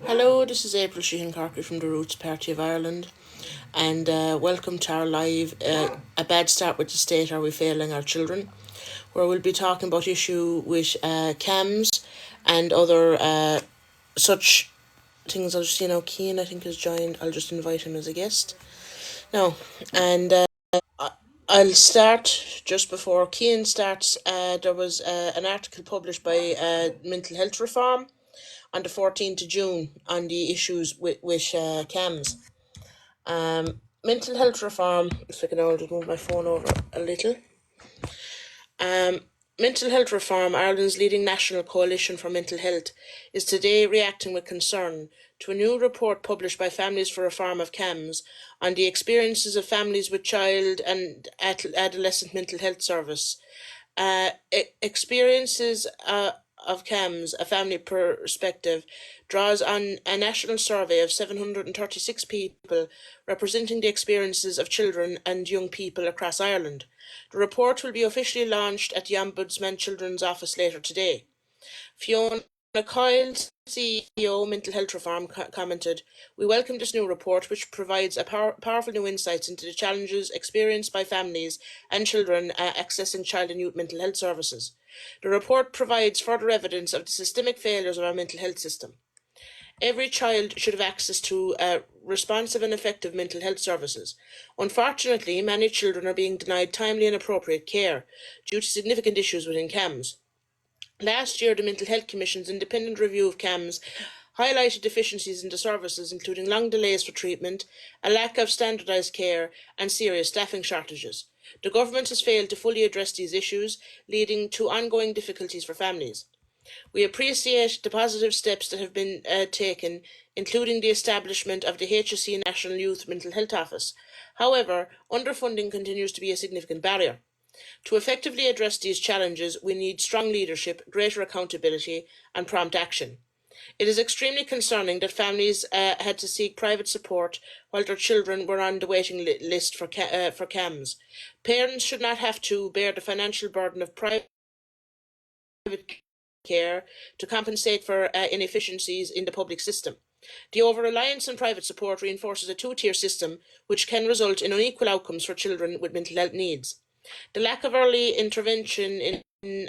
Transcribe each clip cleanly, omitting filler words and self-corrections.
Hello, this is April Sheehan Corky from the Roots Party of Ireland, and welcome to our live A Bad Start with the State, Are We Failing Our Children? Where we'll be talking about issue with CAMS and other such things. I'll just see now, Keane, I think, has joined. I'll just invite him as a guest. Now, and I'll start just before Keane starts. There was an article published by Mental Health Reform on the 14th of June on the issues with CAMS. Mental health reform, if I can all just move my phone over a little. Um, Mental health reform, Ireland's leading national coalition for mental health, is today reacting with concern to a new report published by Families for Reform of CAMS on the experiences of families with child and adolescent mental health service. Experiences of CAMS, a family perspective, draws on a national survey of 736 people representing the experiences of children and young people across Ireland. The report will be officially launched at the Ombudsman Children's Office later today. Fiona Coyle, CEO, Mental Health Reform, commented, "We welcome this new report, which provides a powerful new insights into the challenges experienced by families and children accessing child and youth mental health services. The report provides further evidence of the systemic failures of our mental health system. Every child should have access to responsive and effective mental health services. Unfortunately, many children are being denied timely and appropriate care due to significant issues within CAMS. Last year, the Mental Health Commission's independent review of CAMS highlighted deficiencies in the services, including long delays for treatment, a lack of standardised care, and serious staffing shortages. The government has failed to fully address these issues, leading to ongoing difficulties for families. We appreciate the positive steps that have been taken, including the establishment of the HSE National Youth Mental Health Office. However, underfunding continues to be a significant barrier. To effectively address these challenges, we need strong leadership, greater accountability, and prompt action. It is extremely concerning that families had to seek private support while their children were on the waiting list for CAMS. Parents should not have to bear the financial burden of private care to compensate for inefficiencies in the public system. The over reliance on private support reinforces a two-tier system, which can result in unequal outcomes for children with mental health needs. The lack of early intervention in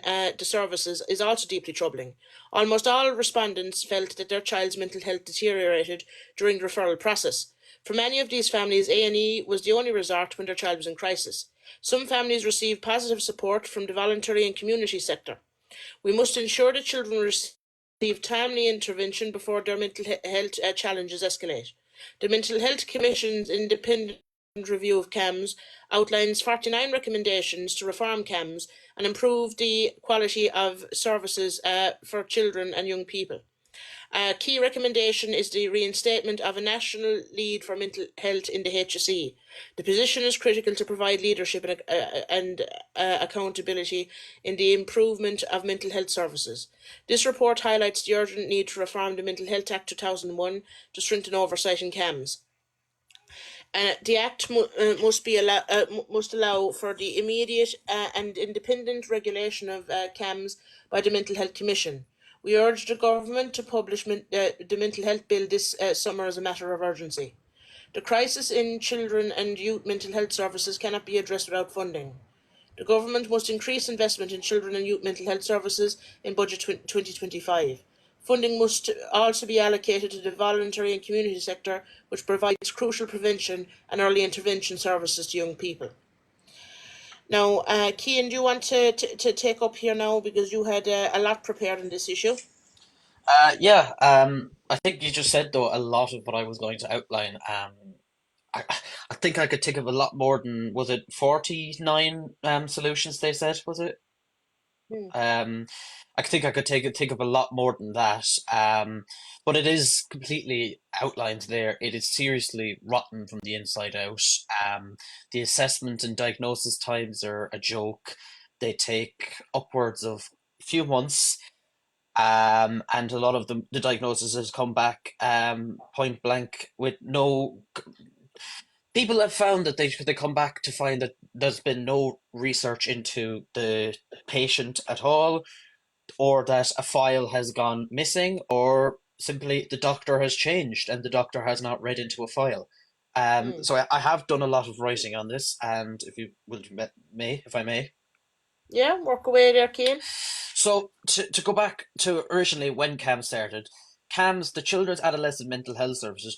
the services is also deeply troubling. Almost all respondents felt that their child's mental health deteriorated during the referral process. For many of these families, A&E was the only resort when their child was in crisis. Some families received positive support from the voluntary and community sector. We must ensure that children receive timely intervention before their mental health challenges escalate. The Mental Health Commission's independent review of CAMS outlines 49 recommendations to reform CAMS and improve the quality of services for children and young people. A key recommendation is the reinstatement of a national lead for mental health in the HSE. The position is critical to provide leadership and accountability in the improvement of mental health services. This report highlights the urgent need to reform the Mental Health Act 2001 to strengthen oversight in CAMS. The Act must allow for the immediate and independent regulation of CAMS by the Mental Health Commission. We urge the government to publish the Mental Health Bill this summer as a matter of urgency. The crisis in children and youth mental health services cannot be addressed without funding. The government must increase investment in children and youth mental health services in budget 2025. Funding must also be allocated to the voluntary and community sector, which provides crucial prevention and early intervention services to young people. Now, Cian, do you want to take up here now because you had a lot prepared on this issue? Yeah, I think you just said though a lot of what I was going to outline. I, I think I could think of a lot more than was it 49 solutions they said, was it? Hmm. I think I could think of a lot more than that. But it is completely outlined there. It is seriously rotten from the inside out. The assessment and diagnosis times are a joke. They take upwards of a few months. And a lot of the diagnosis has come back point blank with no. People have found that they come back to find that there's been no research into the patient at all, or that a file has gone missing, or simply the doctor has changed and the doctor has not read into a file. Mm. So I have done a lot of writing on this, and if you will, if I may. Yeah, work away there, Keen. So to go back to originally when CAMS started, CAMS, the Children's Adolescent Mental Health Services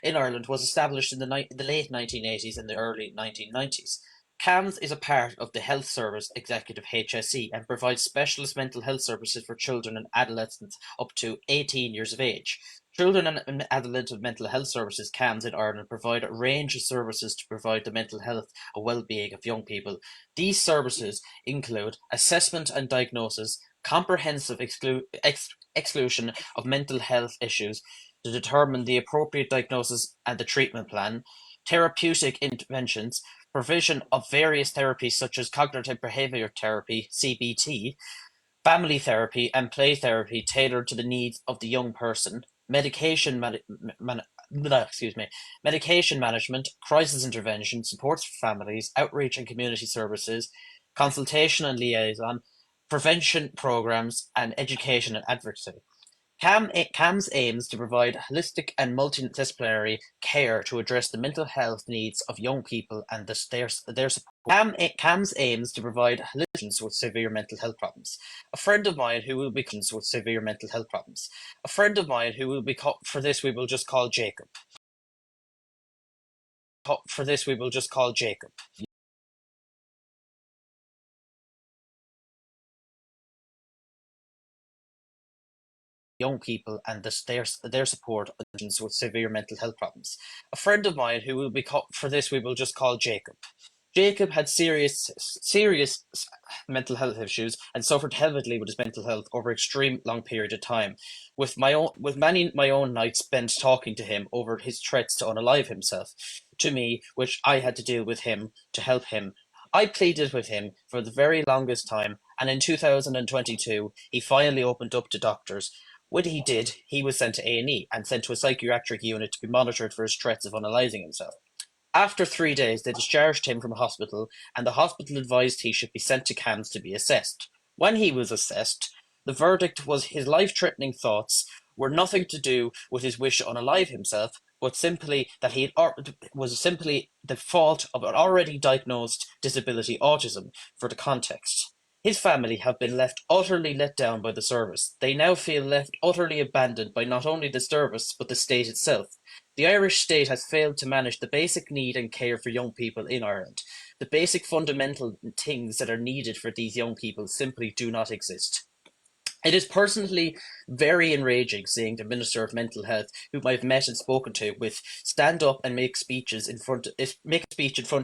in Ireland, was established in the late 1980s and the early 1990s. CAMS is a part of the Health Service Executive HSE and provides specialist mental health services for children and adolescents up to 18 years of age. Children and Adolescent Mental Health Services (CAMS) in Ireland provide a range of services to provide the mental health and well-being of young people. These services include assessment and diagnosis, comprehensive exclusion of mental health issues to determine the appropriate diagnosis and the treatment plan, therapeutic interventions, provision of various therapies such as cognitive behavior therapy (CBT), family therapy, and play therapy tailored to the needs of the young person, man- medication management, crisis intervention, supports for families, outreach and community services, consultation and liaison, prevention programs, and education and advocacy. CAMS aims to provide holistic and multidisciplinary care to address the mental health needs of young people and their support. CAMS aims to provide solutions with severe mental health problems. A friend of mine who will be with severe mental health problems. A friend of mine who will be for this we will just call Jacob. For this we will just call Jacob. Young people and their support with severe mental health problems. A friend of mine who will be for this we will just call Jacob. Jacob had serious mental health issues and suffered heavily with his mental health over an extreme long period of time. With many my own nights spent talking to him over his threats to unalive himself, to me, which I had to deal with him to help him. I pleaded with him for the very longest time, and in 2022 he finally opened up to doctors. When he did, he was sent to A&E and sent to a psychiatric unit to be monitored for his threats of unalizing himself. After 3 days, they discharged him from hospital, and the hospital advised he should be sent to CAMS to be assessed. When he was assessed, the verdict was his life-threatening thoughts were nothing to do with his wish to unalive himself, but simply that was simply the fault of an already diagnosed disability autism for the context. His family have been left utterly let down by the service. They now feel left utterly abandoned by not only the service, but the state itself. The Irish state has failed to manage the basic need and care for young people in Ireland. The basic fundamental things that are needed for these young people simply do not exist. It is personally very enraging seeing the Minister of Mental Health, whom I've met and spoken to, with stand up and make a speech in front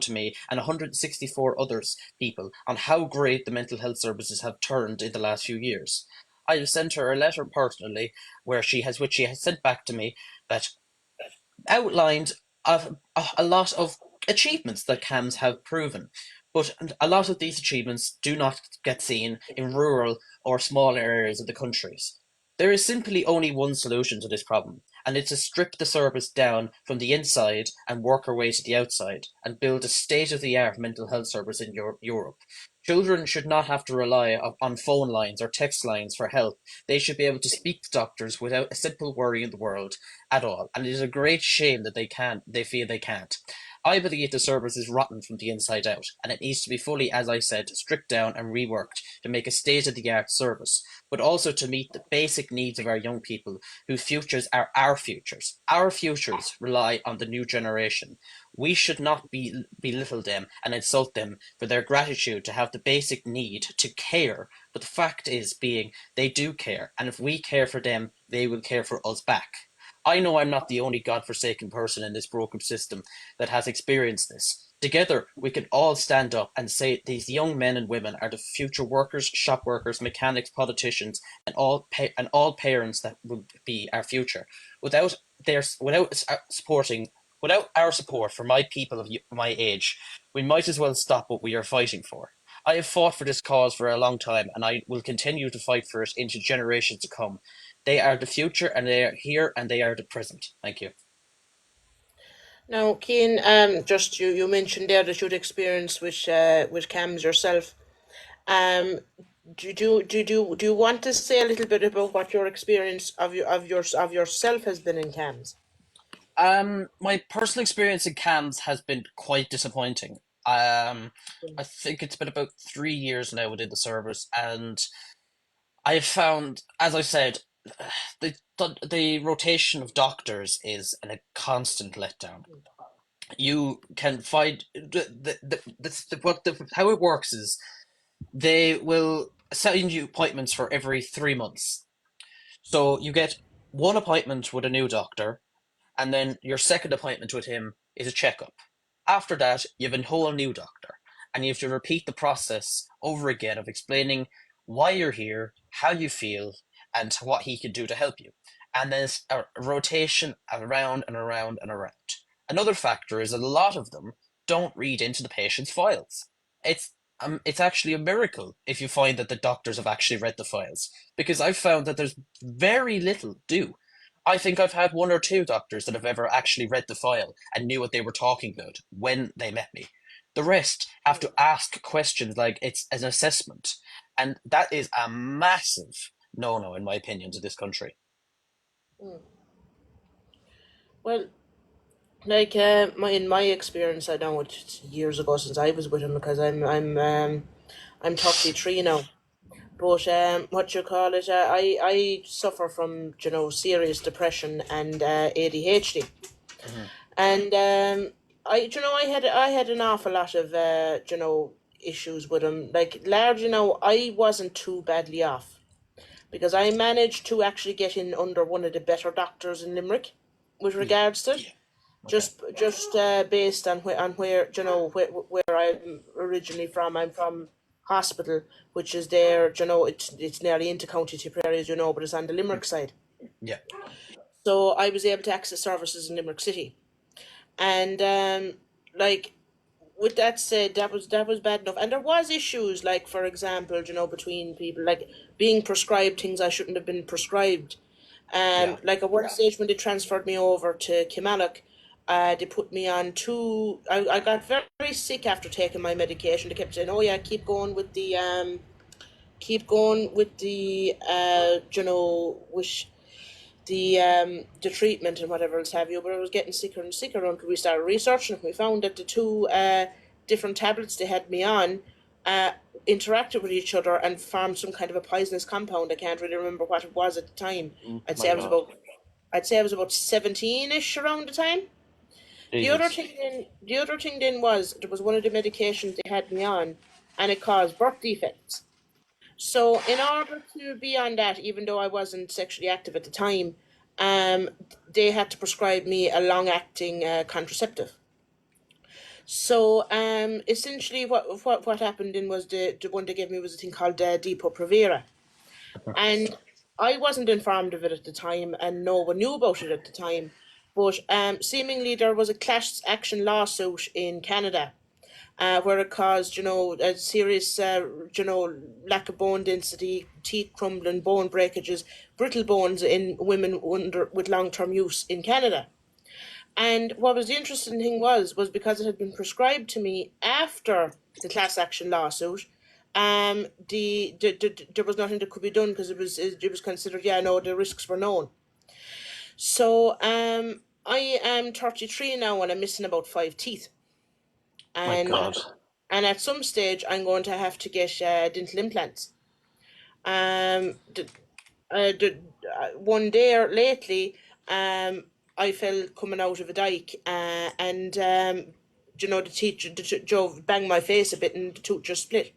of me and 164 others people on how great the mental health services have turned in the last few years. I have sent her a letter personally, which she has sent back to me, that outlined a lot of achievements that CAMS have proven, but a lot of these achievements do not get seen in rural or small areas of the countries. There is simply only one solution to this problem, and it's to strip the service down from the inside and work our way to the outside and build a state-of-the-art mental health service in Europe. Children should not have to rely on phone lines or text lines for help. They should be able to speak to doctors without a simple worry in the world at all, and it is a great shame that they feel they can't. I believe the service is rotten from the inside out, and it needs to be fully, as I said, stripped down and reworked to make a state-of-the-art service, but also to meet the basic needs of our young people, whose futures are our futures. Our futures rely on the new generation. We should not belittle them and insult them for their gratitude to have the basic need to care, but the fact is being they do care, and if we care for them, they will care for us back. I know I'm not the only God-forsaken person in this broken system that has experienced this. Together, we can all stand up and say these young men and women are the future workers, shop workers, mechanics, politicians, and all parents that will be our future. Without without our support for my people of my age, we might as well stop what we are fighting for. I have fought for this cause for a long time, and I will continue to fight for it into generations to come. They are the future, and they are here, and they are the present. Thank you. Now, Keen, just you mentioned there that you'd experienced with CAMS yourself. Um, Do you want to say a little bit about what your experience of yourself has been in CAMS? My personal experience in CAMS has been quite disappointing. I think it's been about 3 years now within the service, and I have found, as I said, the rotation of doctors is a constant letdown. You can find how it works is they will send you appointments for every 3 months. So you get one appointment with a new doctor, and then your second appointment with him is a checkup. After that, you have a whole new doctor, and you have to repeat the process over again of explaining why you're here, how you feel, and what he can do to help you. And there's a rotation around and around and around. Another factor is that a lot of them don't read into the patient's files. It's actually a miracle if you find that the doctors have actually read the files, because I've found that there's very little do. I think I've had one or two doctors that have ever actually read the file and knew what they were talking about when they met me. The rest have to ask questions like it's an assessment. And that is a massive no no, in my opinion, to this country. Mm. Well, like in my experience, I know it's years ago since I was with him because I'm 33 now. But what you call it? I suffer from serious depression and ADHD, Hmm. and I had an awful lot of issues with him. Like large, I wasn't too badly off because I managed to actually get in under one of the better doctors in Limerick with Yeah. regards to it. Okay. Just based on where where I'm originally from. I'm from Hospital, which is there. It's nearly into County Tipperary, as you know, but it's on the Mm. Limerick side. Yeah. So I was able to access services in Limerick City, and like with that said, that was bad enough. And there was issues, like for example, between people, like being prescribed things I shouldn't have been prescribed. Yeah. Like at one stage when they transferred me over to Kilmallock, they put me on two. I got very sick after taking my medication. They kept saying, "Oh yeah, keep going with the the treatment and whatever else have you." But I was getting sicker and sicker until we started researching it. We found that the two different tablets they had me on uh, interacted with each other and formed some kind of a poisonous compound. I can't really remember what it was at the time. Mm, I'd say my I was God. about I'd say I was about 17ish around the time. Jesus. The other thing then was there was one of the medications they had me on, and it caused birth defects. So in order to be on that, even though I wasn't sexually active at the time, um, they had to prescribe me a long-acting contraceptive. So essentially, what happened then was the one they gave me was a thing called Depo-Provera, and I wasn't informed of it at the time, and no one knew about it at the time. But seemingly there was a class action lawsuit in Canada where it caused, a serious, lack of bone density, teeth crumbling, bone breakages, brittle bones in women with long-term use in Canada. And what was the interesting thing was because it had been prescribed to me after the class action lawsuit. There was nothing that could be done because it was considered, yeah, no, the risks were known. So I am 33 now and I'm missing about five teeth, My and God. and at some stage I'm going to have to get dental implants. The, the one day lately, I fell coming out of a dike, and the teacher, Joe banged my face a bit, and the tooth just split.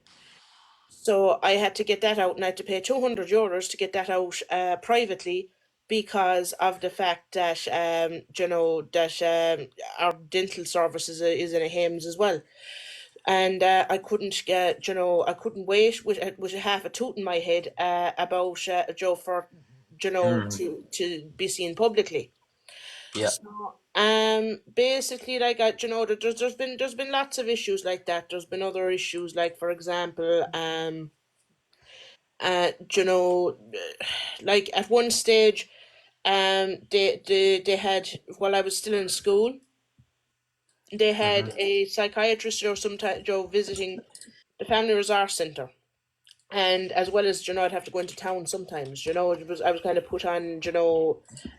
So I had to get that out, and I had to pay €200 to get that out privately because of the fact that our dental services is in a Hames as well, and I couldn't get, I couldn't wait with a half a tooth in my head about Joe for, Mm. to be seen publicly. Yeah. So basically, like there's been lots of issues like that. There's been other issues, like for example, you know, like at one stage, they had, while I was still in school, they Hmm. had a psychiatrist or some type, visiting the family resource centre. and as well as I'd have to go into town sometimes. I was kind of put on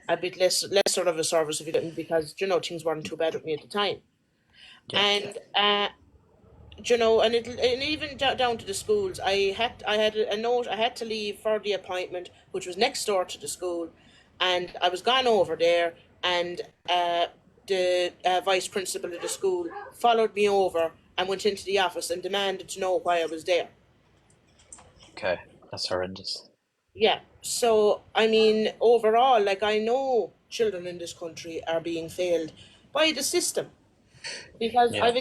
a bit less sort of a service if you didn't, because things weren't too bad with me at the time. Yeah. And and even down to the schools, I had a note. I had to leave for the appointment, which was next door to the school, and I was gone over there, and the vice principal of the school followed me over and went into the office and demanded to know why I was there. Okay. That's horrendous. Yeah. So, I mean, overall, like, I know children in this country are being failed by the system, because Yeah. I've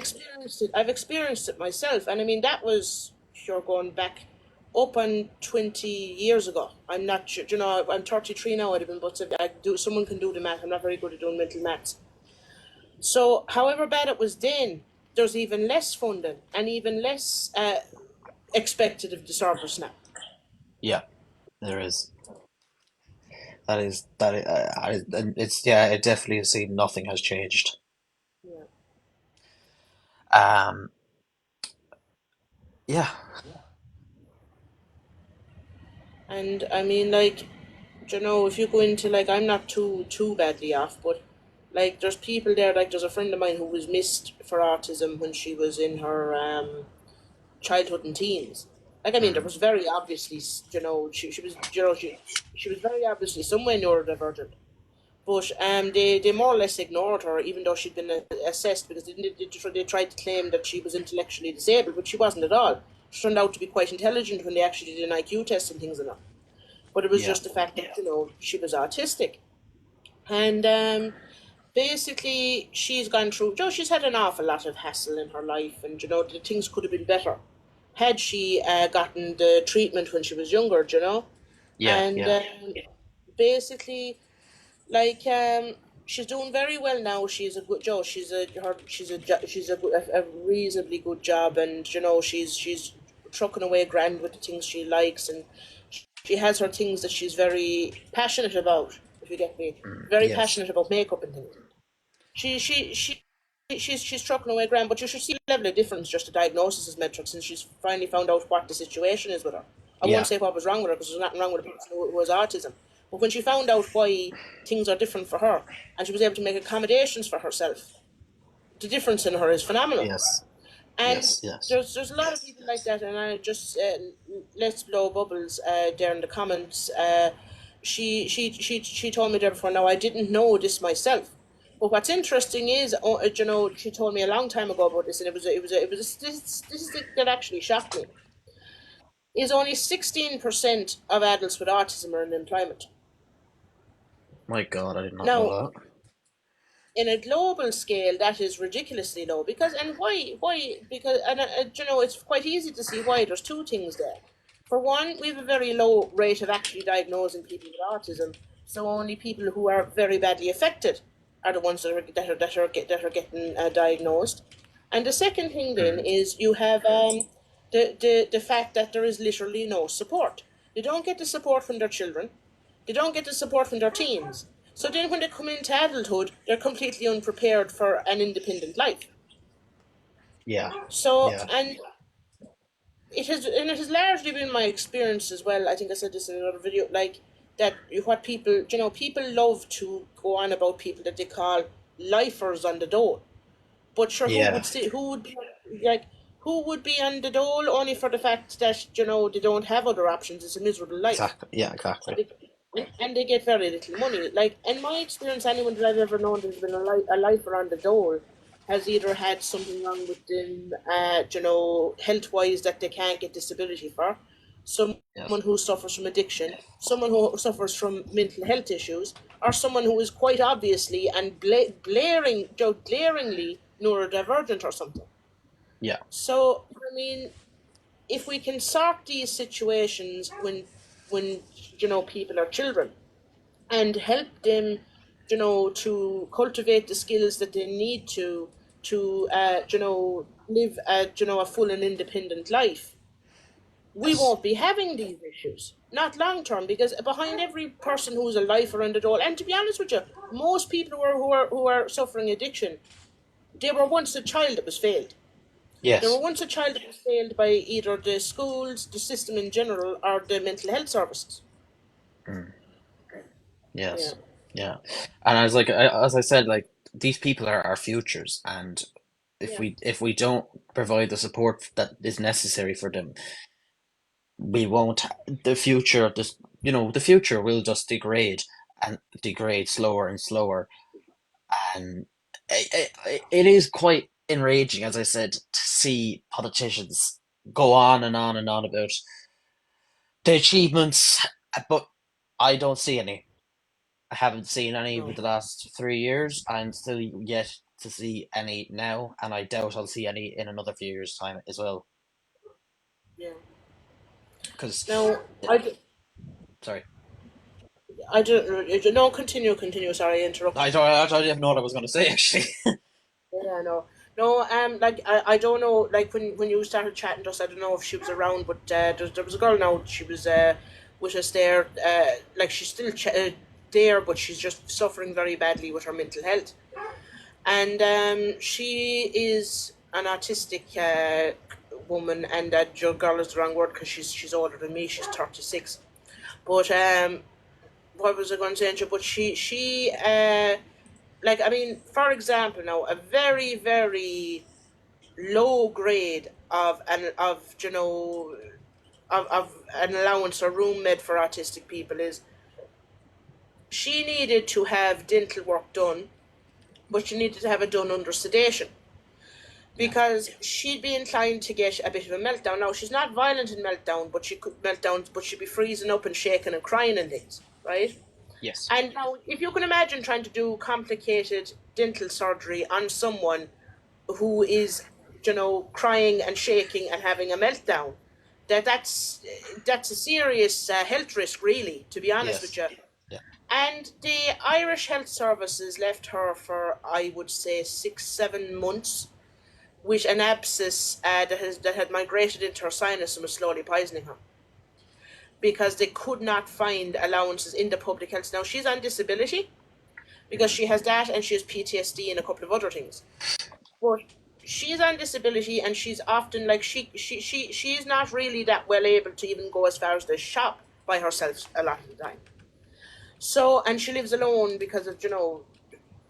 experienced it myself. And I mean, that was sure going back up on 20 years ago. I'm not sure, I'm 33 now, I'd have been, but if someone can do the math. I'm not very good at doing mental maths. So, however bad it was then, there's even less funding and even less expected of the service now. Yeah. There is. And it's yeah. It definitely seems nothing has changed. Yeah. Um. Yeah. And I mean, like, if you go into, like, I'm not too badly off, but like, there's people there. Like, there's a friend of mine who was missed for autism when she was in her childhood and teens. Like, I mean, there Mm, was very obviously, she was, she was very obviously somewhere neurodivergent. But they more or less ignored her, even though she'd been assessed, because they tried to claim that she was intellectually disabled, but she wasn't at all. She turned out to be quite intelligent when they actually did an IQ test and things like that. But it was yeah. just the fact that she was autistic. And basically, she's gone through. She's had an awful lot of hassle in her life, and the things could have been better had she gotten the treatment when she was younger. Yeah. And Yeah. basically, like, she's doing very well now. She's a good Joe. She's a reasonably good job, and she's trucking away grand with the things she likes, and she has her things that she's very passionate about. If you get me, Mm, very yes. passionate about makeup and things. She's trucking away grand, but you should see the level of difference just the diagnosis is metric since she's finally found out what the situation is with her. I won't Yeah. say what was wrong with her, because there's nothing wrong with a person who has autism. But when she found out why things are different for her, and she was able to make accommodations for herself, the difference in her is phenomenal. Yes. And Yes. Yes. there's a lot of people like that, and I just let's blow bubbles there in the comments. She told me there before. Now, I didn't know this myself, but what's interesting is, she told me a long time ago about this, and it was a statistic that actually shocked me. Is only 16% of adults with autism are in employment. My God, I did not Now, know that. in a global scale, that is ridiculously low. Because, and why? Because, and it's quite easy to see why. There's two things there. For one, we have a very low rate of actually diagnosing people with autism. So only people who are very badly affected are the ones that are getting diagnosed. And the second thing then Mm, is, you have the fact that there is literally no support. They don't get the support from their children. They don't get the support from their teens. So then when they come into adulthood, they're completely unprepared for an independent life. yeah. So, Yeah. and it has largely been my experience as well. I think I said this in another video, like, that what people, people love to go on about people that they call lifers on the dole. But sure, Yeah. who would be, like, who would be on the dole only for the fact that they don't have other options? It's a miserable life. Exactly. Yeah. Exactly. and they get very little money. Like, in my experience, anyone that I've ever known that's been a lifer on the dole has either had something wrong with them, health wise, that they can't get disability for, someone Yes. who suffers from addiction, someone who suffers from mental health issues, or someone who is quite obviously and glaringly neurodivergent or something. Yeah. So, I mean, if we can sort these situations when people are children, and help them, to cultivate the skills that they need to live a full and independent life, we Yes. won't be having these issues. Not long term, because behind every person who's a lifer and adult, and to be honest with you, most people who are suffering addiction, they were once a child that was failed. They were Yes. once a child that was failed by either the schools, the system in general, or the mental health services. Mm. Yeah, Yes. Yeah. And as I said, like these people are our futures, and yeah, if we don't provide the support that is necessary for them, we won't. The future of this, the future will just degrade and degrade slower and slower, and it is quite enraging, as I said, to see politicians go on and on and on about the achievements, but I don't see any. I haven't seen any over no, the last 3 years. I'm still yet to see any now, and I doubt I'll see any in another few years' time as well. yeah. Because, Now, sorry, I don't, no, continue. Sorry, I interrupted. I don't even know what I was going to say actually. Yeah, no, no. Like I don't know. Like when you started chatting to us, I don't know if she was around, but there was a girl now. She was with us there. Like she's still there, but she's just suffering very badly with her mental health, and she is an autistic woman, and that girl is the wrong word because she's older than me. She's 36, but what was I going to say? But she like I mean, for example, now a very very low grade of of an allowance or room made for autistic people is she needed to have dental work done, but she needed to have it done under sedation Yeah. because she'd be inclined to get a bit of a meltdown. Now she's not violent in meltdown, but she could meltdown, but she'd be freezing up and shaking and crying and things, right? Yes. And now, if you can imagine trying to do complicated dental surgery on someone who is, crying and shaking and having a meltdown, that's a serious health risk, really, to be honest with Yes. you. Yeah. And the Irish Health Services left her for, I would say, 6, 7 months with an abscess that had migrated into her sinus and was slowly poisoning her because they could not find allowances in the public health. Now she's on disability because Mhm. she has that and she has PTSD and a couple of other things. But she's on disability and she's often like she's not really that well able to even go as far as the shop by herself a lot of the time. So and she lives alone because of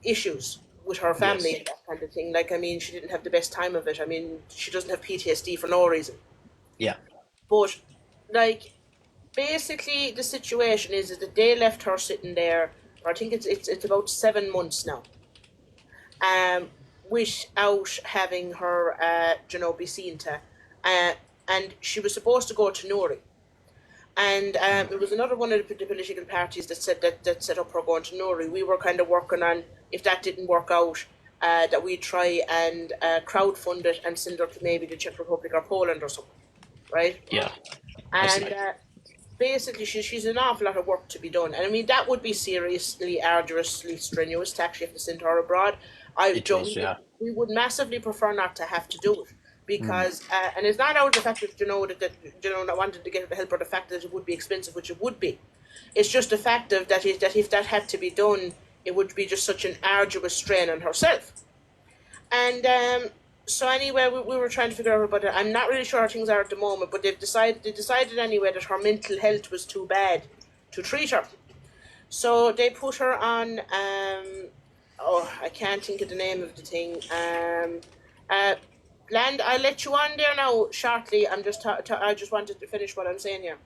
issues with her family Yes. and that kind of thing. Like I mean, she didn't have the best time of it. I mean, she doesn't have PTSD for no reason. Yeah. But like basically the situation is that they left her sitting there. I think it's about 7 months now, without having her, be seen to, uh, and she was supposed to go to Nuri, and Mm. it was another one of the political parties that said that set up her going to Nuri. We were kind of working on if that didn't work out, that we try and crowdfund it and send her to maybe the Czech Republic or Poland or something, right? Yeah. I see. And basically she's an awful lot of work to be done, and I mean that would be seriously arduously strenuous to actually have to send her abroad. I It don't is. Yeah. we would massively prefer not to have to do it Mm. because and it's not out of the fact that not wanting to get help or the fact that it would be expensive, which it would be. It's just the fact of that if that had to be done, it would be just such an arduous strain on herself. And so anyway, we were trying to figure out about it. I'm not really sure how things are at the moment, but they decided anyway that her mental health was too bad to treat her. So they put her on oh, I can't think of the name of the thing. Uh Land, I'll let you on there now shortly. I just wanted to finish what I'm saying here.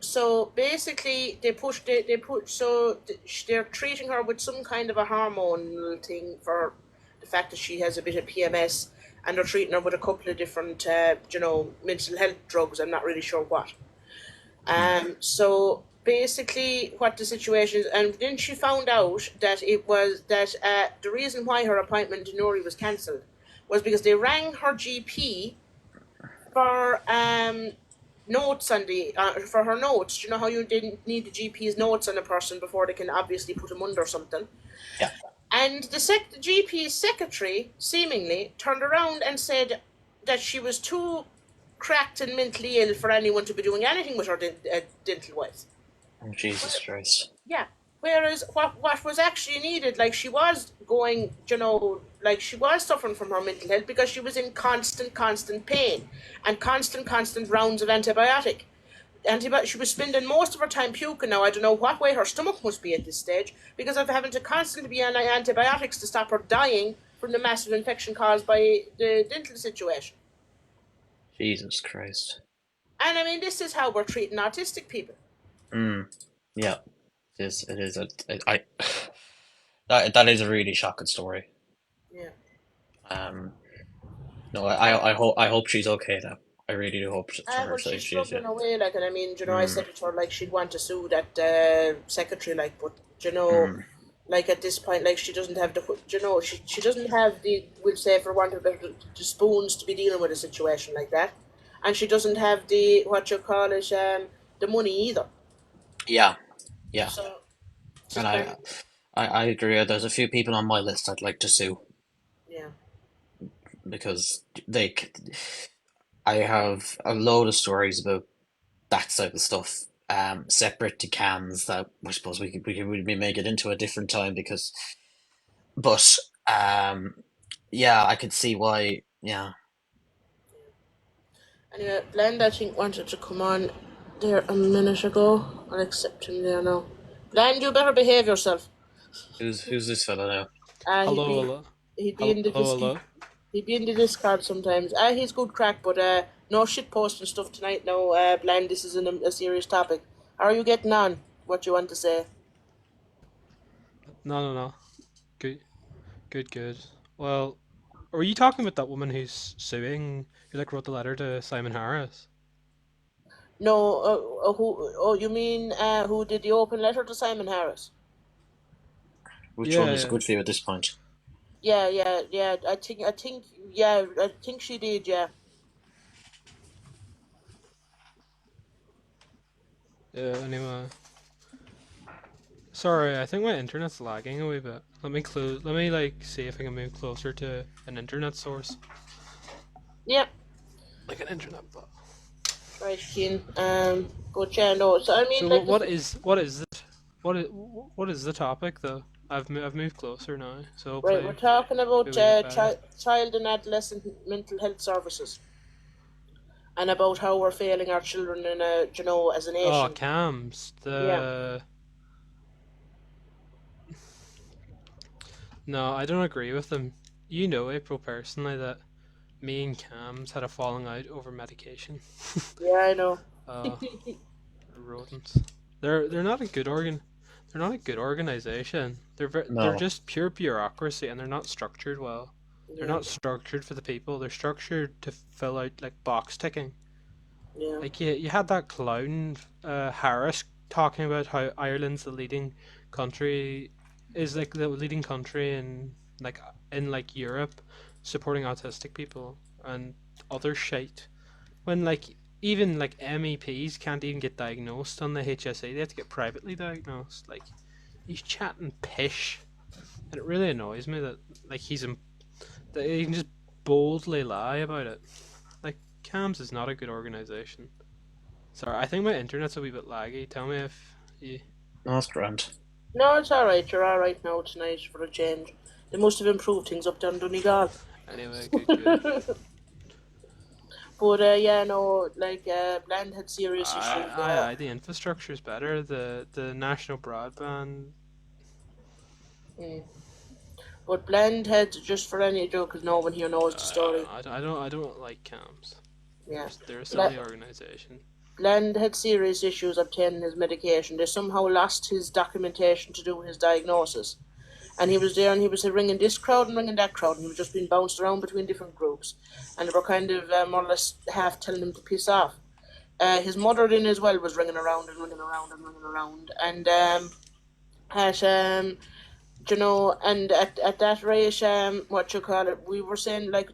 So basically, they put so they're treating her with some kind of a hormonal thing for the fact that she has a bit of PMS, and they're treating her with a couple of different, mental health drugs. I'm not really sure what. Mm. So basically, what the situation is, and then she found out that it was that the reason why her appointment to Nuri was cancelled was because they rang her GP for notes on the for her notes. Do you know how you didn't need the GP's notes on a person before they can obviously put him under something? Yeah. And the GP's secretary seemingly turned around and said that she was too cracked and mentally ill for anyone to be doing anything with her dental wise. Oh, Jesus Christ. Yeah, Whereas what was actually needed, like she was going, like she was suffering from her mental health because she was in constant pain and constant rounds of antibiotic. She was spending most of her time puking. Now I don't know what way her stomach must be at this stage because of having to constantly be on antibiotics to stop her dying from the massive infection caused by the dental situation. Jesus Christ. And I mean, this is how we're treating autistic people. Mm, yeah, it is. It is. That is a really shocking story. Yeah. Um, no, I hope she's okay now. I really do hope for her Well, sake she's she is. Yeah. struggling away, like, and I mean, I Mm, said it to her, like, she'd want to sue that secretary, like, but, mm, like, at this point, like, she doesn't have she doesn't have we'll say, for want of a better, the spoons to be dealing with a situation like that. And she doesn't have what you call it, the money either. yeah, yeah, So, and just kind of, I agree. There's a few people on my list I'd like to sue yeah. because I have a load of stories about that type of stuff. Separate to cans that I suppose we make it into a different time because, but um, yeah, I could see why. Yeah, Anyway, Blend, I think, wanted to come on there a minute ago. I'll accept him there now. Blend, you better behave yourself. who's this fella now? Uh, he'd Hello, be hello, he'd be hello, in the hello, dis hello. he'd be in the Discord sometimes. He's good crack, but no shit posting stuff tonight. No, Bland, this is a serious topic. How are you getting on? What you want to say? No, no, no. Good, good, good. Well, are you talking about that woman who's suing, who like wrote the letter to Simon Harris? No, who? Oh, you mean who did the open letter to Simon Harris? Which one Yeah, is yeah, good for you at this point? Yeah, yeah, yeah. Yeah, I think she did. Yeah. yeah. Anyway, sorry, I think my internet's lagging a wee bit. Let me close. Let me like see if I can move closer to an internet source, Yeah. like an internet bot. Right, Keen. But yeah, no. So I mean, So like, what is it? What is the topic though? I've moved closer now, so right, we're hopefully talking it'll about be a bit better. child and adolescent mental health services, and about how we're failing our children as a Oh, nation. cams. Yeah, The No, I don't agree with them. You know, April, personally, that me and Cams had a falling out over medication. yeah, I know. uh, Rodents. They're not a good organ. They're not a good organization. They're No. just pure bureaucracy, and they're not structured well. They're Yeah, not structured for the people. They're structured to fill out like box ticking. yeah, Like you had that clown Harris talking about how Ireland's the leading country, is like the leading country in Europe supporting autistic people and other shite. When like even like MEPs can't even get diagnosed on the HSE, they have to get privately diagnosed. Like he's chatting pish, and it really annoys me that like that he can just boldly lie about it. Like CAMS is not a good organization. Sorry, I think my internet's a wee bit laggy. Tell me if you. No, that's grand. no, it's all right. You're all right now tonight for a change. They must have improved things up there in Donegal. Anyway, good, good. But yeah, no, like Bland had serious issues. The infrastructure's better. The national broadband. Mm. But Bland had, just for any joke, because no one here knows the story. I don't like CAMS. Yeah, They're a Bla- silly organization. Bland had serious issues obtaining his medication. They somehow lost his documentation to do his diagnosis. And he was there and he was ringing this crowd and ringing that crowd, and he was just being bounced around between different groups. And they were kind of more or less half telling him to piss off. His mother then as well was ringing around and ringing around and ringing around. And at and at that rate, what you call it, we were saying like,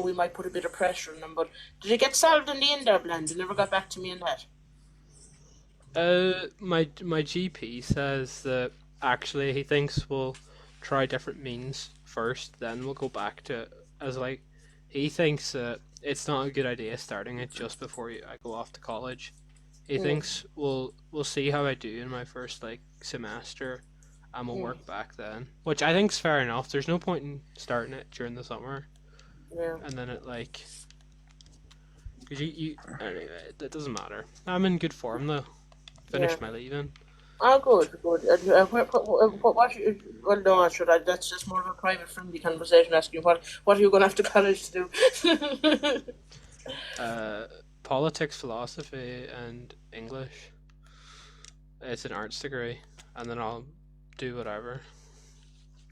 we might put a bit of pressure on them. But did it get solved in the end there, Bland? They never got back to me on that. My GP says that actually he thinks we'll try different means first, then we'll go back to it. As like he thinks it's not a good idea starting it just before I go off to college. He thinks we'll see how I do in my first like semester, and we'll work back then. Which I think's fair enough. There's no point in starting it during the summer, and then it like, cause you anyway, it doesn't matter. I'm in good form though. Finished my leaving. Oh, good. Well, no, should I? That's just more of a private, friendly conversation. Asking what are you going after college to do? Politics, philosophy, and English. It's an arts degree, and then I'll do whatever.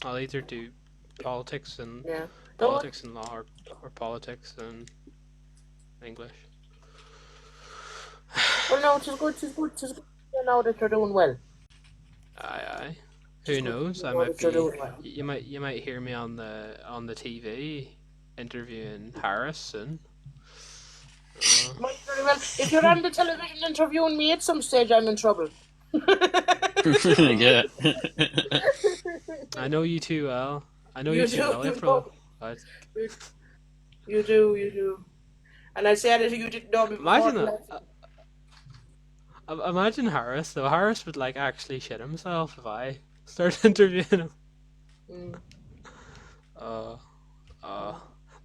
I'll either do politics and law, or politics and English. Well, no, it is good. It is good. It is good. You know that you're doing well. Aye. Who knows? I might be. You might hear me on the TV interviewing Harris soon. Might very well. If you're on the television interviewing me at some stage, I'm in trouble. Yeah. I know you too well. I know you too well, April. You do. And I say that you didn't know me before. Imagine that. Imagine Harris though. Harris would like actually shit himself if I start interviewing him.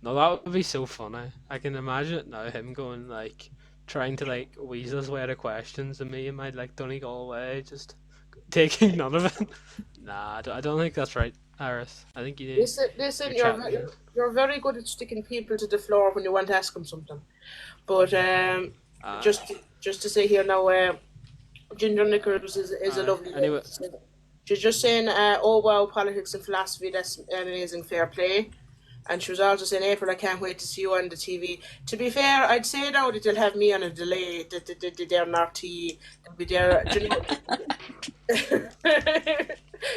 No, that would be so funny. I can imagine it now. Him going like trying to like weasel his way out of questions, and me and my like Donegal way just taking none of it. Nah, I don't think that's right, Harris. I think you need. Listen, you're very good at sticking people to the floor when you want to ask them something. But just to say here now, Ginger Nichols is a lovely. Anyway. She's just saying, oh wow, politics and philosophy, that's amazing, fair play. And she was also saying, April, I can't wait to see you on the TV. To be fair, I'd say now that they'll have me on a delay, that they're not they'll be there, you know.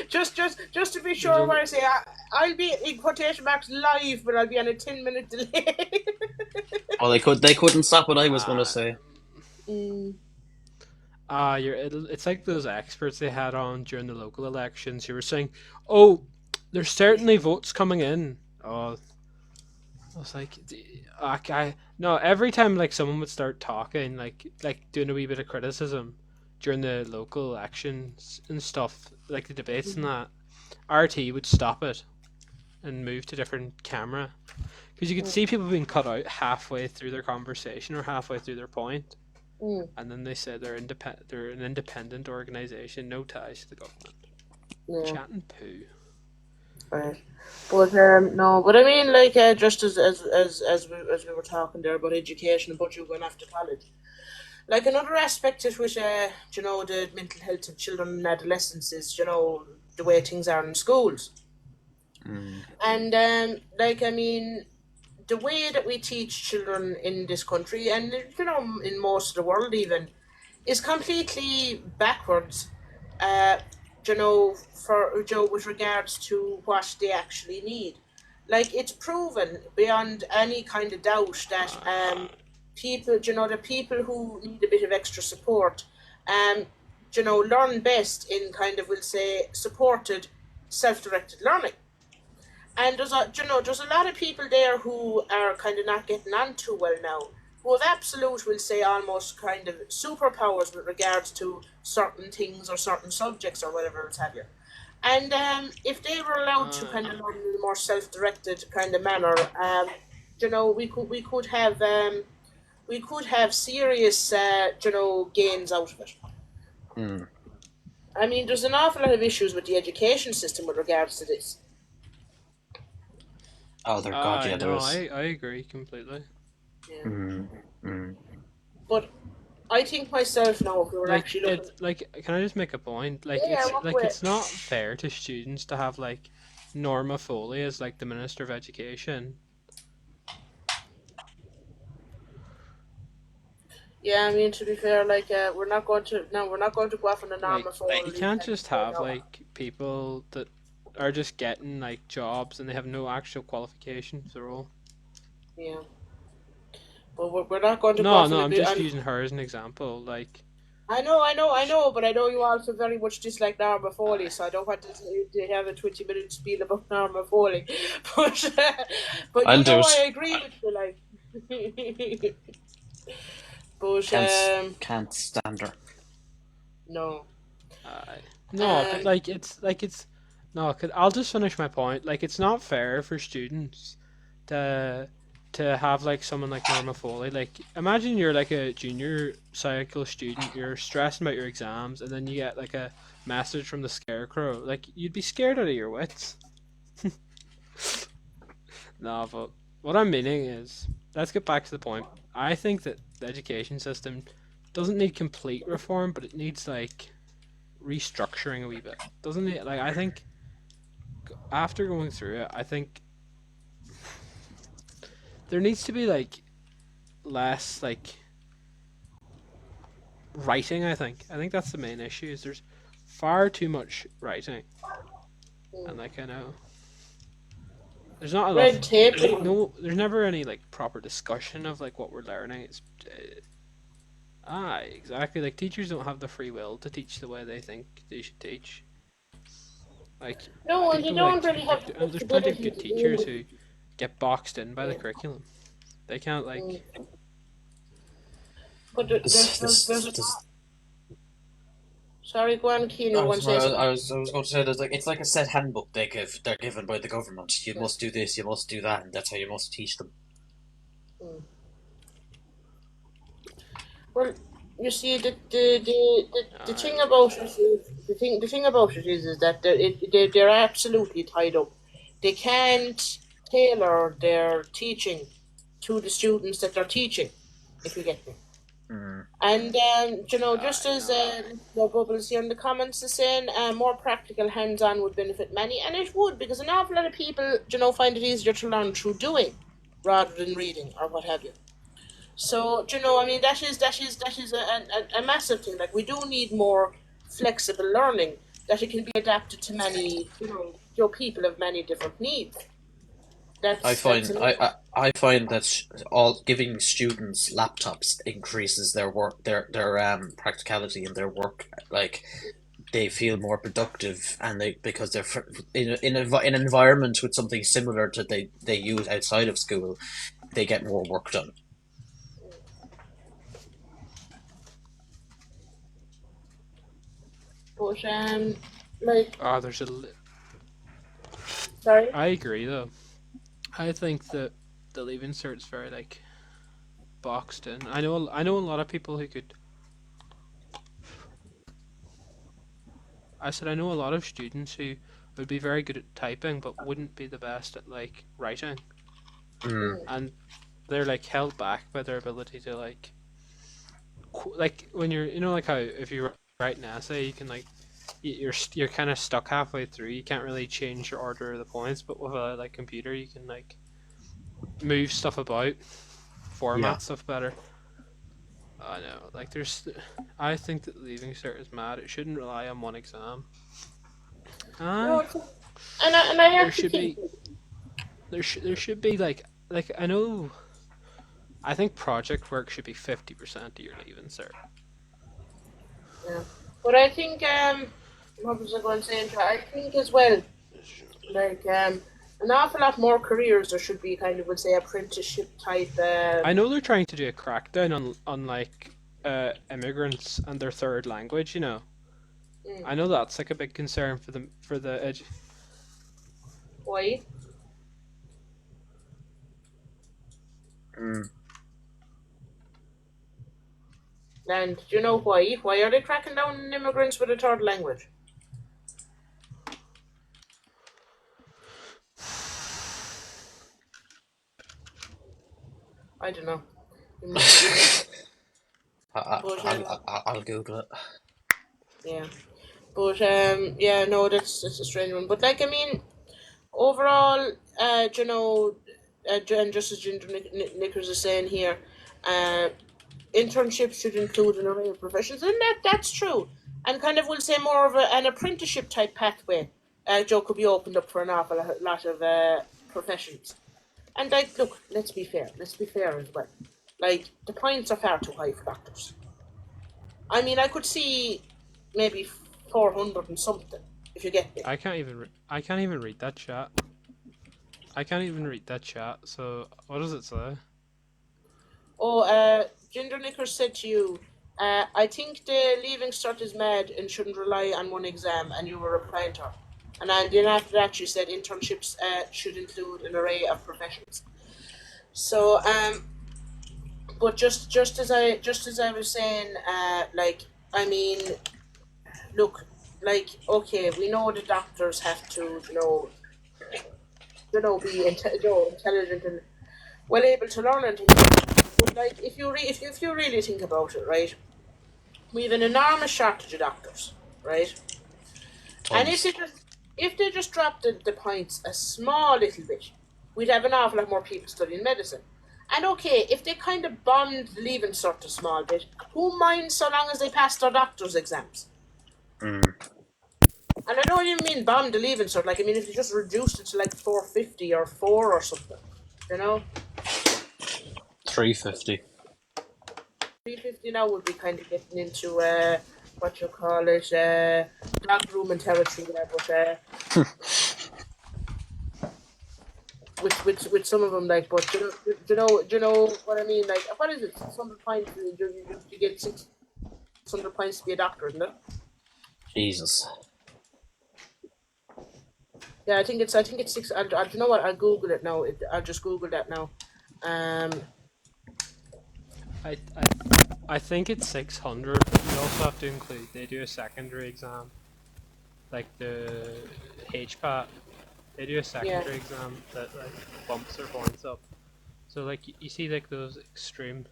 just to be sure what I say, I'll be in quotation marks live, but I'll be on a 10-minute delay. Well, they couldn't stop what I was going to say. It's like those experts they had on during the local elections who were saying, "Oh, there's certainly votes coming in." Oh, I was like, no. Every time like someone would start talking, like doing a wee bit of criticism during the local elections and stuff, like the debates and that, RT would stop it and move to different camera because you could see people being cut out halfway through their conversation or halfway through their point. And then they said they're an independent organisation, no ties to the government. Chatting poo. Right, but no, but I mean, like just as we were talking there about education and about you going after college, like another aspect of which you know, the mental health of children and adolescents is, you know, the way things are in schools, and like I mean, the way that we teach children in this country and, you know, in most of the world even, is completely backwards. You know, with regards to what they actually need. Like, it's proven beyond any kind of doubt that people, you know, the people who need a bit of extra support, you know, learn best in kind of, we'll say, supported, self-directed learning. And there's a lot of people there who are kind of not getting on too well now, who have absolute, we'll say, almost kind of superpowers with regards to certain things or certain subjects or whatever else have you. And if they were allowed to kind of learn in a more self-directed kind of manner, you know, we could have serious, you know, gains out of it. I mean, there's an awful lot of issues with the education system with regards to this. Oh, there is. I agree completely. Yeah. But I think myself now, if we were actually looking... can I just make a point? Like, it's not fair to students to have like Norma Foley as like the Minister of Education. Yeah, I mean, to be fair, like we're not going to go off on a Norma Foley. You can't just have like people that are just getting like jobs and they have no actual qualifications for the role. Yeah. But we're not going to. No, I'm just using her as an example. Like, I know, but I know you also very much dislike Norma Foley, so I don't want to have a 20-minute spiel about Norma Foley. But I agree with you, like. But Can't stand her. no. No, but Um, like it's no. I'll just finish my point. Like it's not fair for students to have like someone like Norma Foley. Like imagine you're like a junior cycle student. You're stressing about your exams, and then you get like a message from the Scarecrow. Like you'd be scared out of your wits. No, but what I'm meaning is, let's get back to the point. I think that the education system doesn't need complete reform, but it needs like restructuring a wee bit, doesn't it? Like I think after going through it, I think there needs to be like less like writing. I think that's the main issue. Is there's far too much writing, and like I know there's not enough. red tape. There's never any like proper discussion of like what we're learning. It's exactly, like teachers don't have the free will to teach the way they think they should teach. Like No, and you people like don't really have the and there's plenty of flexibility good to teachers do. who get boxed in by the Yeah. curriculum. They can't Mm. like. But there's a This, sorry, go on, Keen, you I were going was, to say something. I was going to say there's like it's like a set handbook they're given by the government. You Yeah. must do this, you must do that, and that's how you must teach them. Mm. Well, you see, the thing about it is, the thing about it is that they're absolutely tied up. They can't tailor their teaching to the students that they're teaching, if you get me. Mm. And just I as know. the bubbles here in the comments is saying, more practical hands-on would benefit many, and it would, because an awful lot of people, find it easier to learn through doing rather than reading or what have you. So, I mean, that is a massive thing. Like, we do need more flexible learning, that it can be adapted to many, people of many different needs. That's amazing. I find that all giving students laptops increases their work their practicality in their work. Like they feel more productive, and they because they're in an environment with something similar to they use outside of school, they get more work done. But like, Ah, there's a. sorry. I agree though. I think that the leaving cert's very like boxed in. I know a lot of people who could. I said I know a lot of students who would be very good at typing but wouldn't be the best at like writing, Mm. Mm. and they're like held back by their ability to like like when you're like how if you write an essay you can like you're kind of stuck halfway through. You can't really change your order of the points, but with a like computer you can like move stuff about, Yeah. format stuff better. I know, like I think that leaving cert is mad. It shouldn't rely on one exam. No, Aye, and I there actually should think, be there should be like I know. I think project work should be 50% of your leaving cert. yeah. But I think, what was I going to say? I think as well, like, an awful lot more careers there should be kind of, would say, apprenticeship type. I know they're trying to do a crackdown on like immigrants and their third language. Mm, I know that's like a big concern for the why? Mm. And do you know why? Why are they cracking down on immigrants with a third language? I don't know. But I'll Google it. yeah. But yeah, no, that's a strange one. But like, I mean, overall, and just as Ginger Nickers is saying here, uh, internships should include an array of professions, and that's true. And kind of, we'll say, more of an apprenticeship type pathway. Joe could be opened up for an awful lot of professions. And like, look, let's be fair. Let's be fair as well. Like, the points are far too high for doctors. I mean, I could see maybe 400 and something, if you get me. I can't even read that chat. I can't even read that chat. So what does it say? Oh, Ginger Knickers said to you, I think the Leaving Cert is mad and shouldn't rely on one exam, and you were replying to her. And then after that, she said internships should include an array of professions. So, but just as I was saying, I mean, look, like, okay, we know the doctors have to, be intelligent and well able to learn and things like that. But like, if you really think about it, right, we have an enormous shortage of doctors, right? And if Tons. they just dropped the points a small little bit, we'd have an awful lot more people studying medicine. And okay, if they kind of bombed the leaving cert a small bit, who minds so long as they pass their doctor's exams? Mm. And I don't even mean bomb the leaving cert. Like, I mean, if you just reduced it to like 450 or 4 or something, you know? 350. 350 now would be kind of getting into, what you call it, dog grooming territory there, but, with some of them, like, but do you know what I mean? Like, what is it? 600 points. You get 600 points to be a doctor, isn't it? Jesus. Yeah, I think it's six. Do you know what? I'll Google it now. I'll just Google that now. I, I, I think it's 600, but you also have to include, they do a secondary exam, like the HPAT. They do a Yeah. secondary exam that like bumps their points up. So like you see like those extreme.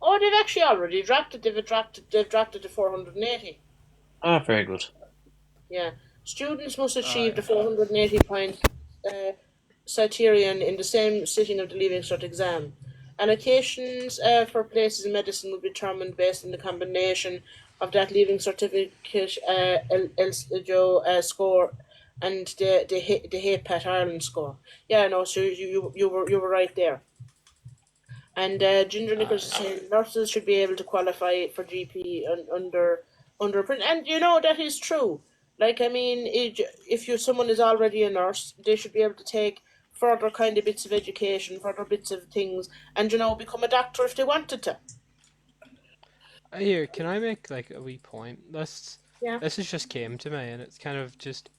Oh, they've actually already dropped it. They've dropped it to 480. Ah, very good. Yeah. Students must achieve Uh, the 480 point uh, criterion in the same sitting of the Leaving Cert exam. Allocations for places in medicine will be determined based on the combination of that Leaving Certificate score and the HPAT Ireland score. Yeah, no, so you were right there. And Ginger uh, Nichols is saying nurses should be able to qualify for GP under print, and that is true. Like, I mean, if someone is already a nurse, they should be able to take further kind of bits of education, further bits of things, and become a doctor if they wanted to. Here, can I make like a wee point? Yeah, This has just came to me, and it's kind of just.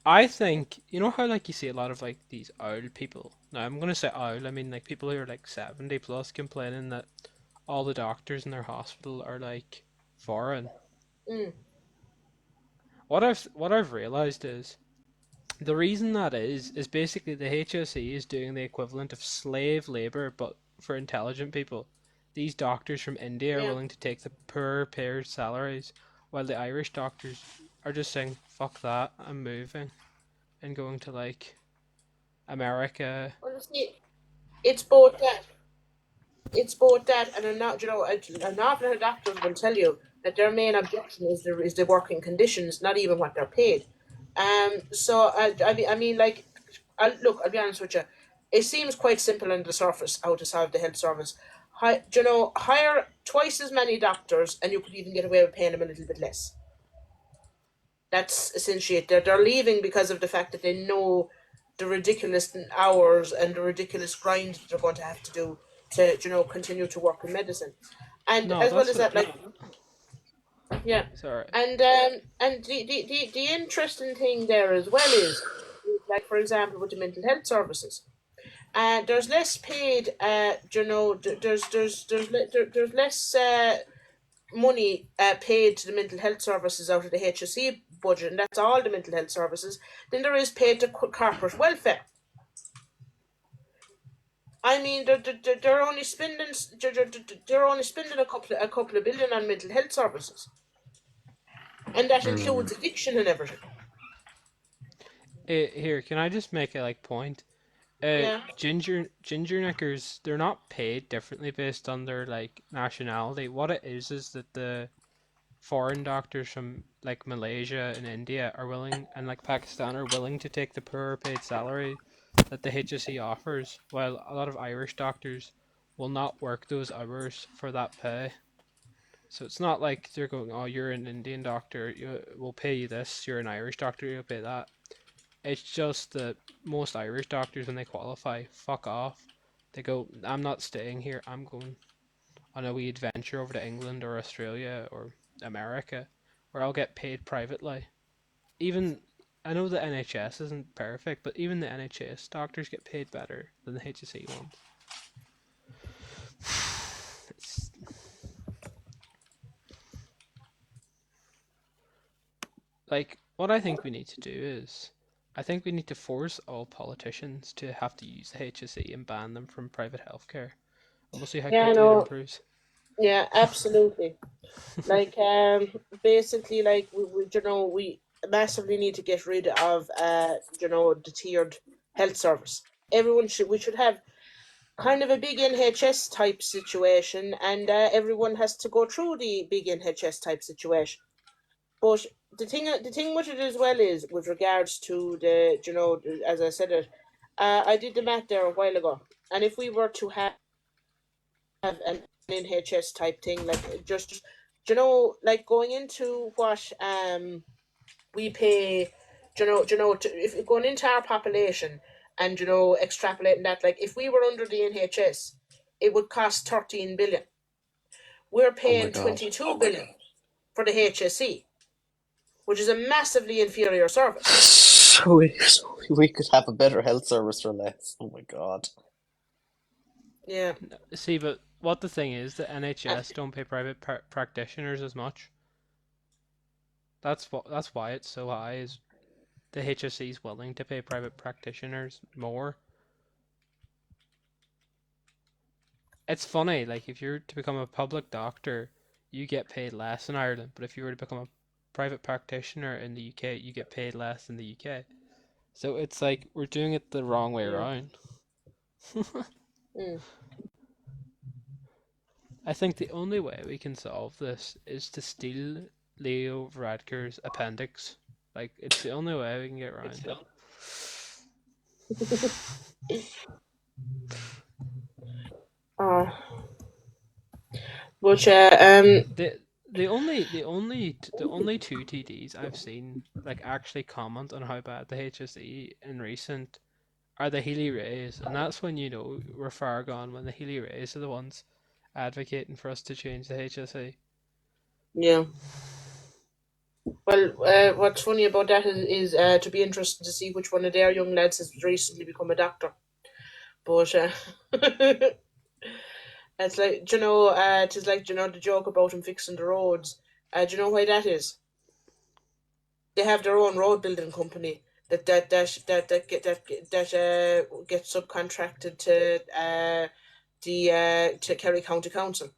I think you know how like you see a lot of like these old people. Now I'm gonna say old. I mean like people who are like 70 plus complaining that all the doctors in their hospital are like foreign. mm, What I've realized is the reason that is basically the HSE is doing the equivalent of slave labor, but for intelligent people. These doctors from India are yeah. willing to take the poor paid salaries, while the Irish doctors are just saying, fuck that, I'm moving, and going to like America. Honestly, it's both that. And I'm not, an awful lot of doctors will tell you that their main objection is the working conditions, not even what they're paid. So I mean, like, I'll be honest with you. It seems quite simple on the surface how to solve the health service. Hire twice as many doctors, and you could even get away with paying them a little bit less. That's essentially it. They're leaving because of the fact that they know the ridiculous hours and the ridiculous grind that they're going to have to do to continue to work in medicine, and No, as well that's as what. that, like, yeah, Sorry. and the interesting thing there as well is, like, for example, with the mental health services, there's less paid. There's less money paid to the mental health services out of the HSE budget, and that's all the mental health services, than there is paid to corporate welfare. I mean, they're only spending a couple of billion on mental health services, and that includes Mm. addiction and everything. Here, can I just make a like point? Yeah, Ginger knickers, they're not paid differently based on their like nationality. What it is that the foreign doctors from like Malaysia and India are willing, and like Pakistan are willing to take the poorer paid salary that the HSE offers, while a lot of Irish doctors will not work those hours for that pay. So it's not like they're going, oh, you're an Indian doctor, we'll pay you this. You're an Irish doctor, you'll pay that. It's just that most Irish doctors, when they qualify, fuck off. They go, I'm not staying here. I'm going on a wee adventure over to England or Australia or America, where I'll get paid privately. Even I know the NHS isn't perfect, but even the NHS doctors get paid better than the HSE ones. It's, like, what I think we need to do is, I think we need to force all politicians to have to use the HSE and ban them from private healthcare, and we'll see how Yeah, I quickly it know. improves. Yeah, absolutely. Like, basically, like we massively need to get rid of the tiered health service. We should have kind of a big NHS type situation, and everyone has to go through the big NHS type situation. But the thing with it as well is with regards to as I said it, I did the math there a while ago, and if we were to have an NHS type thing, like just like going into what we pay, if going into our population and extrapolating that, like if we were under the NHS, it would cost 13 billion. We're Oh my paying God. 22 billion for the HSE, which is a massively inferior service. So we could have a better health service for less. Oh my God. Yeah. See, but what the thing is, the Uh, NHS don't pay private practitioners as much. That's why it's so high. Is the HSE is willing to pay private practitioners more. It's funny, like if you're to become a public doctor, you get paid less in Ireland, but if you were to become a private practitioner in the UK, you get paid less in the UK. So it's like we're doing it the wrong way yeah. around. Mm. I think the only way we can solve this is to steal Leo Varadkar's appendix. Like it's the only way we can get around it. uh, but The the only two TDs I've seen like actually comment on how bad the HSE in recent are the Healy Rays, and that's when you know we're far gone when the Healy Rays are the ones advocating for us to change the HSE. yeah. Well, what's funny about that is to be interested to see which one of their young lads has recently become a doctor. But it's like, it is like, the joke about him fixing the roads. Do you know why that is? They have their own road building company that gets subcontracted to Kerry County Council.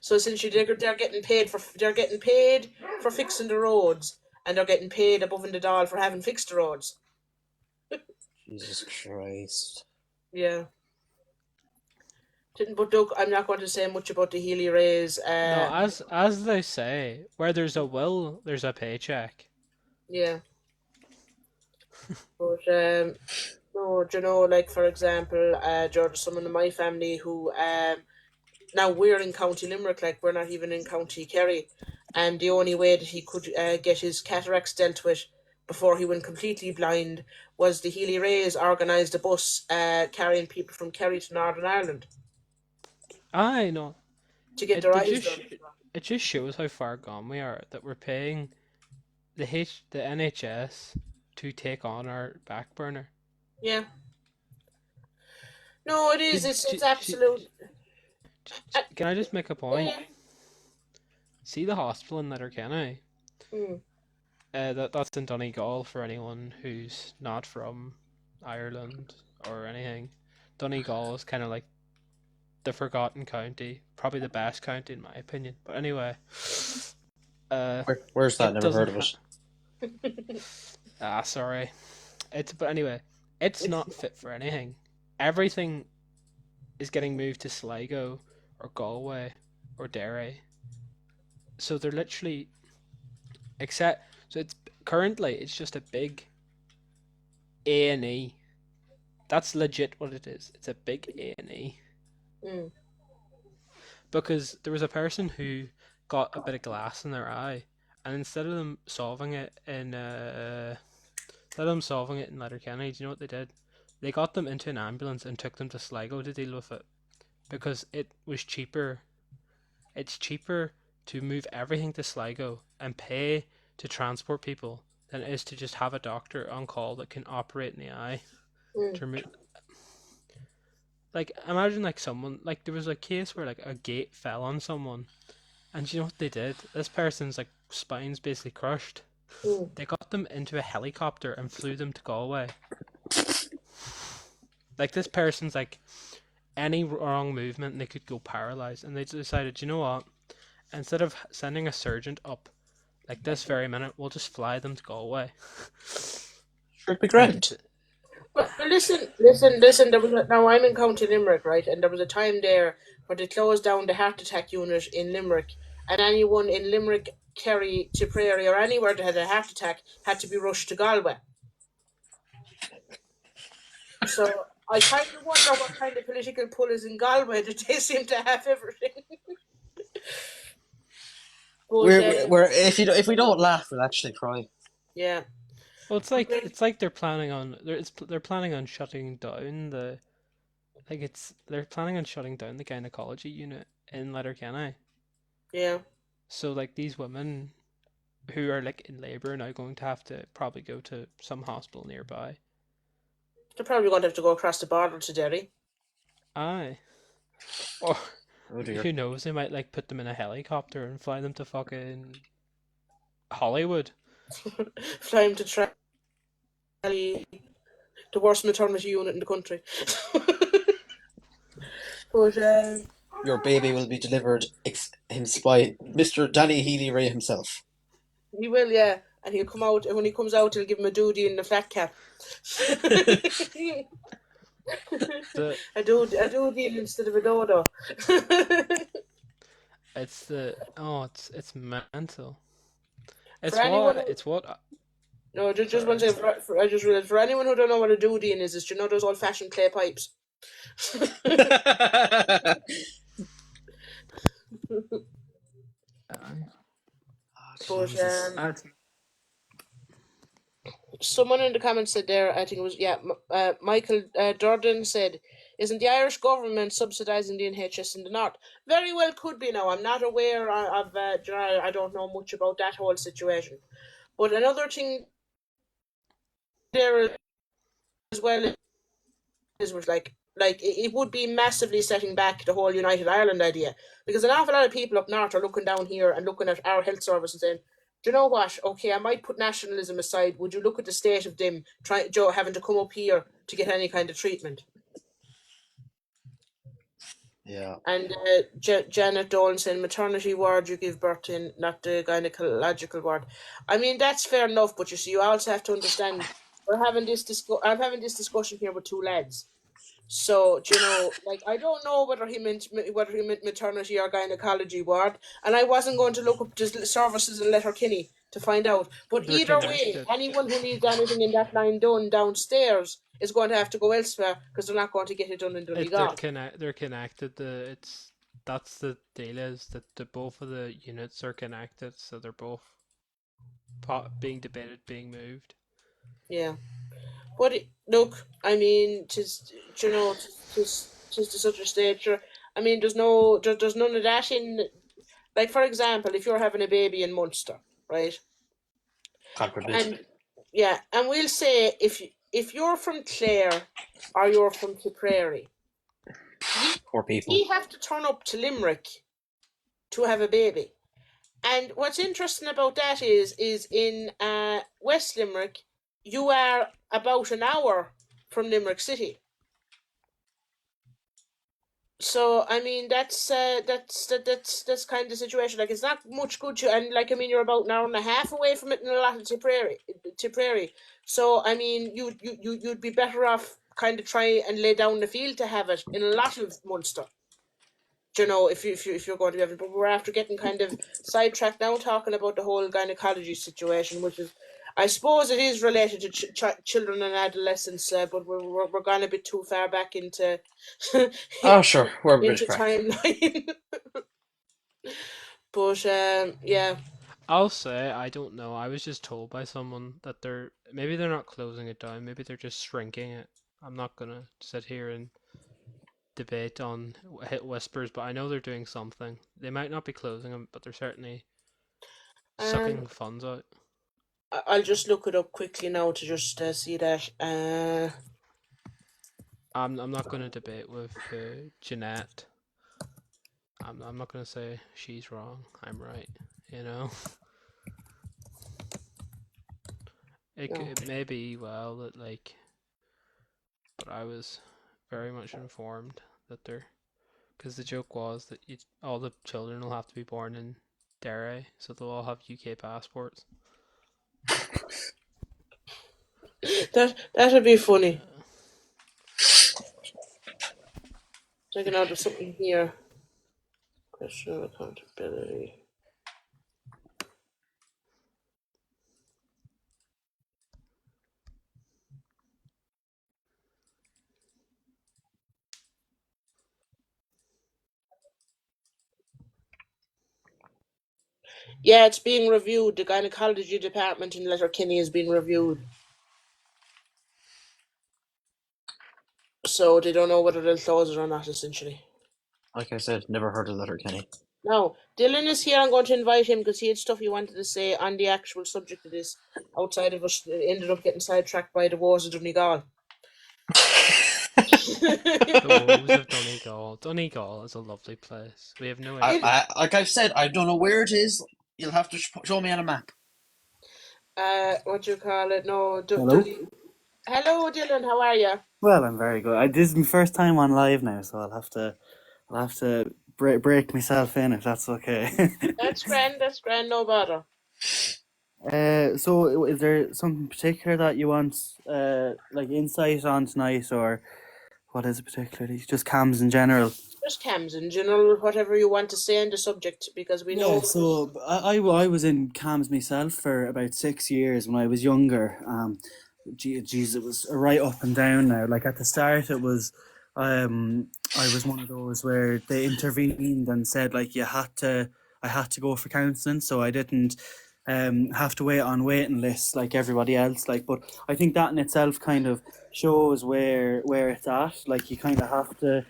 So essentially, they're getting paid for fixing the roads, and they're getting paid above and the doll for having fixed the roads. Jesus Christ. Yeah. But Doug, I'm not going to say much about the Healy Rays. No, as they say, where there's a will, there's a paycheck. Yeah. But no, like for example, George, someone in my family who now we're in County Limerick, like we're not even in County Kerry, and the only way that he could get his cataracts dealt with before he went completely blind was the Healy Rays organised a bus carrying people from Kerry to Northern Ireland I know. to get their It eyes just done. it just shows how far gone we are that we're paying the NHS to take on our back burner. Yeah. No, it is. It's absolute. Uh, Can I just make a point? yeah. See the hospital in Letterkenny. Mm, That's in Donegal for anyone who's not from Ireland or anything. Donegal is kind of like the forgotten county, probably the best county in my opinion. But anyway, uh, Where's that? it Never doesn't. heard of it. Sorry. But anyway, it's not fit for anything. Everything is getting moved to Sligo or Galway or Derry. So they're literally it's currently it's just a big A&E. That's legit what it is. It's a big A&E. mm. Because there was a person who got a bit of glass in their eye and instead of them solving it in Letterkenny, do you know what they did? They got them into an ambulance and took them to Sligo to deal with it because it was cheaper. It's cheaper to move everything to Sligo and pay to transport people than it is to just have a doctor on call that can operate in the eye Mm. to remove. Like, imagine like someone, like there was a case where like a gate fell on someone, and you know what they did? This person's like spine's basically crushed. Mm. They got them into a helicopter and flew them to Galway. Like this person's like any wrong movement and they could go paralyzed, and they decided, you know what? Instead of sending a surgeon up like this very minute, we'll just fly them to Galway. Should be grand. But listen. Now I'm in County Limerick, right? And there was a time there where they closed down the heart attack unit in Limerick, and anyone in Limerick, Kerry, Tipperary, or anywhere that had a heart attack had to be rushed to Galway. So I kind of wonder what kind of political pull is in Galway that they seem to have everything. But We're if we don't laugh, we'll actually cry. yeah, Well, it's like they're planning on they're planning on shutting down the they're planning on shutting down the gynecology unit in Letterkenny. yeah. So like these women who are like in labour are now going to have to probably go to some hospital nearby. They're probably going to have to go across the border to Derry. Aye. Or Oh dear. who knows, they might like put them in a helicopter and fly them to fucking Hollywood. Fly him to try the worst maternity unit in the country. But Your baby will be delivered by Mr. Danny Healy-Rae himself. he will, yeah, and he'll come out, and when he comes out, he'll give him a doody in the flat cap. The a doody instead of a dodo. it's it's mental. For anyone, It's what no, just sorry. one second. I just realized, for anyone who don't know what a doody is, do you know those old-fashioned clay pipes? But Jesus. someone in the comments said there, I think it was, yeah, Michael Durden said, isn't the Irish government subsidising the NHS in the north? Very well could be now. I'm not aware of, I don't know much about that whole situation. But another thing there as well is was like it would be massively setting back the whole United Ireland idea, because an awful lot of people up north are looking down here and looking at our health service and saying, do you know what? Okay, I might put nationalism aside. Would you look at the state of them having to come up here to get any kind of treatment? Yeah. And Janet Dolan saying maternity ward you give birth in, not the gynecological ward. I mean, that's fair enough, but you see, you also have to understand I'm having this discussion here with two lads. So, you know, like, I don't know whether he meant maternity or gynecology ward, and I wasn't going to look up the services in Letterkenny to find out. But They're either way, connected. anyone who needs anything in that line done downstairs is going to have to go elsewhere because they're not going to get it done in Donegal. They're connected. That's the deal, is that the both of the units are connected, so they're both being debated, being moved. Yeah. But look, I mean, tis to such a state. Sure, I mean, there's none of that in. Like, for example, if you're having a baby in Munster, right? God forbid. And yeah, and we'll say if you're from Clare or you're from Tipperary, Poor people. you have to turn up to Limerick to have a baby. And what's interesting about that is in West Limerick, you are about an hour from Limerick City. So I mean that's kind of the situation. Like, it's not much good to, and like, I mean, you're about an hour and a half away from it in a lot of Tipperary. So I mean you'd be better off kind of try and lay down the field to have it in a lot of Munster. You know, if you're going to be having, but we're after getting kind of sidetracked now, talking about the whole gynecology situation, which is, I suppose, it is related to children and adolescents, but we're going a bit too far back into Oh, sure. We're a bit into crack. timeline. But yeah, I'll say I don't know. I was just told by someone that they're not closing it down. Maybe they're just shrinking it. I'm not gonna sit here and debate on hit whispers, but I know they're doing something. They might not be closing them, but they're certainly Um, sucking funds out. I'll just look it up quickly now to just see that. I'm not gonna debate with Jeanette. I'm not gonna say she's wrong. I'm right. You know, No. it may be well that but I was very much informed that because the joke was that all the children will have to be born in Derry, so they'll all have UK passports. That'd be funny. Uh, Checking out there's something here. Question of accountability. Yeah, it's being reviewed. The gynecology department in Letterkenny is being reviewed. So they don't know whether they'll close it or not, essentially. Like I said, never heard of Letterkenny. Now, Dylan is here. I'm going to invite him because he had stuff he wanted to say on the actual subject of this outside of us. Ended up getting sidetracked by the wars of Donegal. the woes of Donegal. Donegal is a lovely place. We have no issue. Like I've said, I don't know where it is. You'll have to show me on a map. What do you call it? No, Hello? Hello, Dylan. How are you? Well, I'm very good. This is my first time on live now, so I'll have to break myself in if that's okay. That's grand. That's grand. No bother. So is there something particular that you want, like insight on tonight, or what is it particularly? Just cams in general. Just cams in general, whatever you want to say on the subject, because we Yeah, know. so I was in cams myself for about 6 years when I was younger. Geez, it was right up and down now. Like at the start, it was, I was one of those where they intervened and said like I had to go for counselling, so I didn't, have to wait on waiting lists like everybody else. Like, but I think that in itself kind of shows where it's at. Like you kind of have to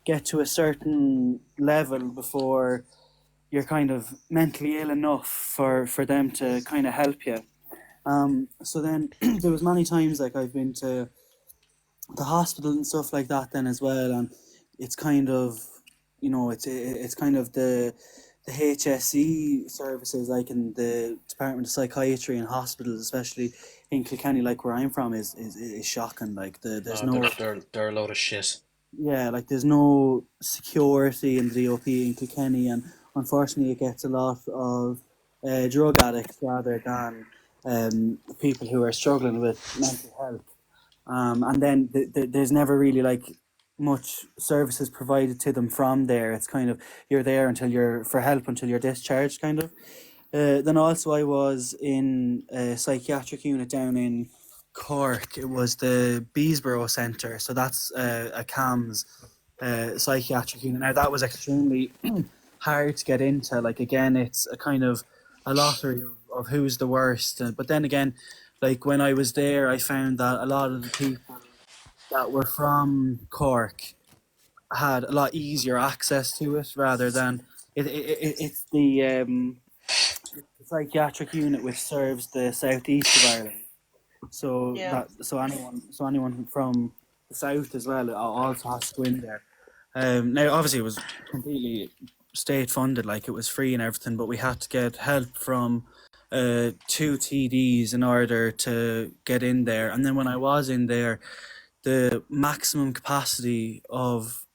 get to a certain level before you're kind of mentally ill enough for them to kind of help you. So then there was many times like I've been to the hospital and stuff like that then as well, and it's kind of, it's kind of the HSE services like in the Department of Psychiatry in hospitals, especially in Kilkenny, like where I'm from, is shocking. Like there's No, no, they're a load of shit. yeah, like there's no security in the DOP in Kilkenny, and unfortunately, it gets a lot of drug addicts rather than people who are struggling with mental health. And then there's never really like much services provided to them from there. It's kind of you're there until you're for help until you're discharged, kind of. Then also I was in a psychiatric unit down in Cork. It was the Beesborough Centre, so that's a CAMS psychiatric unit. Now that was extremely hard to get into. Like again, it's a kind of a lottery of who's the worst. But then again, like when I was there, I found that a lot of the people that were from Cork had a lot easier access to it rather than it's the psychiatric unit which serves the southeast of Ireland. So Yeah. that so anyone from the south as well also has to go in there. Now obviously it was completely state funded, like it was free and everything, but we had to get help from two TDs in order to get in there. And then when I was in there, the maximum capacity of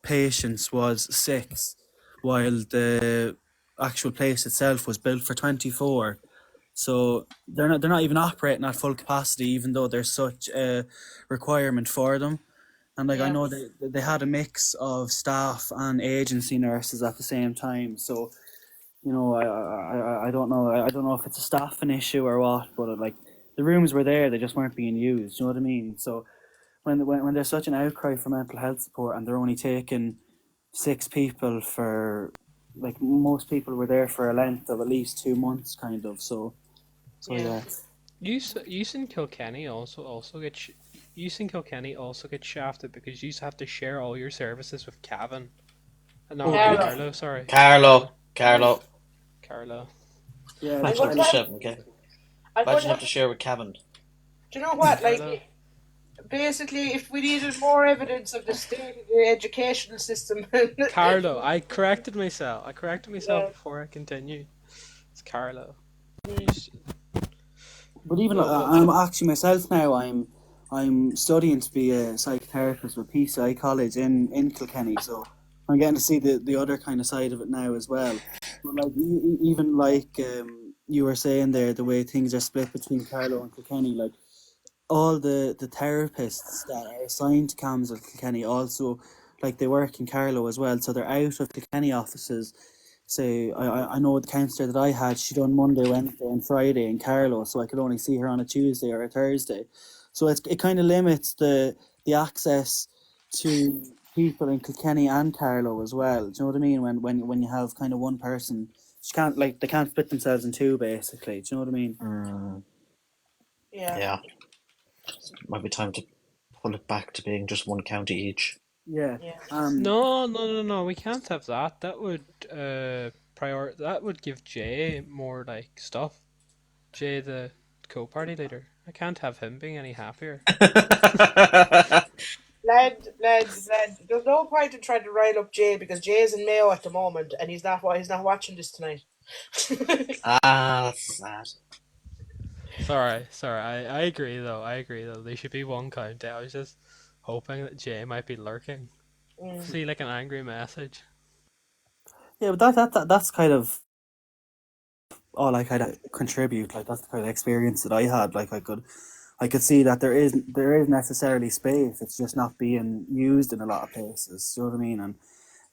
patients was 6, while the actual place itself was built for 24. So they're not even operating at full capacity, even though there's such a requirement for them. And like I Yeah. know they had a mix of staff and agency nurses at the same time. So I don't know. I don't know if it's a staffing issue or what, but like the rooms were there, they just weren't being used. You know what I mean? So when there's such an outcry for mental health support and they're only taking 6 people for like most people were there for a length of at least 2 months, kind of. So yeah. You in Kilkenny also get shafted because you have to share all your services with Cavan. No, Oh, with really? Carlo. Carlo. Sorry, Carlo, Yeah, Carlo. Carlo. yeah. I'm Imagine going having to to have, share. Okay. I'm going to Imagine have, having to share with Cavan. do you know what? Carlo. Basically, if we needed more evidence of the state of the educational system, Carlo. I corrected myself. yeah, Before I continue. It's Carlo. You mm, s- But even well, I'm actually myself now. I'm studying to be a psychotherapist with PCI College in Kilkenny. So I'm getting to see the other kind of side of it now as well. But like even like you were saying there, the way things are split between Carlow and Kilkenny, like all the therapists that are assigned to CAMS at Kilkenny also, like, they work in Carlow as well, so they're out of Kilkenny offices. Say, I know the counsellor that I had, she done Monday, Wednesday, and Friday in Carlow, so I could only see her on a Tuesday or a Thursday. So it kind of limits the access to people in Kilkenny and Carlow as well. Do you know what I mean? When you have kind of one person, she can't, like, they can't split themselves in two, basically. Do you know what I mean? Mm, yeah, yeah, might be time to pull it back to being just one county each. Yeah. yeah. no. We can't have that. That would That would give Jay more like stuff. Jay, the co-party leader. I can't have him being any happier. Lad. There's no point in trying to rile up Jay because Jay is in Mayo at the moment, and he's not watching this tonight. That's sad. Sorry. I agree though. They should be one county. I was just hoping that Jay might be lurking. Mm. See like an angry message. Yeah, but that's kind of all I kind of contribute. Like, that's the kind of experience that I had. Like, I could see that there is necessarily space. It's just not being used in a lot of places. You know what I mean? And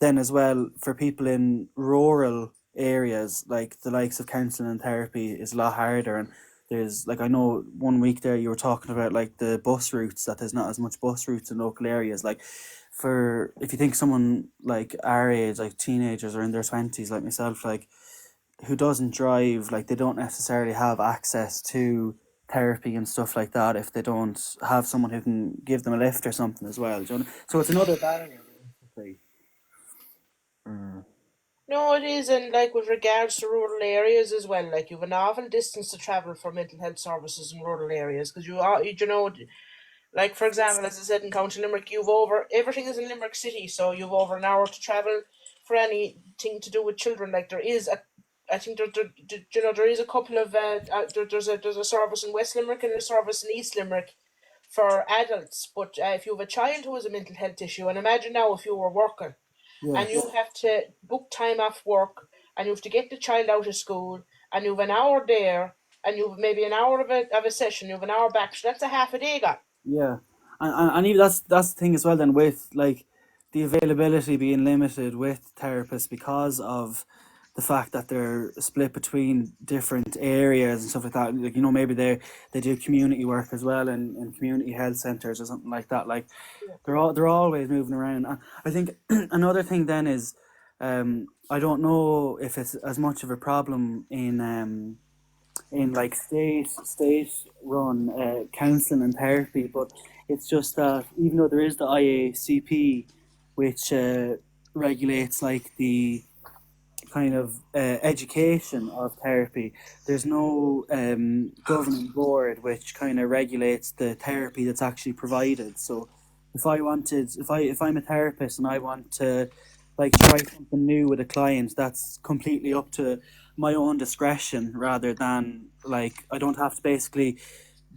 then as well, for people in rural areas, like the likes of counselling and therapy is a lot harder. And there's, like, I know one week there you were talking about like the bus routes, that there's not as much bus routes in local areas. Like, for if you think someone like our age, like teenagers or in their 20s, like myself, like, who doesn't drive, like, they don't necessarily have access to therapy and stuff like that if they don't have someone who can give them a lift or something as well. Do you know? So it's another barrier, basically. Mm. No, it is, and like with regards to rural areas as well, like you've an awful distance to travel for mental health services in rural areas because you know, like for example, as I said in County Limerick, you've over everything is in Limerick City, so you've over an hour to travel for anything to do with children. Like there is a, I think you know there is a couple of there's a service in West Limerick and a service in East Limerick for adults, but if you have a child who has a mental health issue, and imagine now if you were working Yeah. and you have to book time off work and you have to get the child out of school and you have an hour there and you have maybe an hour of a session, you have an hour back, so that's a half a day gone. Yeah, and even that's the thing as well. Then, with like the availability being limited with therapists because of the fact that they're split between different areas and stuff like that. Like, maybe they do community work as well in community health centers or something like that. Like, they're always moving around. I think another thing then is, I don't know if it's as much of a problem in like state run counselling and therapy, but it's just that even though there is the IACP, which regulates like the kind of education of therapy, there's no governing board which kind of regulates the therapy that's actually provided. So if I'm a therapist and I want to like try something new with a client, that's completely up to my own discretion, rather than, like, I don't have to basically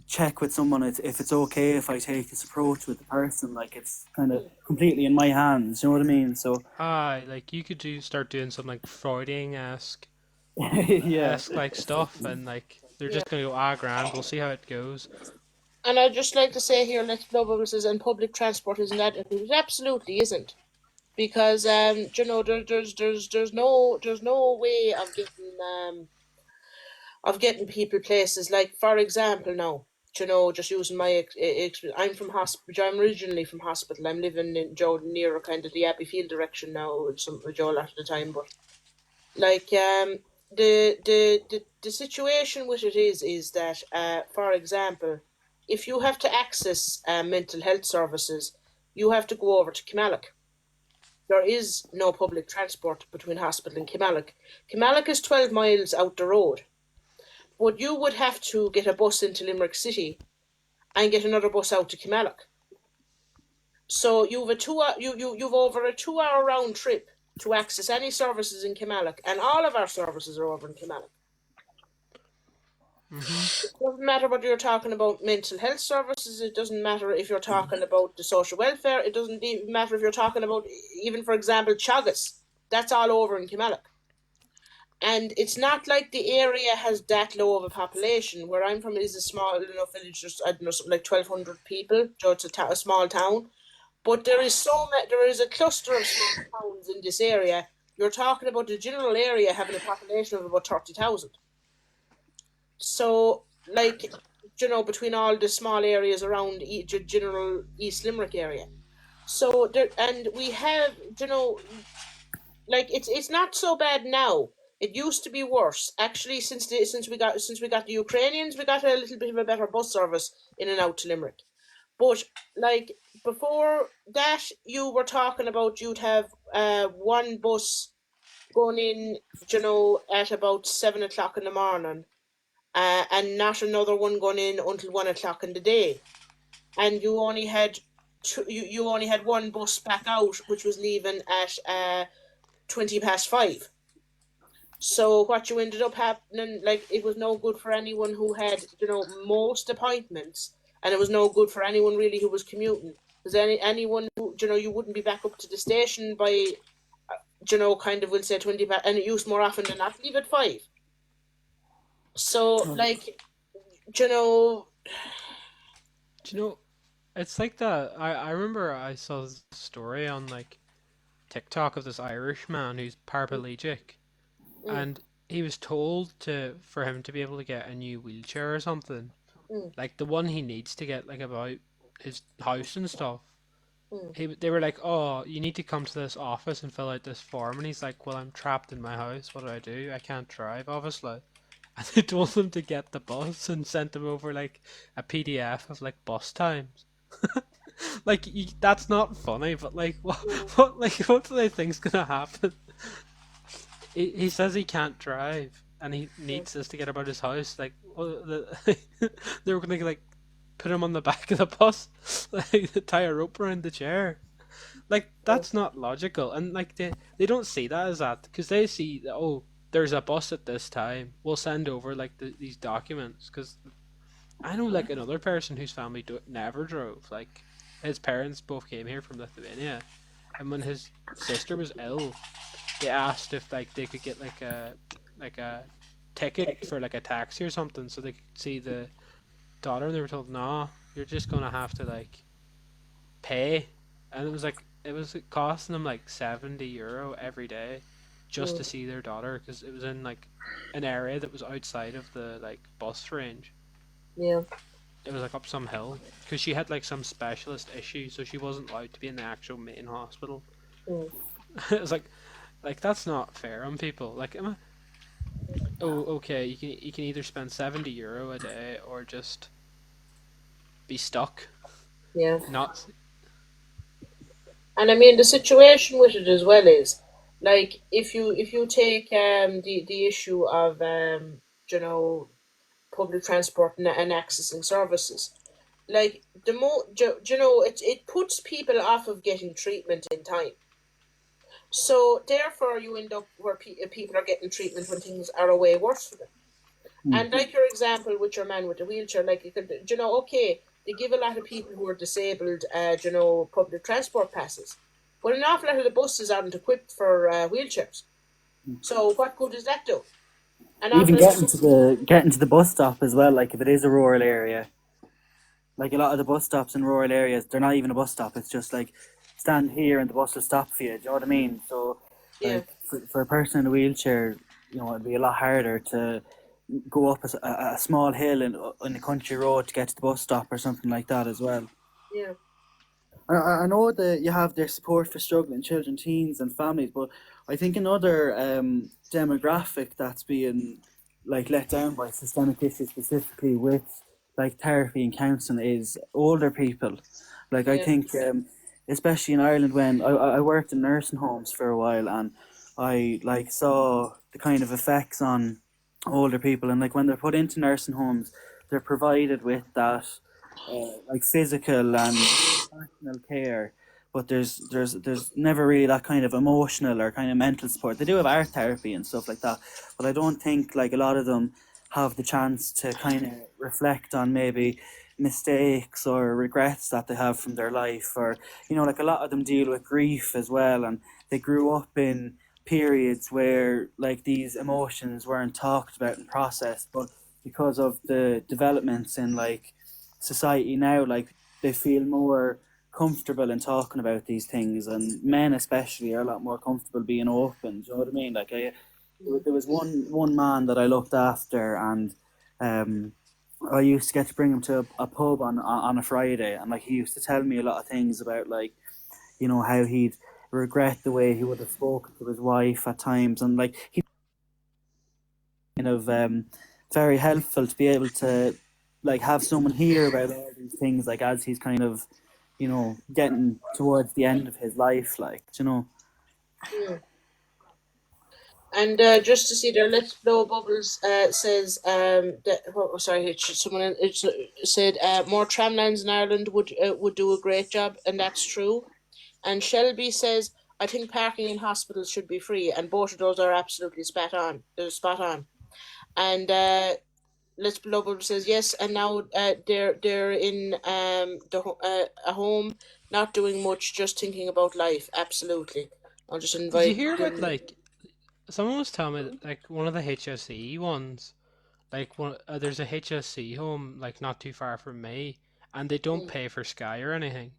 check with someone if it's okay if I take this approach with the person. Like, it's kind of completely in my hands. You know what I mean? So Like you could start doing some like Freudian yeah. like stuff, and like they're Yeah. just gonna go grand. We'll see how it goes. And I'd just like to say here, let's blow bubbles and public transport isn't that it absolutely isn't. Because you know there's no way of getting people places. Like for example, now, you know, just using my I'm from hospital. I'm originally from hospital. I'm living in Joe near kind of the Abbeyfield direction now. Some Joe a lot of the time, but Like the situation with it is that for example, if you have to access mental health services, you have to go over to Kilmallock. There is no public transport between hospital and Kilmallock. Kilmallock is 12 miles out the road, but you would have to get a bus into Limerick City and get another bus out to Kilmallock. So you've over a 2 hour round trip to access any services in Kilmallock, and all of our services are over in Kilmallock. Mm-hmm. It doesn't matter whether you're talking about mental health services. It doesn't matter if you're talking about the social welfare. It doesn't even matter if you're talking about, even for example, Chagas. That's all over in Kilmallock. And it's not like the area has that low of a population. Where I'm from is a small enough village, just I don't know, something like 1,200 people. So it's a small town. But there is a cluster of small towns in this area. You're talking about the general area having a population of about 30,000. So, like, between all the small areas around general East Limerick area. So there, and we have, like it's not so bad now. It used to be worse actually. Since we got the Ukrainians, we got a little bit of a better bus service in and out to Limerick. But like before that, you were talking about you'd have one bus going in, at about 7 o'clock in the morning, and not another one going in until 1 o'clock in the day, and you only had one bus back out, which was leaving at 5:20. So what you ended up happening, like it was no good for anyone who had most appointments, and it was no good for anyone really who was commuting, because anyone who you wouldn't be back up to the station by kind of, we'll say 20 past, and it used more often than not leave at 5. So like you know Do you know, it's like that. I remember I saw this story on like TikTok of this Irish man who's paraplegic, mm, and he was told for him to be able to get a new wheelchair or something, mm, like the one he needs to get like about his house and stuff. mm, They were like, oh, you need to come to this office and fill out this form, and he's like, well, I'm trapped in my house. What do? I can't drive, obviously. And they told him to get the bus and sent him over like a PDF of like bus times. Like that's not funny, but like mm, what do they think's gonna happen? He says he can't drive and he mm, needs this to get about his house. Like they were gonna like put him on the back of the bus, like tie a rope around the chair. Like mm, that's not logical, and like they don't see that as that because they see that, oh, there's a bus at this time. We'll send over like these documents because I know like another person whose family never drove. Like his parents both came here from Lithuania, and when his sister was ill, they asked if like they could get like a ticket for like a taxi or something so they could see the daughter, and they were told, no, you're just gonna have to like pay, and it was costing them like €70 every day just to mm, see their daughter because it was in like an area that was outside of the like bus range. yeah. It was like up some hill because she had like some specialist issue, so she wasn't allowed to be in the actual main hospital. Mm. It was like that's not fair on people. Like, oh, okay, you can either spend €70 a day or just be stuck. Yeah. Not. And I mean the situation with it as well is, like, if you take the issue of you know public transport and accessing services, like the more it puts people off of getting treatment in time. So therefore, you end up where people are getting treatment when things are a way worse for them. And like your example with your man with the wheelchair, like okay, they give a lot of people who are disabled, public transport passes, but an awful lot of the buses aren't equipped for wheelchairs. So what good does that do? An Even awful lot of getting to the bus stop as well. Like if it is a rural area, like a lot of the bus stops in rural areas, they're not even a bus stop. It's just like stand here and the bus will stop for you. Do you know what I mean? So yeah, like for a person in a wheelchair, it'd be a lot harder to go up a small hill in the country road to get to the bus stop or something like that as well. yeah, I know that you have their support for struggling children, teens, and families, but I think another demographic that's being like let down by systemic issues, specifically with like therapy and counselling, is older people. Like I Yeah. think, especially in Ireland, when I worked in nursing homes for a while, and I like saw the kind of effects on older people, and like when they're put into nursing homes, they're provided with that like physical and personal care, but there's never really that kind of emotional or kind of mental support. They do have art therapy and stuff like that, but I don't think like a lot of them have the chance to kind of reflect on maybe mistakes or regrets that they have from their life, or like a lot of them deal with grief as well, and they grew up in periods where like these emotions weren't talked about and processed, but because of the developments in like society now, like they feel more comfortable in talking about these things, and men especially are a lot more comfortable being open. Do you know what I mean? Like there was one man that I looked after, and um, I used to get to bring him to a pub on a Friday, and like he used to tell me a lot of things about like how he'd regret the way he would have spoken to his wife at times, and like he kind of very helpful to be able to like have someone hear about all these things, like as he's kind of getting towards the end of his life, like. Mm. And just to see there, Let's Blow Bubbles says that. Oh, sorry, someone said more tramlines in Ireland would do a great job, and that's true. And Shelby says, I think parking in hospitals should be free, and both of those are absolutely spot on. They're spot on. And Let's Blow Bubbles says yes, and now they're in a home, not doing much, just thinking about life. Absolutely. I'll just Did you invite hear about them. like someone was telling me that like one of the HSE ones, like there's a HSE home like not too far from me, and they don't Mm, pay for Sky or anything.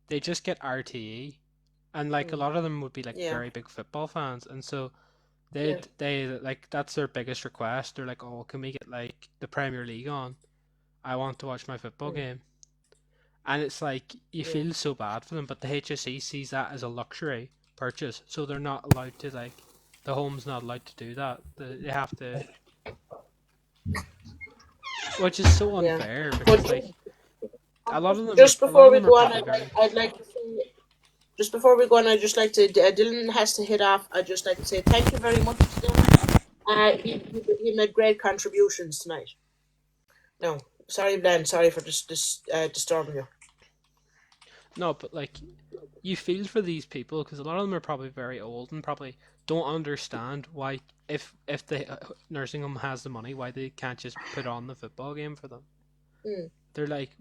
They just get RTE, and like a mm, lot of them would be like yeah, very big football fans, and so yeah, they like that's their biggest request. They're like, oh, can we get like the Premier League on? I want to watch my football mm, game. And it's like you yeah. feel so bad for them, but the HSE sees that as a luxury purchase, so they're not allowed to like the home's not allowed to do that. They have to, which is so Yeah. unfair because But like just a lot before of we them are go on, probably very. I'd like to say, just before we go on, I'd just like to, Dylan has to head off. I'd just like to say thank you very much to Dylan. He made great contributions tonight. No, sorry, Glenn. Sorry for disturbing you. No, but like you feel for these people because a lot of them are probably very old and probably don't understand why if the nursing home has the money, why they can't just put on the football game for them. Mm, They're like,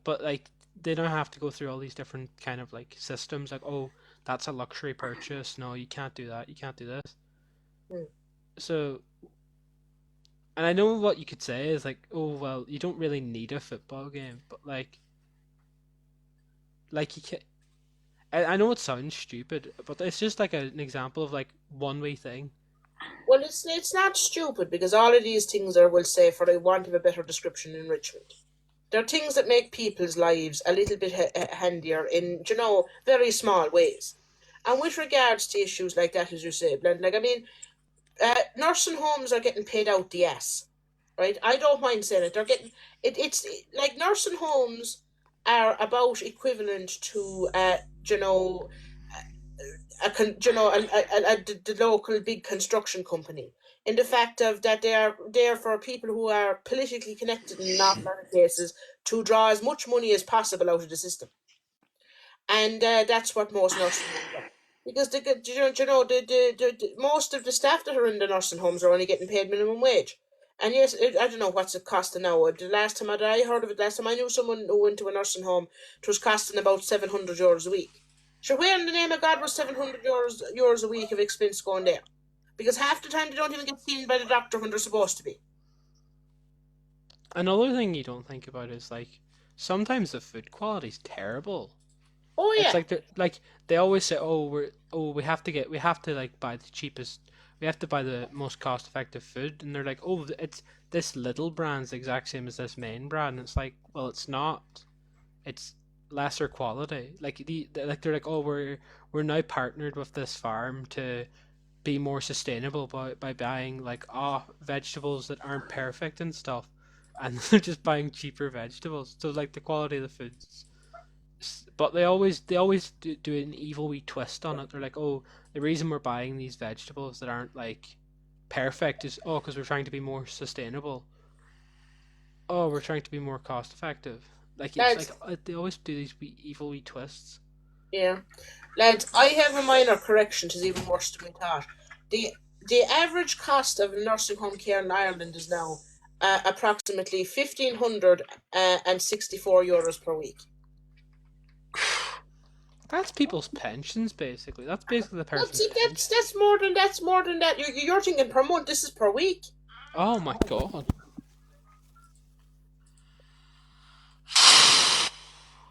but like they don't have to go through all these different kind of like systems. Like, oh, that's a luxury purchase. No, you can't do that. You can't do this. mm. So, and I know what you could say is like, oh well, you don't really need a football game, but like you can. I know it sounds stupid, but it's just like an example of like one way thing. Well, it's not stupid because all of these things are, will say, for a want of a better description, enrichment. They're things that make people's lives a little bit handier in, very small ways. And with regards to issues like that, as you say, Blend, like, I mean, nursing homes are getting paid out the ass, right? I don't mind saying it. They're getting It's like nursing homes are about equivalent to, you know, the local big construction company. In the fact of that they are there for people who are politically connected in a lot of cases to draw as much money as possible out of the system, and that's what most nursing homes are. Because most of the staff that are in the nursing homes are only getting paid minimum wage. And yes, I don't know what's it costing now. The last time I heard of it, last time I knew someone who went to a nursing home, it was costing about €700 a week. Sure, where in the name of God was €700 a week of expense going there? Because half the time they don't even get seen by the doctor when they're supposed to be. Another thing you don't think about is like sometimes the food quality is terrible. Oh It's yeah, like they always say, oh we have to like buy the cheapest, we have to buy the most cost effective food, and they're like, oh, it's this little brand's the exact same as this main brand. And it's like, well, it's not. It's lesser quality. Like they're like, oh, we're now partnered with this farm to be more sustainable by buying like vegetables that aren't perfect and stuff, and they're just buying cheaper vegetables. So like the quality of the foods, but they always do an evil wee twist on it. They're like, oh, the reason we're buying these vegetables that aren't like perfect is because we're trying to be more sustainable. Oh, we're trying to be more cost effective. Like it's like Lads, they always do these wee evil wee twists. yeah. Lads, I have a minor correction to even worse than we thought. The the average cost of nursing home care in Ireland is now approximately €1,564 per week. That's people's pensions, basically. That's basically the No, person's see, pension. that's more than that. You're thinking per month. This is per week. Oh my god.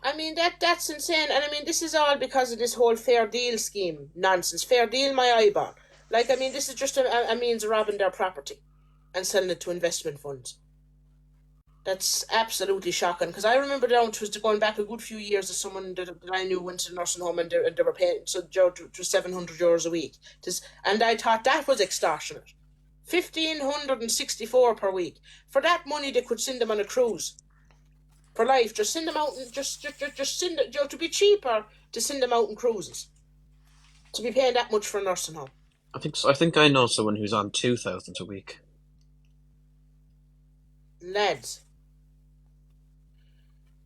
I mean that's insane, and I mean this is all because of this whole fair deal scheme nonsense. Fair deal, my eyeball. Like I mean, this is just a means of robbing their property and selling it to investment funds. That's absolutely shocking because I remember down to going back a good few years of someone that I knew went to the nursing home and they were paying so to €700 a week. And I thought that was extortionate. 1,564 per week. For that money, they could send them on a cruise for life. Just send them out and just send it. To be cheaper to send them out on cruises. To be paying that much for a nursing home, I think I know someone who's on 2,000 a week. lads.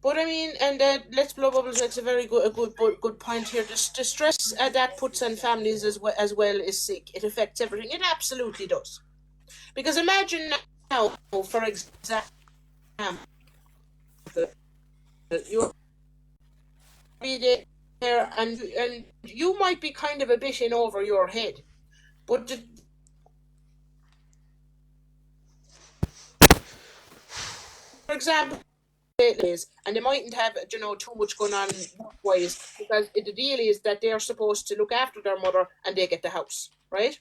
But I mean, and Let's Blow Bubbles makes a good point here. The stress that puts on families as well is sick. It affects everything. It absolutely does. Because imagine now, for example, you're be there and you might be kind of a bit in over your head, but for example, is, and they mightn't have too much going on work-wise because the deal is that they're supposed to look after their mother and they get the house, right?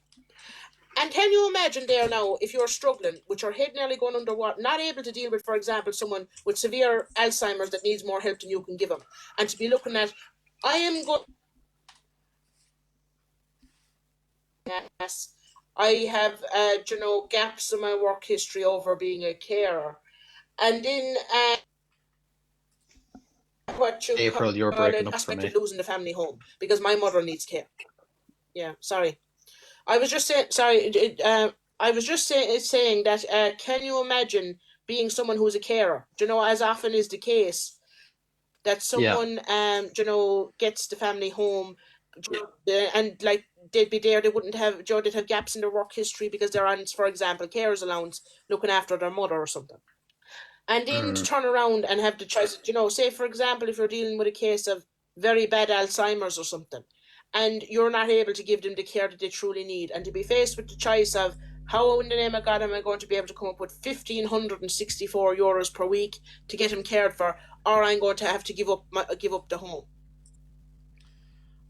And can you imagine there now if you're struggling with your head nearly going underwater, not able to deal with, for example, someone with severe Alzheimer's that needs more help than you can give them, and to be looking at, I am going. Yes, I have gaps in my work history over being a carer, and then what you April, you're call breaking it, up for aspect me. of losing the family home because my mother needs care. Yeah, sorry. I was just saying, sorry, I was just saying that, can you imagine being someone who's a carer? As often is the case, that Yeah. someone, gets the family home, and like they'd be there, they wouldn't have, they'd have gaps in their work history because they're on, for example, carers allowance, looking after their mother or something. And then to Mm. turn around and have the choice, say for example, if you're dealing with a case of very bad Alzheimer's or something, and you're not able to give them the care that they truly need, and to be faced with the choice of how in the name of God am I going to be able to come up with €1,564 per week to get him cared for, or I'm going to have to give up the home,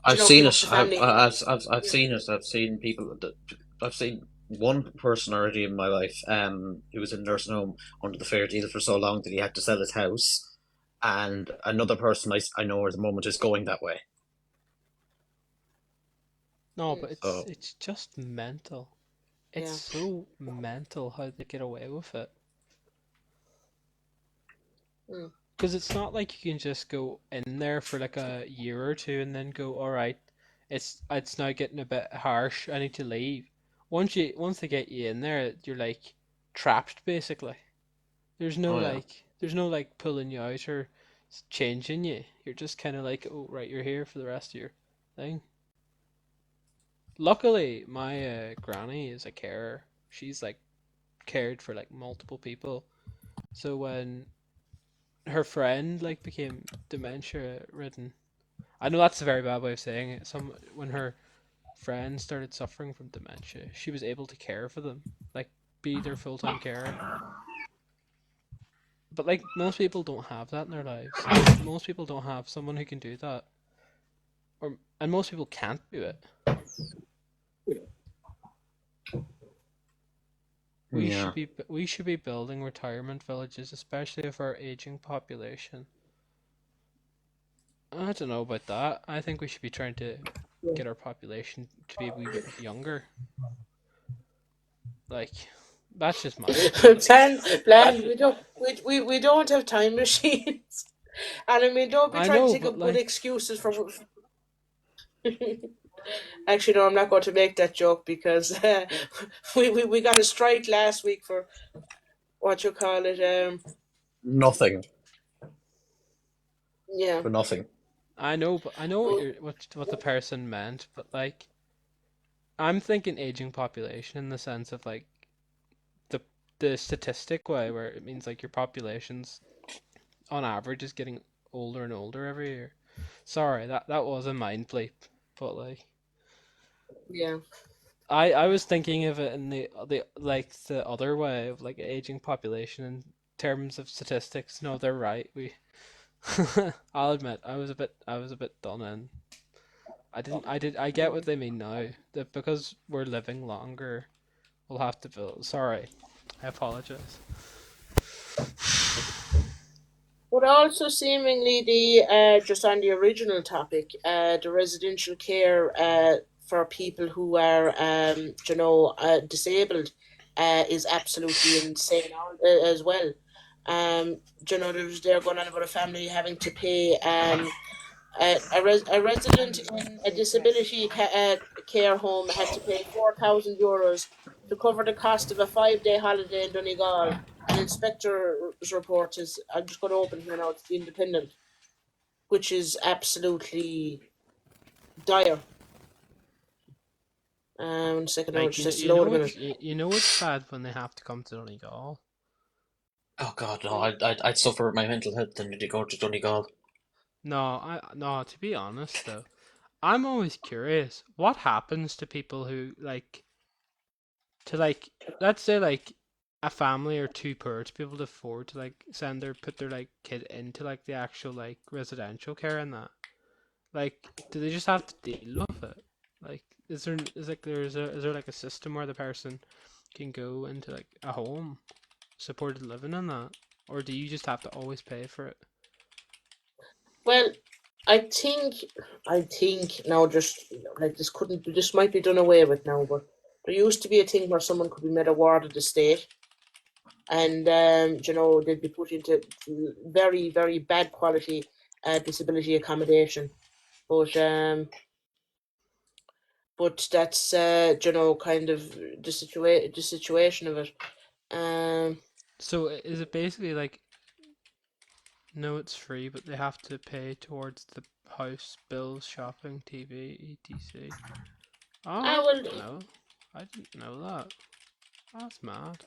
I've give seen up it. the family home. I've Yeah. seen it. I've seen people that I've seen one person already in my life. Who was in nursing home under the fair deal for so long that he had to sell his house, and another person I know at the moment is going that way. No, Mm, but it's So it's just mental. It's yeah. so mental how they get away with it. Mm, Because it's not like you can just go in there for like a year or two and then go, all right, it's now getting a bit harsh. I need to leave. Once they get you in there, you're like trapped basically. oh yeah. There's no like pulling you out or changing you. You're just kind of like, oh right, you're here for the rest of your thing. Luckily, my granny is a carer. She's like cared for like multiple people. So when her friend like became dementia ridden, I know that's a very bad way of saying it. When her friend started suffering from dementia, she was able to care for them, like be their full time carer. But like most people don't have that in their lives. Most people don't have someone who can do that, and most people can't do it. Yeah. We should be building retirement villages, especially of our aging population. I don't know about that. I think we should be trying to get our population to be a wee bit younger. Like, that's just my opinion. Plan. We don't have time machines, and I mean, don't be I trying to know, think but of good like, excuses for. Actually, no, I'm not going to make that joke because we got a strike last week for what you call it. Nothing Yeah. for nothing. I know, but I know what what the person meant, but like, I'm thinking aging population in the sense of like the the statistic way, where it means like your population's on average is getting older and older every year. Sorry, that was a mind bleep, but like. Yeah. I was thinking of it in the like the other way of like aging population in terms of statistics. No, they're right. We I'll admit I was a bit done in. I get what they mean now. That because we're living longer, we'll have to build. Sorry, I apologize. But also, seemingly, the just on the original topic, the residential care for people who are, disabled, is absolutely insane as well. They're going on about a family having to pay a resident in a disability care home had to pay €4,000 to cover the cost of a 5-day holiday in Donegal. An inspector's report is. I'm just going to open here now. It's the Independent, which is absolutely dire. 1 second now. It Like just has to load a minute. you know it's bad when they have to come to Donegal. Oh God, no! I'd suffer with my mental health than to go to Donegal. No. To be honest though, I'm always curious. What happens to people who like to like let's say like a family or two poor to be able to afford to like send their put their like kid into like the actual like residential care and that, like, do they just have to deal with it? Like, is there like a system where the person can go into like a home supported living and that, or do you just have to always pay for it? Well, I think, now, just like this might be done away with now, but there used to be a thing where someone could be made a ward of the state, and they'd be put into very, very bad quality disability accommodation. But that's kind of the situation of it. Um, So is it basically like no, it's free, but they have to pay towards the house bills, shopping, TV, etc. Oh, I will. I didn't know that. That's mad.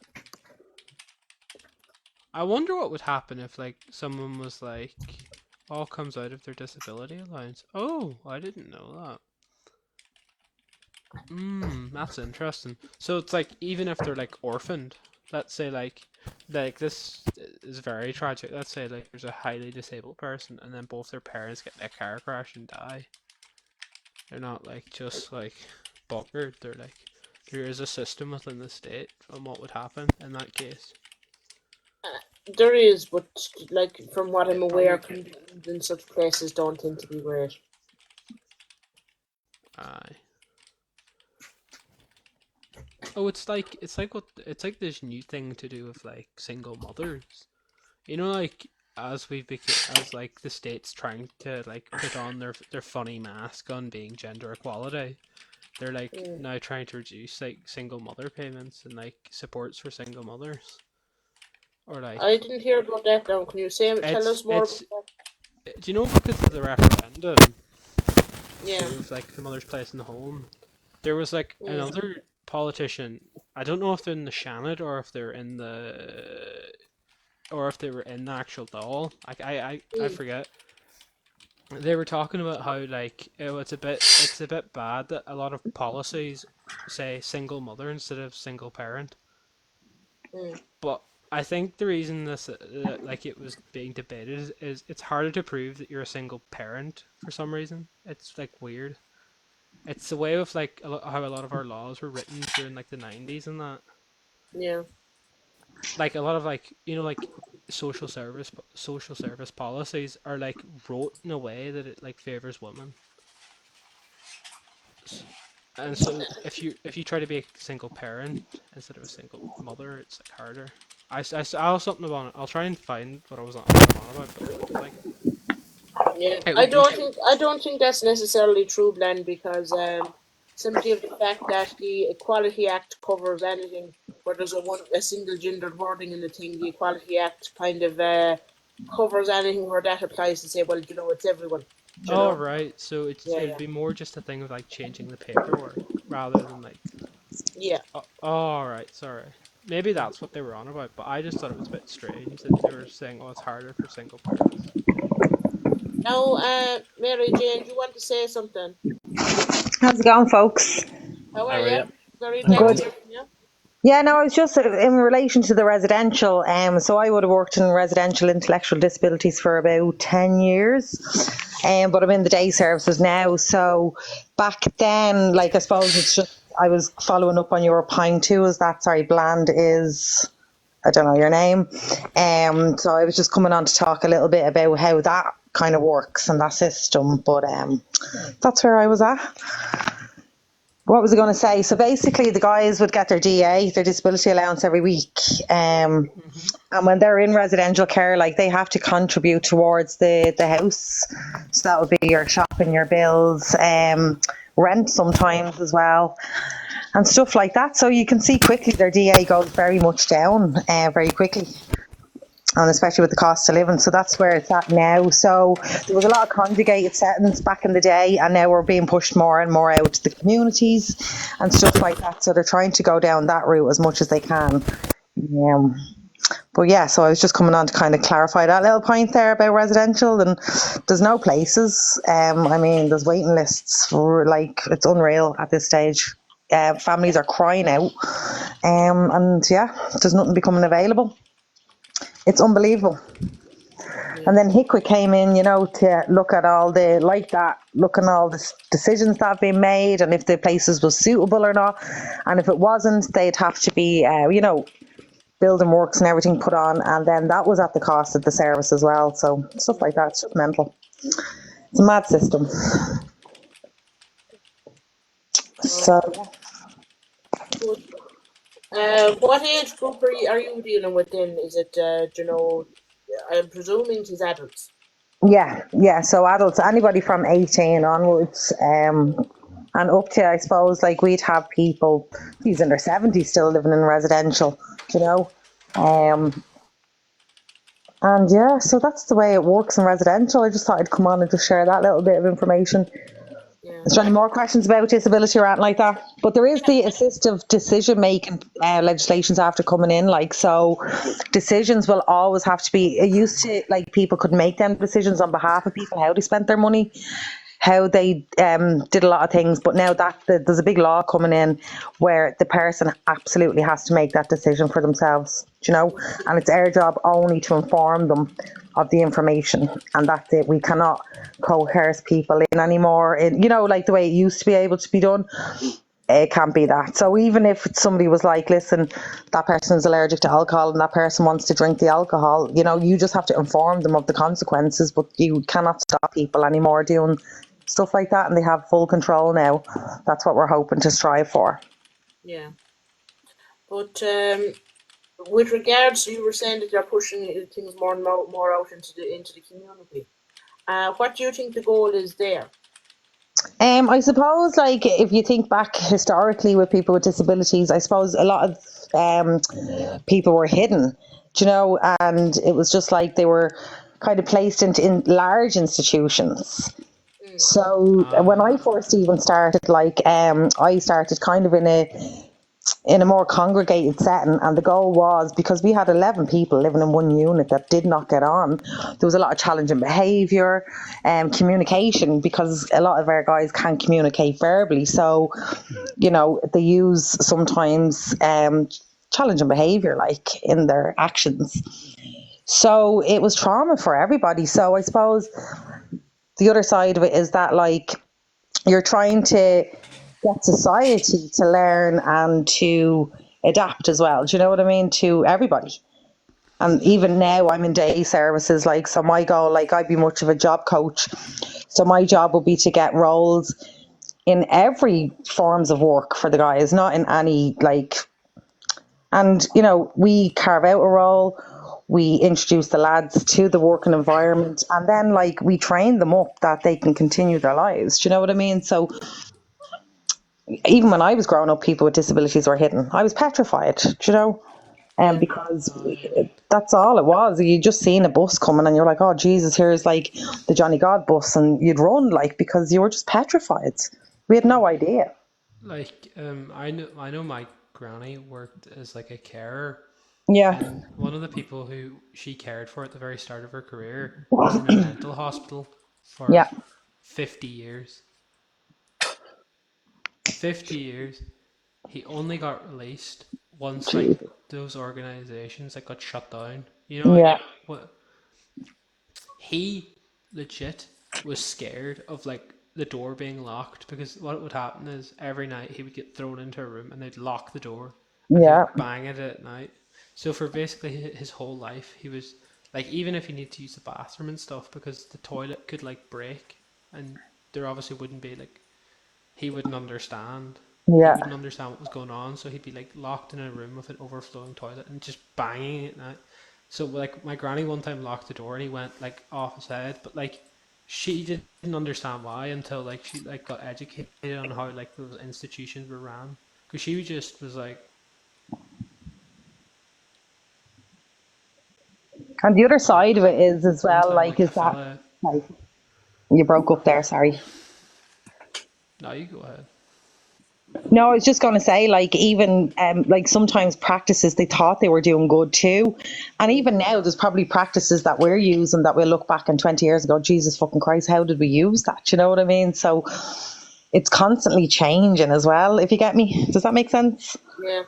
I wonder what would happen if like someone was like all comes out of their disability allowance. Oh, I didn't know that. That's interesting. So it's like even if they're like orphaned, let's say like this is very tragic. Let's say like there's a highly disabled person and then both their parents get in a car crash and die. They're not like just like buggered. They're like there is a system within the state on what would happen in that case. There is, but like from what I'm aware, conditions in such places don't tend to be great. Aye. Oh, it's like this new thing to do with like single mothers. You know, like as like the state's trying to like put on their funny mask on being gender equality, they're like Mm. now trying to reduce like single mother payments and like supports for single mothers. Or I like didn't hear about that now. Can you tell us more about it's that? do you know because of the referendum to Yeah. do with like the mother's place in the home? There was like Mm. another politician. I don't know if they're in the Shannon or if they're in the or if they were in the actual doll. I Mm. forget. They were talking about how like it's a bit bad that a lot of policies say single mother instead of single parent. Mm. But I think the reason this like it was being debated is it's harder to prove that you're a single parent for some reason. It's like weird. It's the way with like how a lot of our laws were written during like the 90s and that. Yeah. Like a lot of like you know like social service policies are like wrote in a way that it like favors women. And so if you try to be a single parent instead of a single mother, it's like harder. I saw something about it. I'll try and find what I was on about, but like Yeah, it would be. I don't think that's necessarily true, Glenn, because simply of the fact that the Equality Act covers anything where there's a single gendered wording in the thing. The Equality Act kind of covers anything where that applies to say, well, it's everyone. You Oh know? right, so Yeah, it'd yeah, be more just a thing of like changing the paperwork rather than like. yeah. Oh right, sorry. Maybe that's what they were on about, but I just thought it was a bit strange that they were saying, "Oh, it's harder for single parents." Now, Mary Jane, do you want to say something? How's it going, folks? How How are are you? you? Very glad to Good. hear from you. Yeah, no, it's just in relation to the residential. So I would have worked in residential intellectual disabilities for about 10 years. But I'm in the day services now. So back then, like, I suppose it's just, I was following up on your point too, is that, sorry, Bland is, I don't know your name. So I was just coming on to talk a little bit about how that kind of works and that system. But that's where I was at. What was I going to say? So basically, the guys would get their DA, their disability allowance, every week. And when they're in residential care, like they have to contribute towards the house. So that would be your shopping, your bills, rent sometimes as well, and stuff like that. So you can see quickly their DA goes very much down very quickly. And especially with the cost of living. So that's where it's at now. So there was a lot of conjugated settings back in the day, and now we're being pushed more and more out to the communities and stuff like that. So they're trying to go down that route as much as they can. But yeah, so I was just coming on to kind of clarify that little point there about residential, and there's no places. I mean, there's waiting lists for, like, it's unreal at this stage. Families are crying out, and yeah, there's nothing becoming available. It's unbelievable. And then HICWA came in, to look at all the, like that, looking at all the decisions that have been made and if the places was suitable or not. And if it wasn't, they'd have to be, building works and everything put on. And then that was at the cost of the service as well. So stuff like that, it's just mental. It's a mad system. So, Good. What age group are you dealing with then? Is it, I'm presuming it's adults. yeah. So adults, anybody from 18 onwards, and up to, I suppose, like we'd have people, he's in their 70s still living in residential, Um, and yeah, so that's the way it works in residential. I just thought I'd come on and just share that little bit of information. Yeah. Is there any more questions about disability or anything like that? But there is the assistive decision making legislations after coming in. Like, so decisions will always have to be, it used to, like, people could make them decisions on behalf of people, how they spent their money, how they did a lot of things. But now that there's a big law coming in where the person absolutely has to make that decision for themselves, and it's our job only to inform them of the information, and that's it. We cannot coerce people in anymore, like the way it used to be able to be done. It can't be that. So even if somebody was like, listen, that person's allergic to alcohol and that person wants to drink the alcohol, you just have to inform them of the consequences, but you cannot stop people anymore doing stuff like that, and they have full control now. That's what we're hoping to strive for. Yeah. But with regards, you were saying that you're pushing things more and more out into the community. What do you think the goal is there? I suppose, like, if you think back historically with people with disabilities, I suppose a lot of people were hidden, and it was just like they were kind of placed in large institutions. So when I first even started, like, I started kind of in a more congregated setting, and the goal was, because we had 11 people living in one unit that did not get on, there was a lot of challenging behaviour and communication, because a lot of our guys can't communicate verbally, so they use sometimes challenging behaviour, like, in their actions. So it was trauma for everybody. So I suppose the other side of it is that, like, you're trying to get society to learn and to adapt as well. Do you know what I mean? To everybody. And even now I'm in day services, like, so my goal, like, I'd be much of a job coach. So my job would be to get roles in every forms of work for the guys, not in any, like, and, you know, we carve out a role, we introduce the lads to the working environment, and then, like, we train them up that they can continue their lives. Do you know what I mean? So even when I was growing up, people with disabilities were hidden. I was petrified, do you know? Yeah. Because Oh yeah. that's all it was. You just seen a bus coming and you're like, oh Jesus, here's like the Johnny God bus, and you'd run, like, because you were just petrified. We had no idea. Like I know my granny worked as like a carer, Yeah, and one of the people who she cared for at the very start of her career was in a mental hospital for yeah, 50 years. 50 years. He only got released once like Jesus. those organizations like got shut down. You know, like Yeah, what he legit was scared of, like, the door being locked, because what would happen is every night he would get thrown into a room and they'd lock the door and he yeah, would bang it at night. So for basically his whole life, he was like, even if he needed to use the bathroom and stuff, because the toilet could like break and there obviously wouldn't be like, he wouldn't understand. He yeah. wouldn't understand what was going on, so he'd be like locked in a room with an overflowing toilet and just banging it at night. So like my granny one time locked the door and he went like off his head, but like she didn't understand why until like she like got educated on how like those institutions were ran. Because she just was like, And the other so side of it is as one well, time like, like a is that, fella, like, you broke up there, sorry. no, you go ahead. No, I was just going to say, like, even like sometimes practices they thought they were doing good too, and even now there's probably practices that we're using that we'll look back in 20 years ago, Jesus fucking Christ, how did we use that? You know what I mean? So it's constantly changing as well. If you get me, does that make sense? Yeah.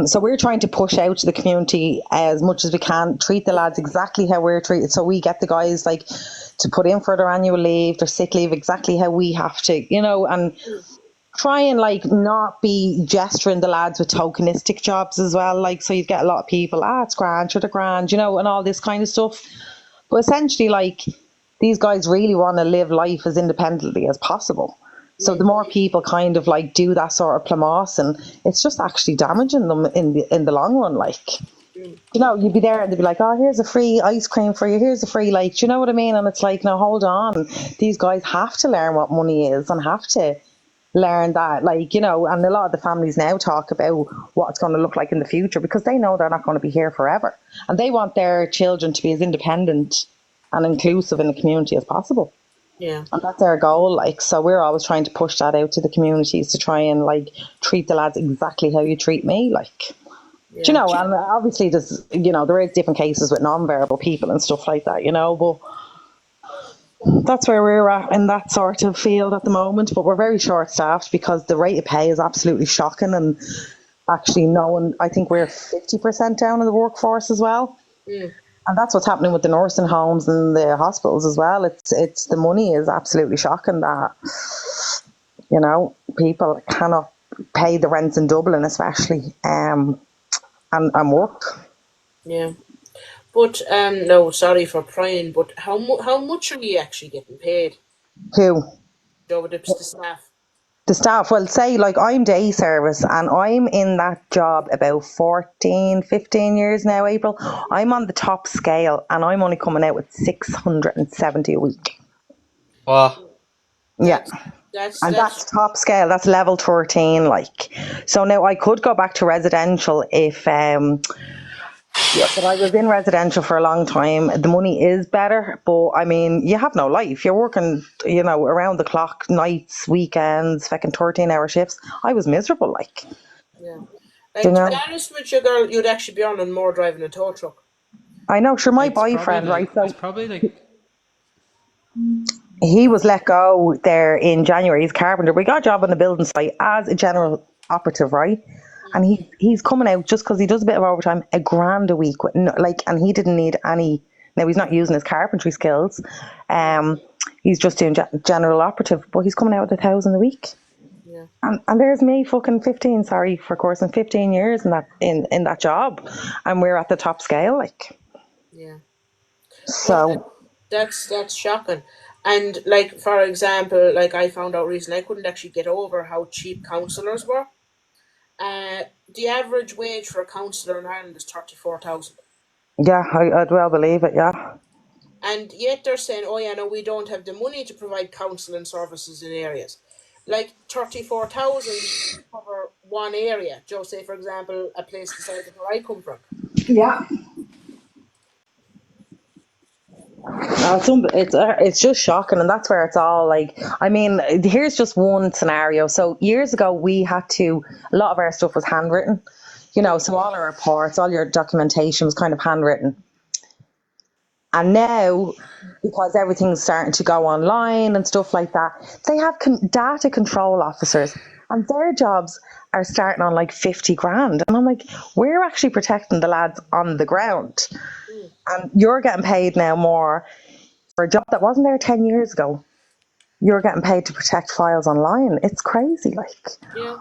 So we're trying to push out to the community as much as we can, treat the lads exactly how we're treated. So we get the guys like to put in for their annual leave, their sick leave, exactly how we have to, you know, and try and like not be gesturing the lads with tokenistic jobs as well. Like, so you get a lot of people, it's grand, sure, the grand, you know, and all this kind of stuff. But essentially, like, these guys really want to live life as independently as possible. So the more people kind of like do that sort of plamos, and it's just actually damaging them in the long run. Like, you know, you'd be there and they'd be like, oh, here's a free ice cream for you, here's a free, like, do you know what I mean? And it's like, no, hold on, these guys have to learn what money is and have to learn that, like, you know. And a lot of the families now talk about what it's going to look like in the future, because they know they're not going to be here forever, and they want their children to be as independent and inclusive in the community as possible. Yeah. And that's our goal, like, so we're always trying to push that out to the communities to try and like treat the lads exactly how you treat me, like, do you Yeah. know. And obviously there's, you know, there is different cases with non-verbal people and stuff like that, you know, but that's where we're at in that sort of field at the moment. But we're very short staffed because the rate of pay is absolutely shocking, and actually no one, I think we're 50% down in the workforce as well. And that's what's happening with the nursing homes and the hospitals as well. It's the money is absolutely shocking that, you know, people cannot pay the rents in Dublin especially, and work. Yeah. But no, sorry for prying, but how much are you actually getting paid? Who? Over the staff. The staff, well, say like I'm day service and I'm in that job about 14, 15 years now, April. I'm on the top scale and I'm only coming out with 670 a week. Well, Yeah. That's that's And that's that's top scale, that's level 13, like. So now I could go back to residential if, yeah, but I was in residential for a long time. The money is better, but I mean, you have no life. You're working, you know, around the clock, nights, weekends, fucking 13-hour shifts. I was miserable, like, yeah. you Like, to be know. honest with you, girl, you'd actually be earning more driving a tow truck. I know, sure, my boyfriend, right? It's So probably like, he was let go there in January. He's a carpenter. We got a job on the building site as a general operative, right? And he's coming out just because he does a bit of overtime, a grand a week, with no, like, and he didn't need any. Now he's not using his carpentry skills. He's just doing general operative, but he's coming out with 1,000 a week. Yeah. Yeah. And there's me fucking 15, sorry for coursing, 15 years in that job, and we're at the top scale, like. Yeah. No, So that's shocking. And like for example, like I found out recently, I couldn't actually get over how cheap counsellors were. The average wage for a counsellor in Ireland is 34,000. yeah, I'd well believe it. Yeah, And yet they're saying, oh yeah, no, we don't have the money to provide counselling services in areas. Like 34,000 would cover one area. Joe, say for example, a place the size of where I come from. yeah. It's just shocking, and that's where it's all like. I mean, here's just one scenario. So years ago, a lot of our stuff was handwritten, so all our reports, all your documentation was kind of handwritten. And now, because everything's starting to go online and stuff like that, they have data control officers, and their jobs are starting on like 50 grand. And I'm like, we're actually protecting the lads on the ground. And you're getting paid now more for a job that wasn't there 10 years ago. You're getting paid to protect files online. It's crazy, like, Yeah.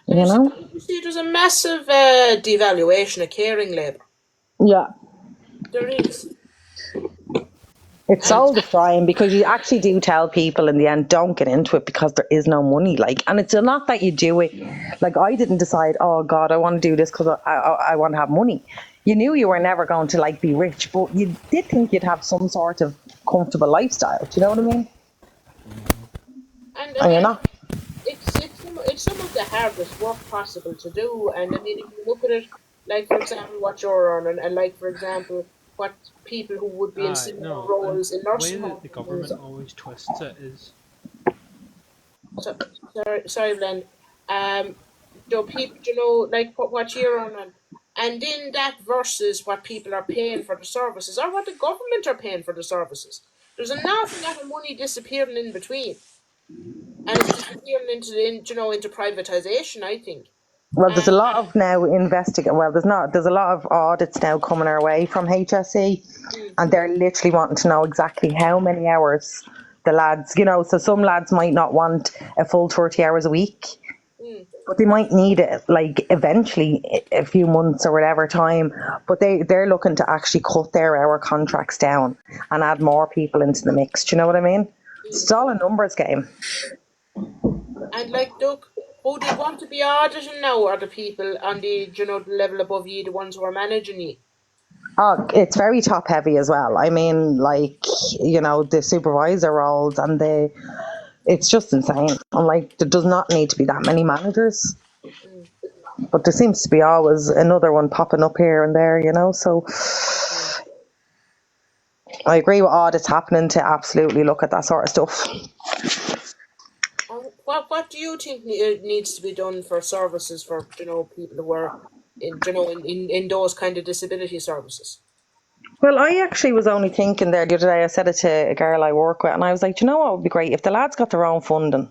And you know? you see, there's a massive devaluation of caring labour. Yeah. There is. It's And soul destroying, because you actually do tell people in the end, don't get into it because there is no money. Like, and it's not that you do it. Like, I didn't decide, oh God, I want to do this because I want to have money. You knew you were never going to like be rich, but you did think you'd have some sort of comfortable lifestyle. Do you know what I mean? and And you're not. it's some of the hardest work possible to do. And I mean, if you look at it, like for example, what you're earning, and like for example, what people who would be in similar No, and roles in the way nursing that homes the use. government always twists it is, So, sorry, Glenn. Um, people, like what you're earning, and then that versus what people are paying for the services, or what the government are paying for the services. There's an awful lot of money disappearing in between, and it's disappearing into privatization, I think. Well, there's Uh, a lot of now Well, there's not. There's a lot of audits now coming our way from HSE, mm, and they're literally wanting to know exactly how many hours the lads. So some lads might not want a full 30 hours a week, mm, but they might need it like eventually, a few months or whatever time. But they're looking to actually cut their hour contracts down and add more people into the mix. Do you know what I mean? mm. It's all a numbers game. And like, look, who they want to be auditing now are the people on the level above you, the ones who are managing you. Oh, it's very top heavy as well. I mean, like, the supervisor roles and it's just insane. I'm like, there does not need to be that many managers, Mm, but there seems to be always another one popping up here and there, So yeah. I agree with audits happening to absolutely look at that sort of stuff. What do you think needs to be done for services for people who are in those kind of disability services? Well, I actually was only thinking there the other day, I said it to a girl I work with, and I was like, do you know what would be great? If the lads got their own funding,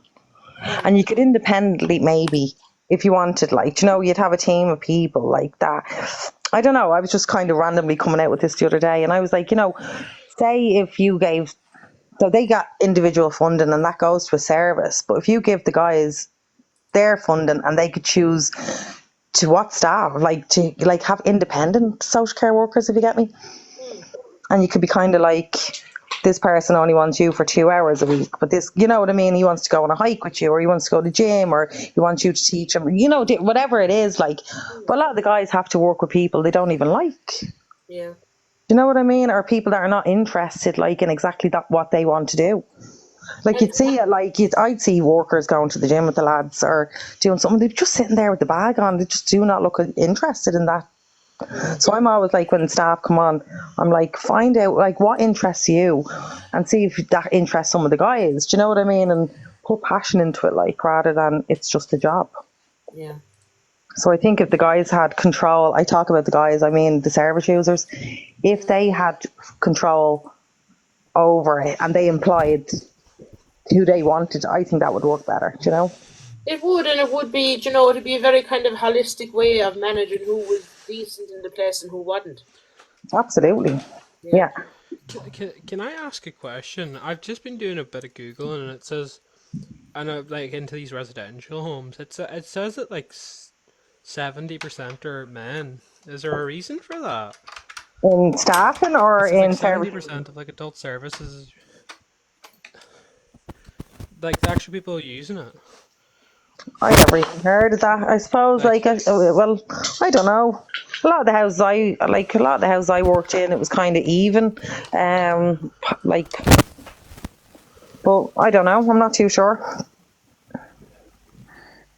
Mm, and you could independently, maybe, if you wanted, like, you'd have a team of people like that. I don't know. I was just kind of randomly coming out with this the other day, and I was like, say if you gave, so they got individual funding and that goes to a service, but if you give the guys their funding and they could choose to what staff, like to like have independent social care workers, if you get me, mm, and you could be kind of like, this person only wants you for 2 hours a week, but this, you know what I mean? He wants to go on a hike with you, or he wants to go to the gym, or he wants you to teach him, whatever it is, like. mm, But a lot of the guys have to work with people they don't even like. yeah. You know what I mean? Or people that are not interested, like, in exactly that what they want to do. Like, And I'd see workers going to the gym with the lads or doing something. They're just sitting there with the bag on. They just do not look interested in that. mm, So I'm always like, when staff come on, I'm like, find out like what interests you, and see if that interests some of the guys. Do you know what I mean? And put passion into it, like, rather than it's just a job. yeah. So I think if the guys had control, I talk about the guys, I mean the service users, if they had control over it and they employed who they wanted, I think that would work better, do you know? It would, and it would be, it'd be a very kind of holistic way of managing who was decent in the place and who wasn't. Absolutely. Yeah. Yeah. can I ask a question? I've just been doing a bit of Googling, and it says and like into these residential homes, it says that like 70% are men. Is there a reason for that? In staffing or It says like in service? 70% of like adult services, like the actual people using it. I never even heard of that. I suppose, Like, well, I don't know. A lot of the houses I worked in, it was kind of even. Like, but I don't know. I'm not too sure.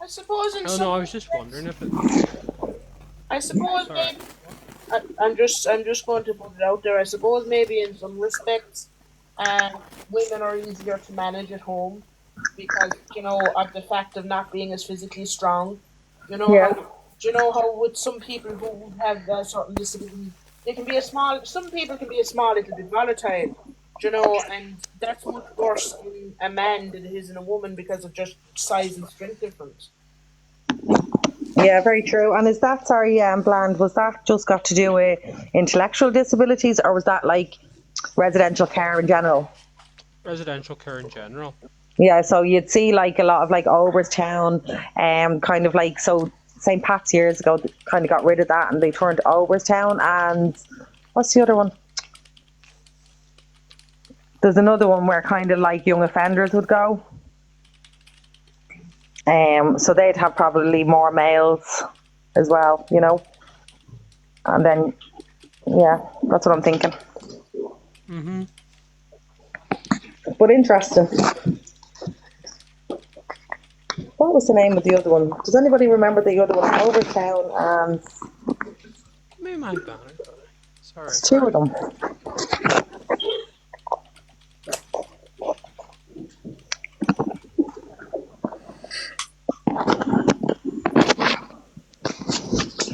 I suppose in oh no, some I was just wondering respects, if it. I suppose Sorry. maybe I'm just going to put it out there. I suppose maybe in some respects, women are easier to manage at home because of the fact of not being as physically strong. You know Yeah. how you know how with some people who have certain disabilities, they can be a small. Some people can be a small little bit volatile. And that's much worse in a man than it is in a woman because of just size and strength difference. Yeah, very true. And is that, sorry, Bland, was that just got to do with intellectual disabilities, or was that like residential care in general? Residential care in general. Yeah, so you'd see like a lot of like Oberstown, kind of like, so St. Pat's years ago kind of got rid of that and they turned to Oberstown, and what's the other one? There's another one where kind of like young offenders would go. So they'd have probably more males as well, and then yeah, that's what I'm thinking. Mm-hmm. But interesting. What was the name of the other one? Does anybody remember the other one? Overtown, and Maybe my banner. Sorry. it's two of them.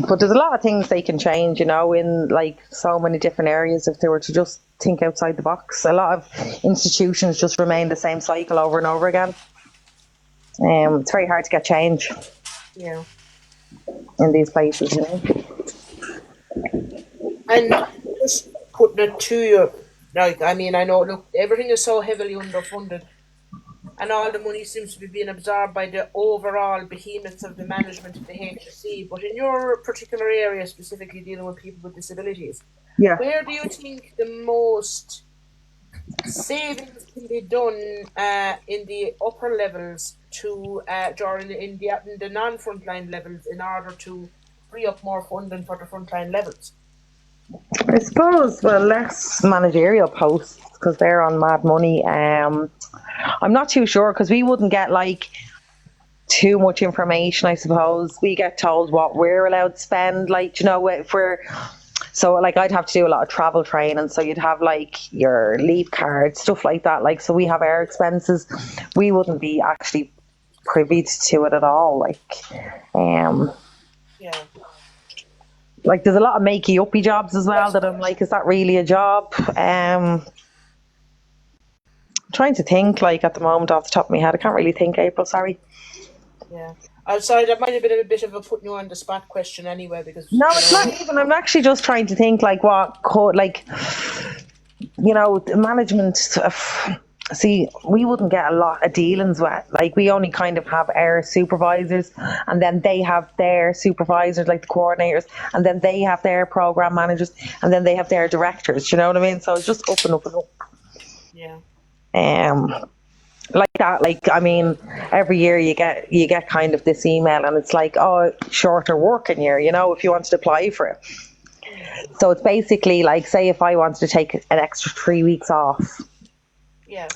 But there's a lot of things they can change, in like so many different areas if they were to just think outside the box. A lot of institutions just remain the same cycle over and over again. It's very hard to get change Yeah. in these places, And just putting it to you, like, I mean, I know, look, everything is so heavily underfunded, and all the money seems to be being absorbed by the overall behemoths of the management of the HSE. But in your particular area, specifically dealing with people with disabilities, Yeah. where do you think the most savings can be done in the upper levels to during in the non-frontline levels in order to free up more funding for the frontline levels? I suppose, well, less managerial posts because they're on mad money. I'm not too sure because we wouldn't get like too much information. I suppose we get told what we're allowed to spend. Like, if we're so like I'd have to do a lot of travel training, so you'd have like your leave cards, stuff like that. Like, so we have our expenses. We wouldn't be actually privy to it at all. Yeah. Like there's a lot of makey uppy jobs as well that I'm like, is that really a job? Trying to think like at the moment off the top of my head. I can't really think, April, sorry. Yeah. I'm sorry, that might have been a bit of a putting you on the spot question anyway, because No, it's not even. I'm actually just trying to think like what could, like, the management. See, we wouldn't get a lot of dealings with. Like, we only kind of have our supervisors, and then they have their supervisors, like the coordinators, and then they have their program managers, and then they have their directors. You know what I mean? So it's just up and up and up. Yeah. Like that. Like, I mean, every year you get kind of this email, and it's like, oh, shorter working year. If you wanted to apply for it. So it's basically like, say if I wanted to take an extra 3 weeks off. Yeah.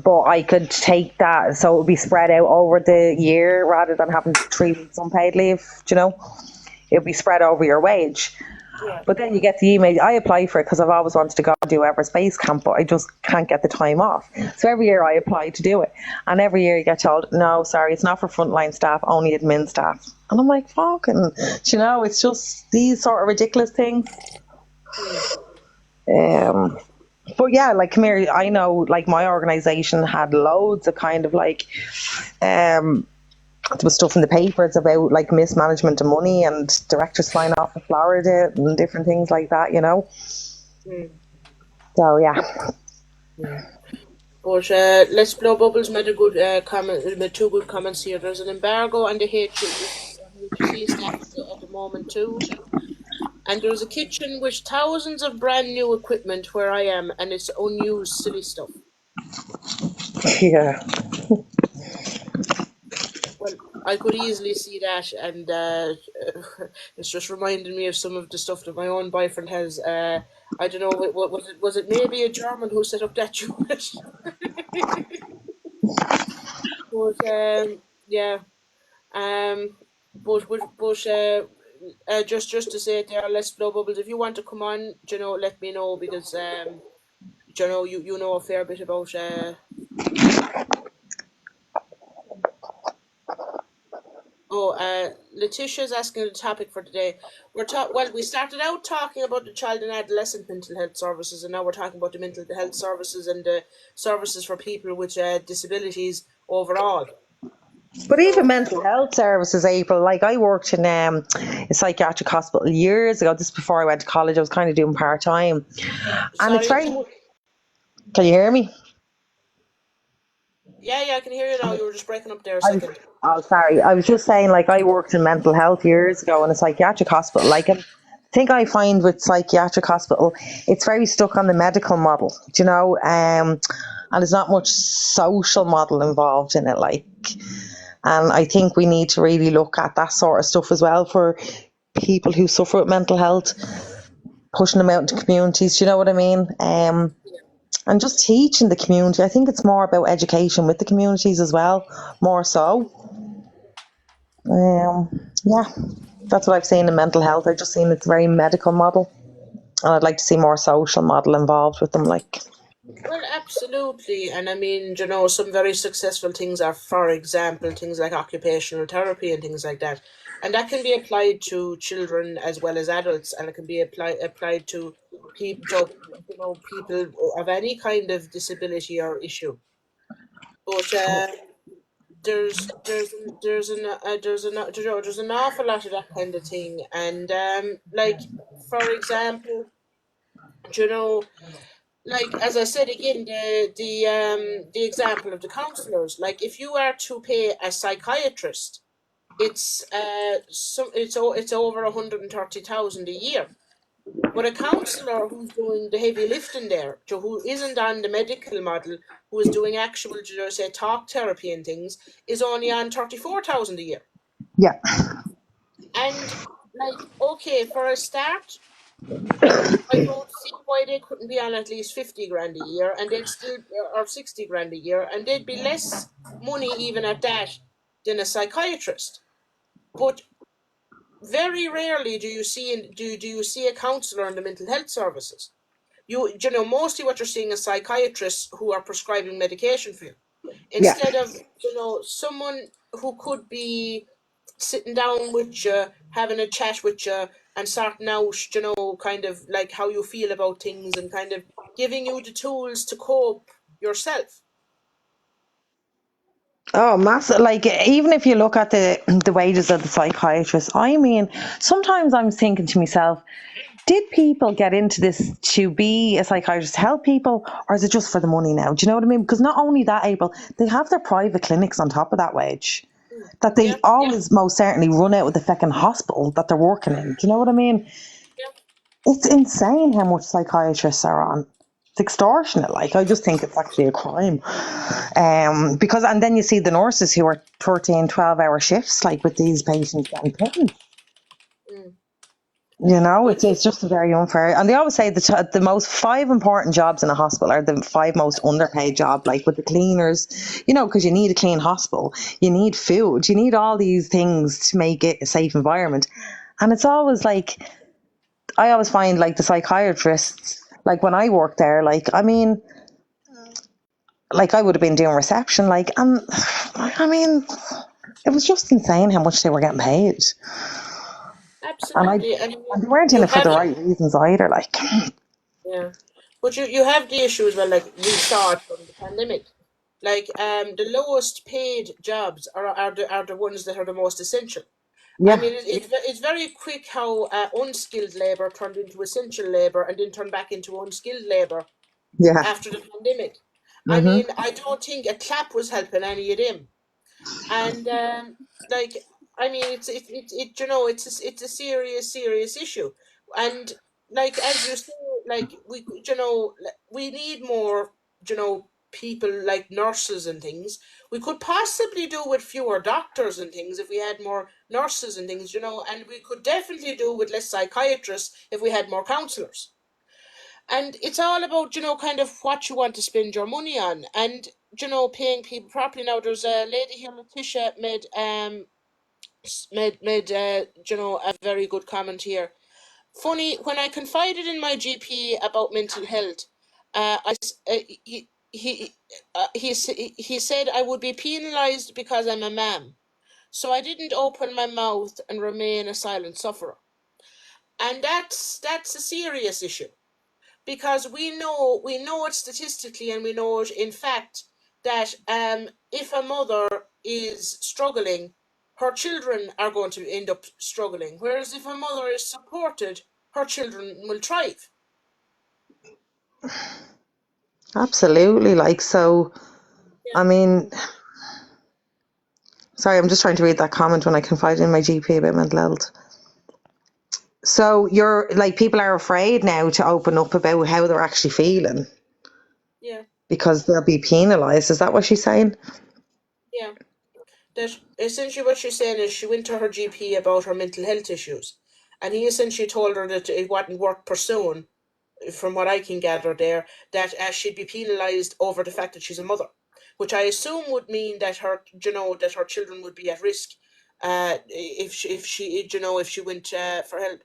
But I could take that, so it would be spread out over the year rather than having 3 weeks unpaid leave. It would be spread over your wage. Yeah. But then you get the email. I apply for it because I've always wanted to go and do Everest Base Camp, but I just can't get the time off. So every year I apply to do it, and every year you get told, no, sorry, it's not for frontline staff, only admin staff. And I'm like, fucking, it's just these sort of ridiculous things. But yeah, like, come here, I know, like, my organisation had loads of kind of like, there was stuff in the papers about like mismanagement of money and directors flying off to Florida and different things like that, Mm. So yeah. But Let's Blow Bubbles made a good comment, made two good comments here. There's an embargo on the HSE staff at the moment too. And there's a kitchen with thousands of brand new equipment where I am, and it's unused silly stuff. Yeah. Well, I could easily see that, and it's just reminding me of some of the stuff that my own boyfriend has. I don't know, what was it? Was it maybe a German who set up that unit? But yeah, just to say it there, Let's Blow Bubbles. If you want to come on, let me know, because you know a fair bit about Letitia's asking the topic for today. We started out talking about the child and adolescent mental health services, and now we're talking about the mental health services and the services for people with disabilities overall. But even So, mental health services, April, like I worked in a psychiatric hospital years ago, this before I went to college. I was kind of doing part time. And it's sorry. very, can you hear me? Yeah, I can hear you now. You were just breaking up there a I was, second. oh, sorry. I was just saying, like, I worked in mental health years ago in a psychiatric hospital. Like, and I think I find with psychiatric hospital, it's very stuck on the medical model, and there's not much social model involved in it. Like, and I think we need to really look at that sort of stuff as well for people who suffer with mental health, pushing them out into communities. Do you know what I mean? And just teaching the community. I think it's more about education with the communities as well, more so. Yeah, that's what I've seen in mental health. I've just seen it's a very medical model, and I'd like to see more social model involved with them. Like, Well, absolutely. And I mean, some very successful things are, for example, things like occupational therapy and things like that. And that can be applied to children as well as adults, and it can be applied to people of any kind of disability or issue. But there's an awful lot of that kind of thing, and like, for example, you know like, as I said again, the example of the counselors. Like, if you are to pay a psychiatrist, it's over 130,000 a year. But a counselor who's doing the heavy lifting there, who isn't on the medical model, who is doing actual, say, talk therapy and things, is only on 34,000 a year. yeah, And, like, okay, for a start, I don't see why they couldn't be on at least 50 grand a year, and they'd still, or 60 grand a year, and they'd be less money even at that than a psychiatrist. But very rarely do you see a counsellor in the mental health services. Mostly what you're seeing is psychiatrists who are prescribing medication for you, yeah. instead of someone who could be sitting down with you, having a chat with you, and sorting out, kind of like how you feel about things, and kind of giving you the tools to cope yourself. Oh, massive! Like, even if you look at the wages of the psychiatrists, I mean, sometimes I'm thinking to myself, did people get into this to be a psychiatrist to help people, or is it just for the money now? Do you know what I mean? Because not only that, April, they have their private clinics on top of that wage that they Yeah, always most certainly run out of the fucking hospital that they're working in. Do you know what I mean? yeah. It's insane how much psychiatrists are on. It's extortionate. Like, I just think it's actually a crime. Because, and then you see the nurses who are 13, 12-hour shifts, like with these patients getting paid. Mm. It's But just very unfair. And they always say the most five important jobs in a hospital are the five most underpaid jobs, like with the cleaners, because you need a clean hospital, you need food, you need all these things to make it a safe environment. And it's always like, I always find like the psychiatrists, like when I worked there, like, I mean, like I would have been doing reception, like, and I mean, it was just insane how much they were getting paid. And absolutely, I mean, they weren't in you it for have the right reasons either, like. yeah, but you have the issue as well. Like, we saw it from the pandemic. Like, the lowest paid jobs are the ones that are the most essential. I Yeah, mean, it's very quick how unskilled labour turned into essential labour, and then turned back into unskilled labour yeah, after the pandemic. I Mm-hmm. mean, I don't think a clap was helping any of them. And like, I mean, it's a serious issue. And like, as you say, like, we need more, people like nurses and things. We could possibly do with fewer doctors and things if we had more nurses and things, and we could definitely do with less psychiatrists if we had more counselors. And it's all about, kind of what you want to spend your money on, and, paying people properly. Now, there's a lady here, Letitia, made a very good comment here. Funny, when I confided in my GP about mental health, he said I would be penalised because I'm a man. So I didn't open my mouth and remain a silent sufferer. And that's a serious issue, because we know it statistically, and we know it in fact, that if a mother is struggling, her children are going to end up struggling, whereas if a mother is supported, her children will thrive. Absolutely. Like, so, Yeah, I mean, sorry, I'm just trying to read that comment when I confided in my GP about mental health. So you're like, people are afraid now to open up about how they're actually feeling yeah, because they'll be penalised. Is that what she's saying? yeah. That essentially what she's saying is she went to her GP about her mental health issues, and he essentially told her that it wasn't worth pursuing, from what I can gather there, that she'd be penalised over the fact that she's a mother, which I assume would mean that her children would be at risk, if she went for help.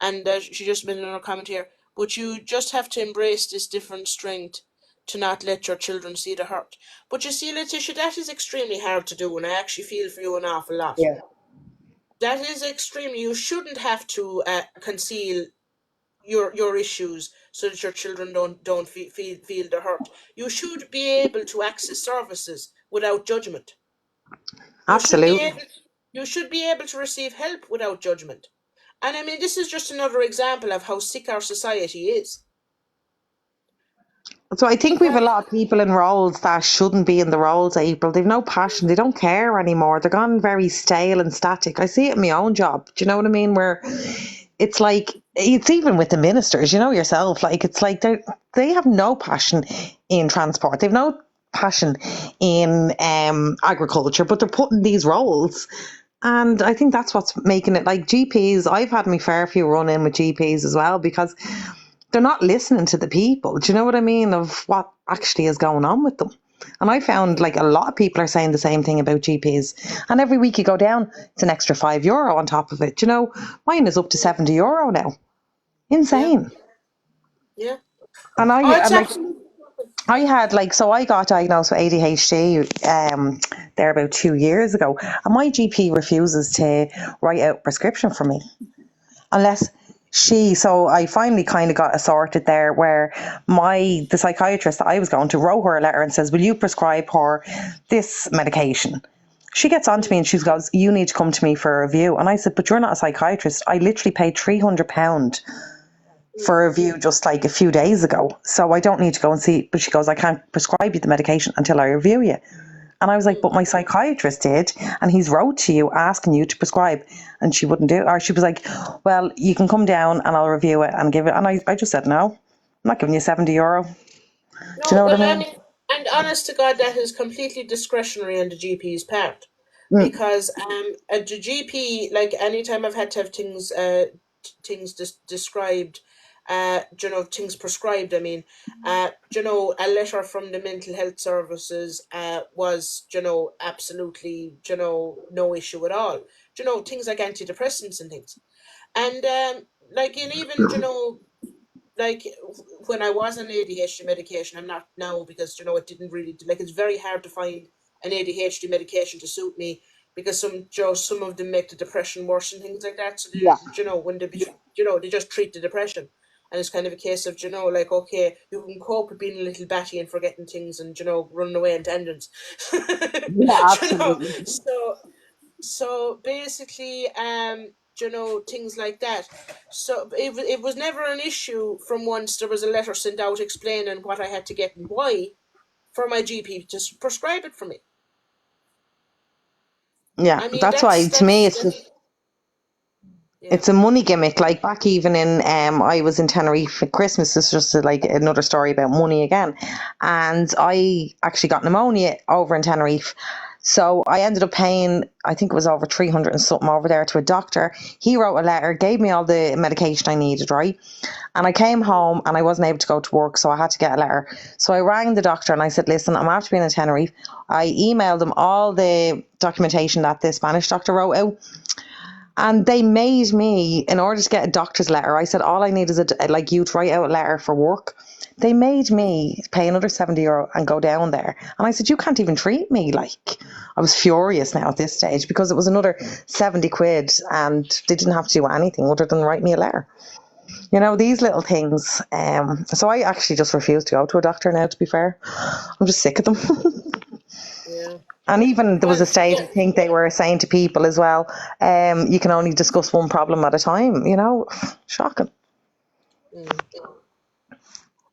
And she just made another comment here. But you just have to embrace this different strength to not let your children see the hurt. But you see, Letitia, that is extremely hard to do, and I actually feel for you an awful lot. Yeah. That is extremely. You shouldn't have to conceal your issues so that your children don't feel the hurt. You should be able to access services without judgment. You should be Absolutely. able you should be able to receive help without judgment. And I mean, this is just another example of how sick our society is. So I think we have a Because lot of people in roles that shouldn't be in the roles, April. They've no passion. They don't care anymore. They're gone very stale and static. I see it in my own job. Do you know what I mean? Where it's like, it's even with the ministers, you know yourself, like, it's like they have no passion in transport. They've no passion in agriculture, but they're put in these roles. And I think that's what's making it, like, GPs. I've had my fair few run in with GPs as well, because they're not listening to the people. Do you know what I mean? Of what actually is going on with them. And I found like a lot of people are saying the same thing about GPs. And every week you go down, it's an extra €5 on top of it. Do you know, mine is up to €70 now. yeah, Insane. yeah. And I Oh, it's like, absolutely. I had like, so I got diagnosed with ADHD there about 2 years ago, and my GP refuses to write out a prescription for me unless so I finally kind of got it sorted there, where the psychiatrist that I was going to wrote her a letter and says, will you prescribe her this medication? She gets on to me and she goes, you need to come to me for a review. And I said, but you're not a psychiatrist. I literally paid £300 for a review just like a few days ago, so I don't need to go and see. But she goes, I can't prescribe you the medication until I review you. And I was like, but my psychiatrist did, and he's wrote to you asking you to prescribe. And she wouldn't do it. Or she was like, well, you can come down and I'll review it and give it. And I just said, no, I'm not giving you €70. Do you No, know what I well, I mean? mean, and honest to God, that is completely discretionary on the GP's part, Mm. because at the GP, like anytime I've had to have things described, things prescribed. I mean, a letter from the mental health services was, absolutely, no issue at all. Things like antidepressants and things, and like, and even, like, when I was on ADHD medication, I'm not now, because it didn't really, like, it's very hard to find an ADHD medication to suit me, because some of them make the depression worse and things like that. So Yeah. when they just treat the depression, and it's kind of a case of, like, okay, you can cope with being a little batty and forgetting things, and running away in tangents. Yeah, absolutely. So basically, things like that. So it was never an issue from once there was a letter sent out explaining what I had to get and why, for my GP to prescribe it for me. Yeah, I mean, that's why to me yeah. it's a money gimmick. Like back even in I was in Tenerife at Christmas. This is just like another story about money again. And I actually got pneumonia over in Tenerife. So I ended up paying, I think it was over 300 and something over there to a doctor. He wrote a letter, gave me all the medication I needed, right? And I came home and I wasn't able to go to work, so I had to get a letter. So I rang the doctor and I said, listen, I'm after being in Tenerife. I emailed them all the documentation that the Spanish doctor wrote out. And they made me, in order to get a doctor's letter, I said, all I need is like you to write out a letter for work. They made me pay another €70 and go down there. And I said, you can't even treat me. Like, I was furious now at this stage because it was another 70 quid and they didn't have to do anything other than write me a letter. You know, these little things. So I actually just refuse to go to a doctor now, to be fair. I'm just sick of them. Yeah. And even there was Well, a stage, I think they were saying to people as well, you can only discuss one problem at a time, you know, shocking.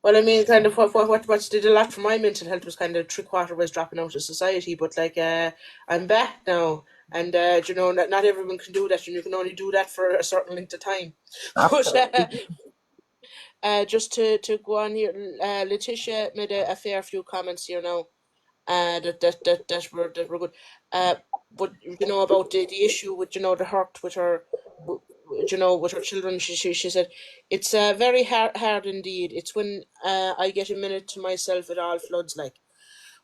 well, I mean, kind of what did a lot for my mental health was kind of 3/4 was dropping out of society. But like, I'm back now, and you know, not everyone can do that, and you can only do that for a certain length of time. But Absolutely. just to go on here, Letitia made a fair few comments here now. That were good. Uh, but you know about the issue with the hurt with her, with her children. She said it's very hard indeed. It's when I get a minute to myself, it all floods like.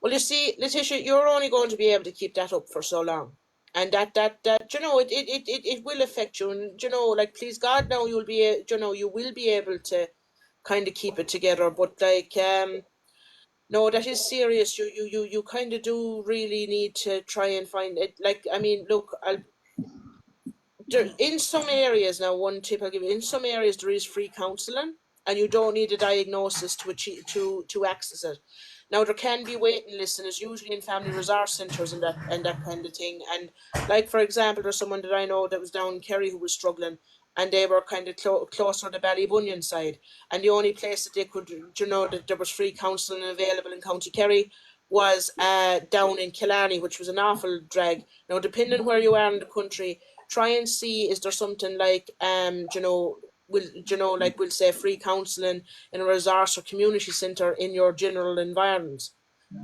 Well, you see, Letitia, you're only going to be able to keep that up for so long. And that it will affect you, and like please God, now you'll be you will be able to kind of keep it together, but like no, that is serious. You kind of do really need to try and find it. Like, I mean, look, in some areas now, one tip I'll give you, in some areas there is free counselling, and you don't need a diagnosis to achieve to access it. Now there can be waiting lists, and it's usually in family resource centres and that kind of thing. And like for example, there's someone that I know that was down in Kerry who was struggling, and they were kind of closer to Ballybunion side, and the only place that they could, that there was free counselling available in County Kerry was down in Killarney, which was an awful drag. Now, depending where you are in the country, try and see is there something like like we'll say free counselling in a resource or community centre in your general environment,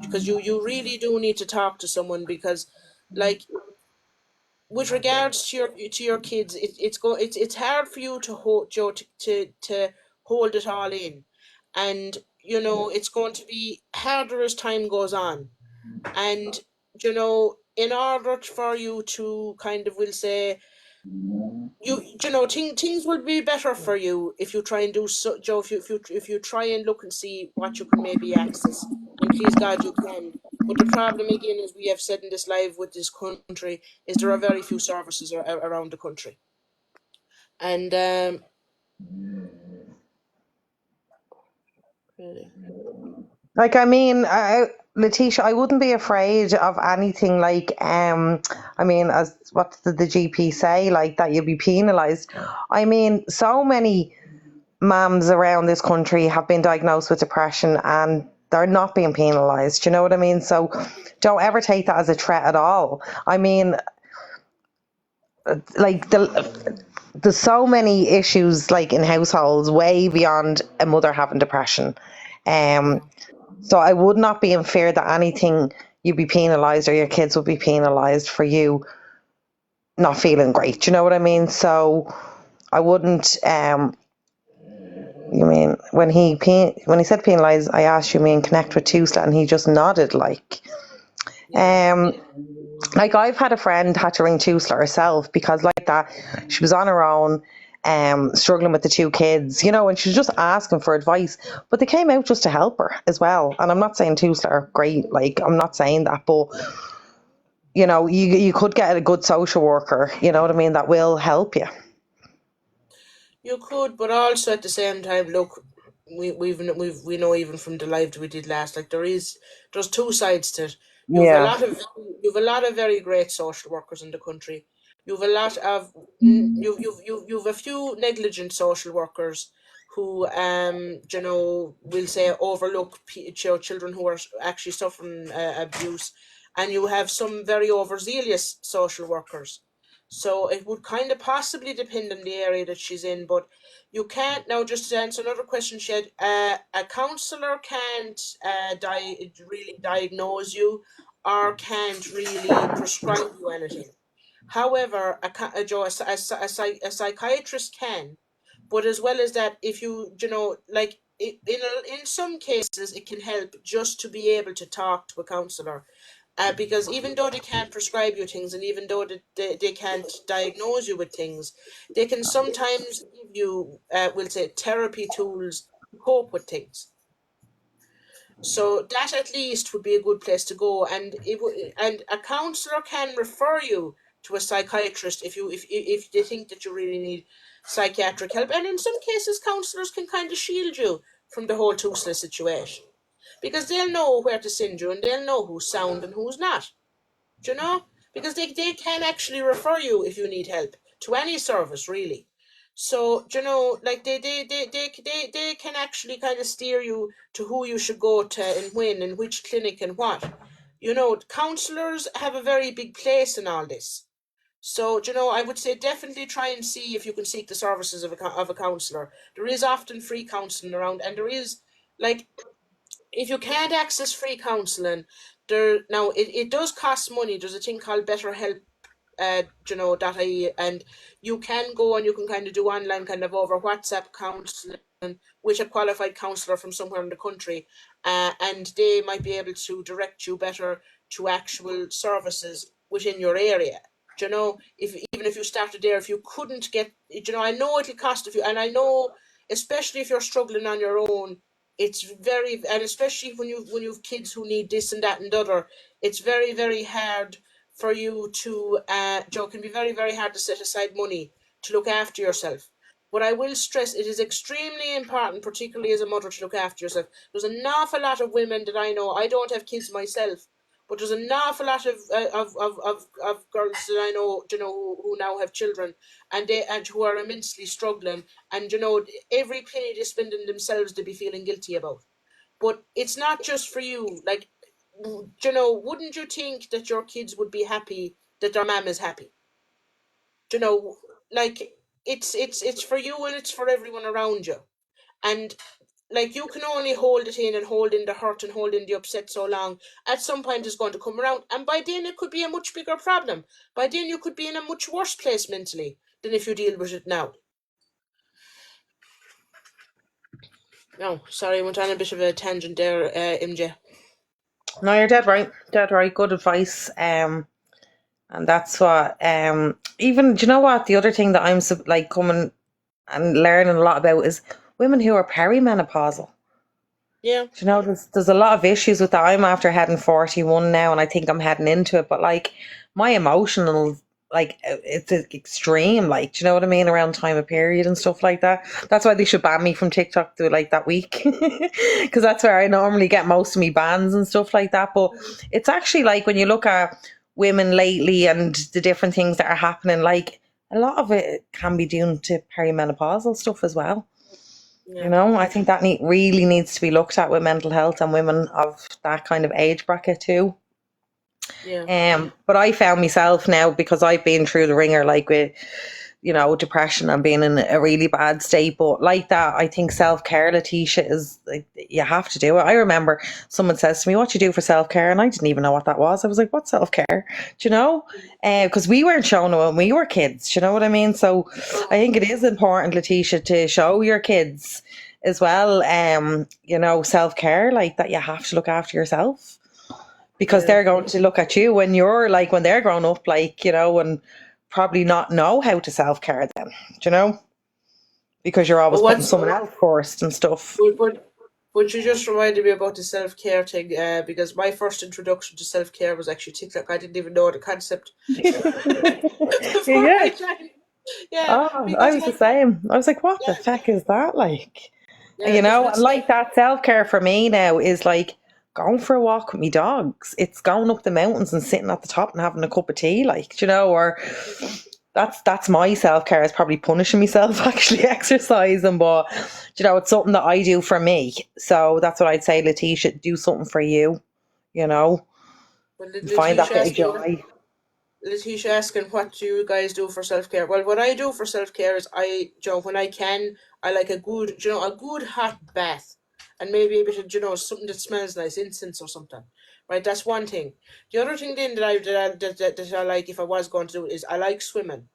because you really do need to talk to someone, because like with regards to your kids, it's hard for you to hold Joe to hold it all in, and it's going to be harder as time goes on, and in order for you to kind of will say things will be better for you if you try and do so, Joe. If you try and look and see what you can maybe access, and please God you can. But the problem again, as we have said in this live with this country, is there are very few services around the country, and really. Like, I mean, Letitia, I wouldn't be afraid of anything like, I mean, as what did the GP say, like that you'll be penalised. I mean, so many mums around this country have been diagnosed with depression and they're not being penalised. You know what I mean? So don't ever take that as a threat at all. I mean, like there's so many issues like in households way beyond a mother having depression. So I would not be in fear that anything you'd be penalised or your kids would be penalised for you not feeling great. Do you know what I mean? So I wouldn't. You mean when he said penalise, I asked you mean connect with TUSLA, and he just nodded like. Yeah. Like I've had a friend had to ring TUSLA herself because like that she was on her own, struggling with the two kids, and she was just asking for advice. But they came out just to help her as well. And I'm not saying TUSLA are great, like I'm not saying that, but you could get a good social worker, you know what I mean, that will help you. You could, but also at the same time, look, we know even from the live that we did last, like there's two sides to it. Yeah. You've a lot of very great social workers in the country. You've a lot of you've a few negligent social workers who will say overlook children who are actually suffering abuse, and you have some very overzealous social workers. So it would kind of possibly depend on the area that she's in, but you can't now. Just to answer another question she had, a counsellor can't really diagnose you or can't really prescribe you anything. However, a psychiatrist can, but as well as that, if like in some cases, it can help just to be able to talk to a counsellor. Because even though they can't prescribe you things, and even though they can't diagnose you with things, they can sometimes give you, we'll say, therapy tools to cope with things. So that at least would be a good place to go, and and a counsellor can refer you to a psychiatrist if they think that you really need psychiatric help. And in some cases, counsellors can kind of shield you from the whole toothless situation, because they'll know where to send you, and they'll know who's sound and who's not. Do you know? Because they can actually refer you if you need help to any service, really. So, like they can actually kind of steer you to who you should go to and when and which clinic and what. Counsellors have a very big place in all this. So, I would say definitely try and see if you can seek the services of a counsellor. There is often free counselling around, and there is, like, if you can't access free counselling, it does cost money. There's a thing called BetterHelp, .ie, and you can go and you can kind of do online kind of over WhatsApp counselling with a qualified counsellor from somewhere in the country, and they might be able to direct you better to actual services within your area. Even if you started there, if you couldn't get, I know it'll cost a few, and I know, especially if you're struggling on your own, it's very, and especially when you've kids who need this and that and the other, it's very, very hard for you to, Joe, can be very, very hard to set aside money to look after yourself. But I will stress, it is extremely important, particularly as a mother, to look after yourself. There's an awful lot of women that I know. I don't have kids myself, but there's an awful lot of girls that I know, who now have children, and who are immensely struggling, and every penny they spend on themselves they be feeling guilty about. But it's not just for you. Like, wouldn't you think that your kids would be happy that their mom is happy? Like, it's for you and it's for everyone around you. And like, you can only hold it in and hold in the hurt and hold in the upset so long. At some point it's going to come around, and by then it could be a much bigger problem. By then you could be in a much worse place mentally than if you deal with it now. No, sorry, I went on a bit of a tangent there, MJ. No, you're dead right. Dead right. Good advice. And that's what. Even, do you know what? The other thing that I'm like coming and learning a lot about is women who are perimenopausal. Yeah. Do you know, there's a lot of issues with that. I'm after heading 41 now, and I think I'm heading into it. But like, my emotional, like, it's extreme. Like, do you know what I mean? Around time of period and stuff like that. That's why they should ban me from TikTok through like that week, because that's where I normally get most of me bans and stuff like that. But it's actually like, when you look at women lately and the different things that are happening, like, a lot of it can be due to perimenopausal stuff as well. Yeah. I think that really needs to be looked at with mental health and women of that kind of age bracket too. Yeah. But I found myself now, because I've been through the ringer, like with, depression and being in a really bad state. But like that, I think self-care, Letitia, is like, you have to do it. I remember someone says to me, "What do you do for self-care?" And I didn't even know what that was. I was like, "What self-care?" Do you know? Because we weren't shown it when we were kids. Do you know what I mean? So I think it is important, Letitia, to show your kids as well, self-care, like that. You have to look after yourself, because they're going to look at you when they're grown up, and probably not know how to self-care then, because you're always putting someone else first and stuff. But you just reminded me about the self-care thing, because my first introduction to self-care was actually TikTok. I didn't even know the concept before Yeah. I joined. Yeah, I because was the same. I was like, what the heck is that like? And it's like that self-care for me now is like going for a walk with me dogs. It's going up the mountains and sitting at the top and having a cup of tea, or that's my self-care, is probably punishing myself actually exercising, but it's something that I do for me. So that's what I'd say, Letitia, do something for you, you know, Well, find that bit of joy. Letitia asking, what do you guys do for self care? Well, what I do for self care is when I can, I like a good, a good hot bath, and maybe a bit of, something that smells nice, incense or something. Right, that's one thing. The other thing then that I like, if I was going to do it, is I like swimming.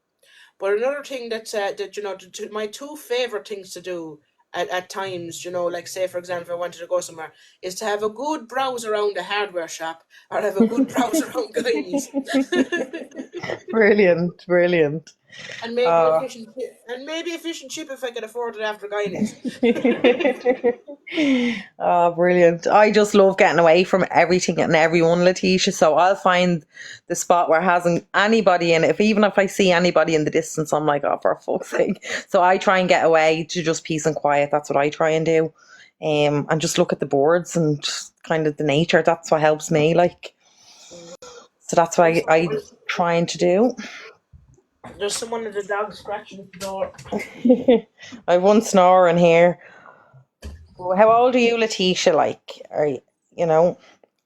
But another thing that my two favorite things to do at times, like say for example, if I wanted to go somewhere, is to have a good browse around a hardware shop or have a good browse around guys. Brilliant, brilliant. And maybe a fish and chip, if I could afford it after Guinness. Oh, brilliant. I just love getting away from everything and everyone, Letitia. So I'll find the spot where hasn't anybody in it. Even if I see anybody in the distance, I'm like, oh, for fuck's sake. So I try and get away to just peace and quiet. That's what I try and do. And just look at the birds and just kind of the nature. That's what helps me. Like, so that's what I trying to do. There's someone at the dog scratching at the door. I have one snore in here. Well, how old are you, Letitia? Like, are you,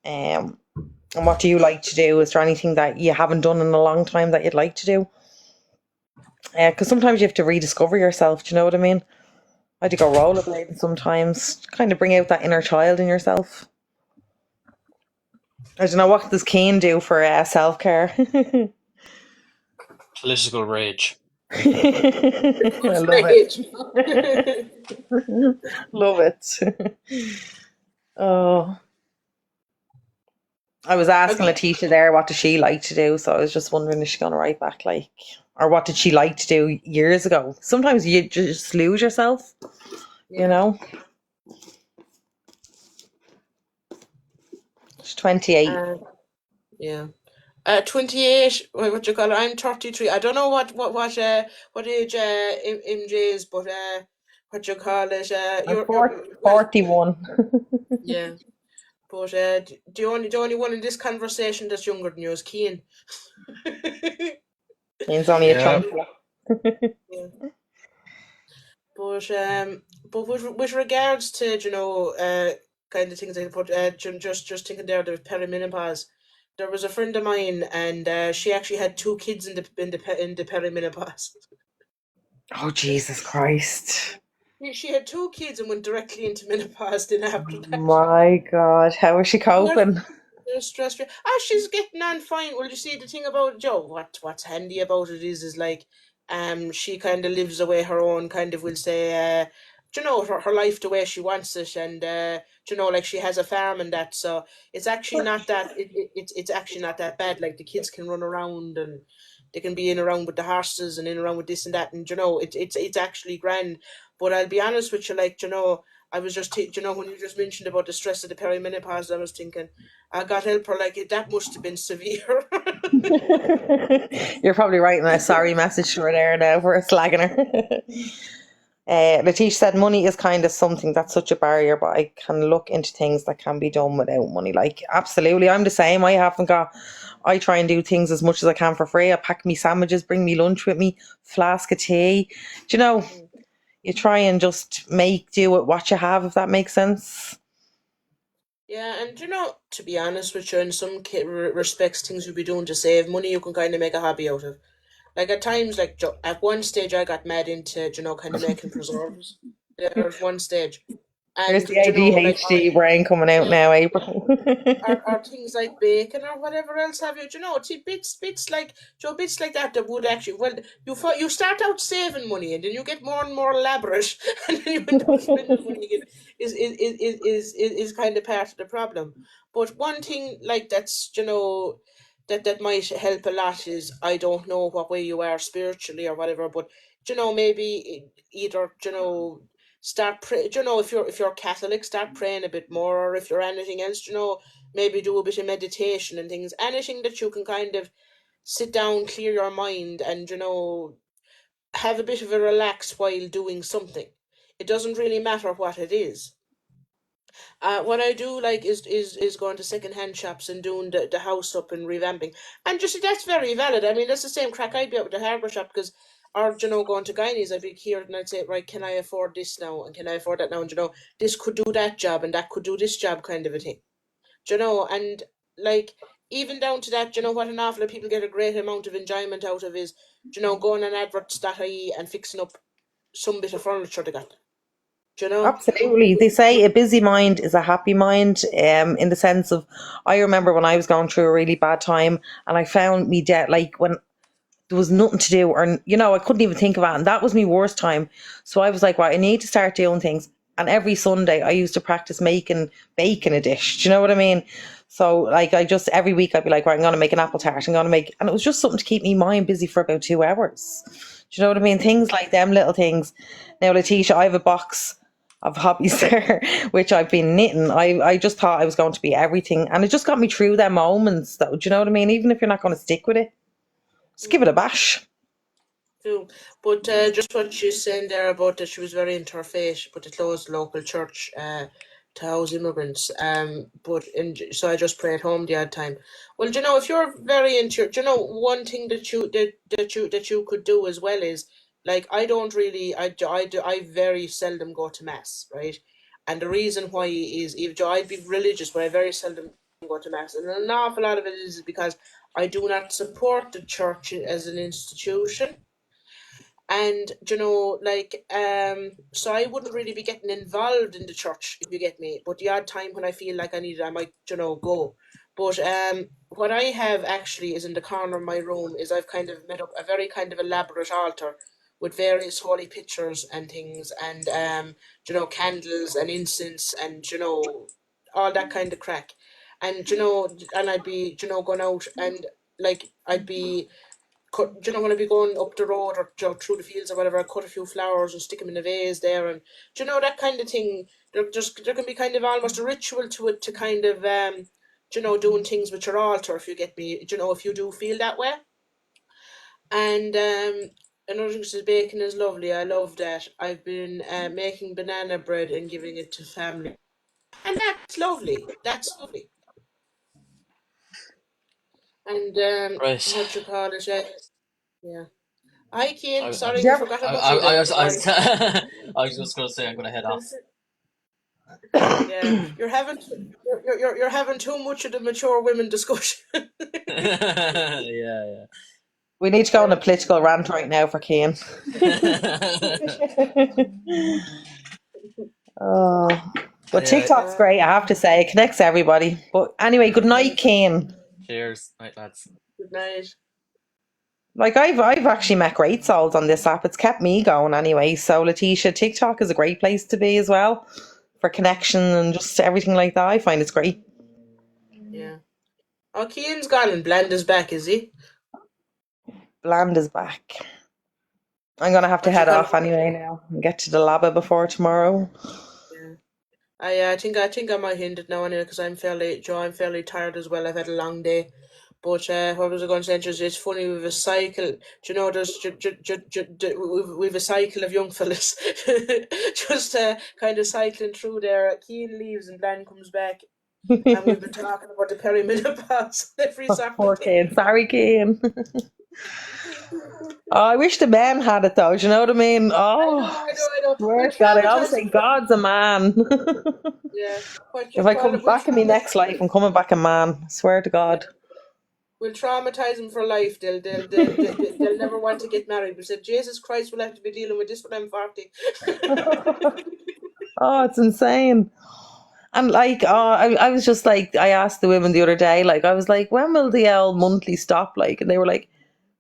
and what do you like to do? Is there anything that you haven't done in a long time that you'd like to do? Because sometimes you have to rediscover yourself. Do you know what I mean? I had to go rollerblading sometimes, kind of bring out that inner child in yourself. I don't know, what does Kane do for self care? Political rage. I love it. Love it. Oh, I was asking Letitia there, what does she like to do? So I was just wondering, is she going to write back, like, or what did she like to do years ago? Sometimes you just lose yourself, you know? She's 28. Yeah. 28. What you call it? I'm 33. I don't know what age MJ is, but what you call it? I'm You're well, 41. yeah. But the only one in this conversation that's younger than you is Keane. He's only a Yeah. chunk. Yeah. But with regards to kind of things I put just thinking there, the perimenopause. There was a friend of mine, and she actually had two kids in the perimenopause. Oh, Jesus Christ. She had two kids and went directly into menopause. Then after that, My God. How is she coping? they're stress free. Ah, she's getting on fine. Well, you see, the thing about Joe, what's handy about it is like, she kind of lives away her own kind of, will say, her life the way she wants it, and like she has a farm and that, so it's actually not that it's actually not that bad. Like the kids can run around and they can be in around with the horses and in around with this and that, and it's actually grand. But I'll be honest with you, like I was just, when you just mentioned about the stress of the perimenopause, I was thinking, God help her, like that must have been severe. You're probably writing a sorry message to her there now for slagging her. Letitia said money is kind of something that's such a barrier, but I can look into things that can be done without money. Like, absolutely, I'm the same. I try and do things as much as I can for free. I pack me sandwiches, bring me lunch with me, flask of tea. Do you know, you try and just make do with what you have, if that makes sense. Yeah, and to be honest with you, in some respects, things you'll be doing to save money, you can kind of make a hobby out of. Like at times, like at one stage, I got mad into, kind of making preserves. There was one stage, There's and the ADHD brain coming out yeah, now, April. or things like bacon or whatever else have you. It's bits like that that would actually, well, you start out saving money and then you get more and more elaborate, and then you end up spending money again. Is kind of part of the problem. But one thing like that's that might help a lot is, I don't know what way you are spiritually or whatever, but maybe either start pray. If you're Catholic, start praying a bit more, or if you're anything else, maybe do a bit of meditation and things. Anything that you can kind of sit down, clear your mind, and have a bit of a relax while doing something. It doesn't really matter what it is. What I do like is going to second-hand shops and doing the house up and revamping. And just that's very valid. I mean, that's the same crack I'd be at with the hardware shop because, or going to Guineas, I'd be here and I'd say, right, can I afford this now and can I afford that now? And this could do that job and that could do this job, kind of a thing. And like even down to that, what an awful lot of people get a great amount of enjoyment out of is, going on adverts.ie and fixing up some bit of furniture they got. Do you know? Absolutely. They say a busy mind is a happy mind, in the sense of, I remember when I was going through a really bad time and I found me dead, like when there was nothing to do, or I couldn't even think about it, and that was my worst time. So I was like, right, I need to start doing things. And every Sunday I used to practice making bacon a dish. Do you know what I mean? So like I just every week I'd be like, right, I'm gonna make an apple tart. And it was just something to keep me mind busy for about 2 hours. Do you know what I mean? Things like them little things. Now, Letitia, I have a box of hobbies there, which I've been knitting. I just thought I was going to be everything, and it just got me through them moments. Though, do you know what I mean? Even if you're not going to stick with it, just give it a bash. True. But just what she's saying there about that she was very into her faith, but it closed the local church to house immigrants. So I just pray at home the odd time. Well, if you're very into, one thing that you could do as well is like I don't really I very seldom go to mass, right? And the reason why is if I'd be religious, but I very seldom go to mass, and an awful lot of it is because I do not support the church as an institution. And so I wouldn't really be getting involved in the church, if you get me, but the odd time when I feel like I need it, I might go. But what I have actually is in the corner of my room is I've kind of made up a very kind of elaborate altar with various holy pictures and things, and candles and incense, and all that kind of crack. And and I'd be going out, and like I'd be when I be going up the road or through the fields or whatever, I cut a few flowers and stick them in a vase there, and that kind of thing. There can be kind of almost a ritual to it, to kind of doing things with your altar, if you get me. If you do feel that way. And another thing is bacon is lovely. I love that. I've been making banana bread and giving it to family, and that's lovely. That's lovely. And Right. what you call it? Yeah. Hi, Keane. I, Sorry, Did you we ever, forgot about you I there. was, Don't I worry. was, I was just gonna say I'm gonna head off. Yeah, you're having too much of the mature women discussion. Yeah, we need to go on a political rant right now for Cian. yeah. Oh, but Yeah. TikTok's great, I have to say. It connects everybody. But anyway, good night, Cian. Cheers, night lads. Good night. Like I've actually met great souls on this app. It's kept me going anyway. So Letitia, TikTok is a great place to be as well for connection and just everything like that. I find it's great. Yeah. Oh, Keane's gone and Blanda's back, is he? Bland is back. I'm gonna have to What you head call? off anyway now and get to the lab before tomorrow. Yeah. I think I might end it now anyway because I'm fairly tired as well. I've had a long day. But what was I going to say? It's funny with a cycle. Do there's we've a cycle of young fellas just kind of cycling through there. Keane leaves and Bland comes back, and we've been talking about the perimenopause every Poor Saturday. kid. Sorry, Cian. Oh, I wish the men had it though. Do you know what I mean? Oh, I know. swear We'll to God, I always traumatize say him for God's a man. yeah. What you If I call come it? We'll back in my next life, I'm coming back a man. I swear to yeah. God. We'll traumatize them for life. They'll never want to get married. We said, Jesus Christ, we'll have to be dealing with this when I'm 40. Oh, it's insane. And like, I was just like, I asked the women the other day, like, I was like, when will the monthly stop? Like, and they were like,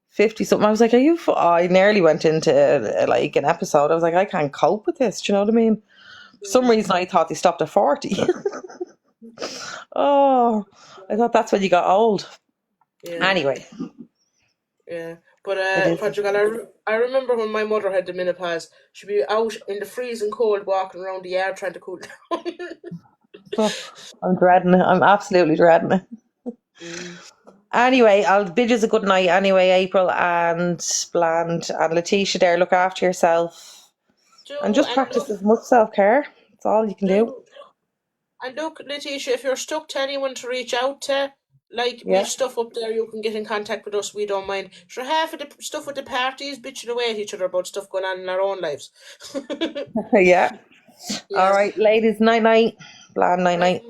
50 something. I was like, I nearly went into like an episode. I was like, I can't cope with this. Do you know what I mean? For some reason, I thought they stopped at 40. Oh, I thought that's when you got old. Yeah, Anyway, yeah. But it is. Portugal, I remember when my mother had the menopause, she'd be out in the freezing cold walking around the yard trying to cool down. Oh, I'm dreading it. I'm absolutely dreading it. Mm. Anyway, I'll bid you a good night anyway, April and Bland and Letitia there. Look after yourself and Do just and practice look, as much self care. That's all you can do. do And look, Letitia, if you're stuck to anyone to reach out to, like Yeah. we've stuff up there, you can get in contact with us. We don't mind. Sure, half of the stuff with the parties bitching away at each other about stuff going on in our own lives. Yeah. All Yes. right, ladies. Night night. Blah night Right. night.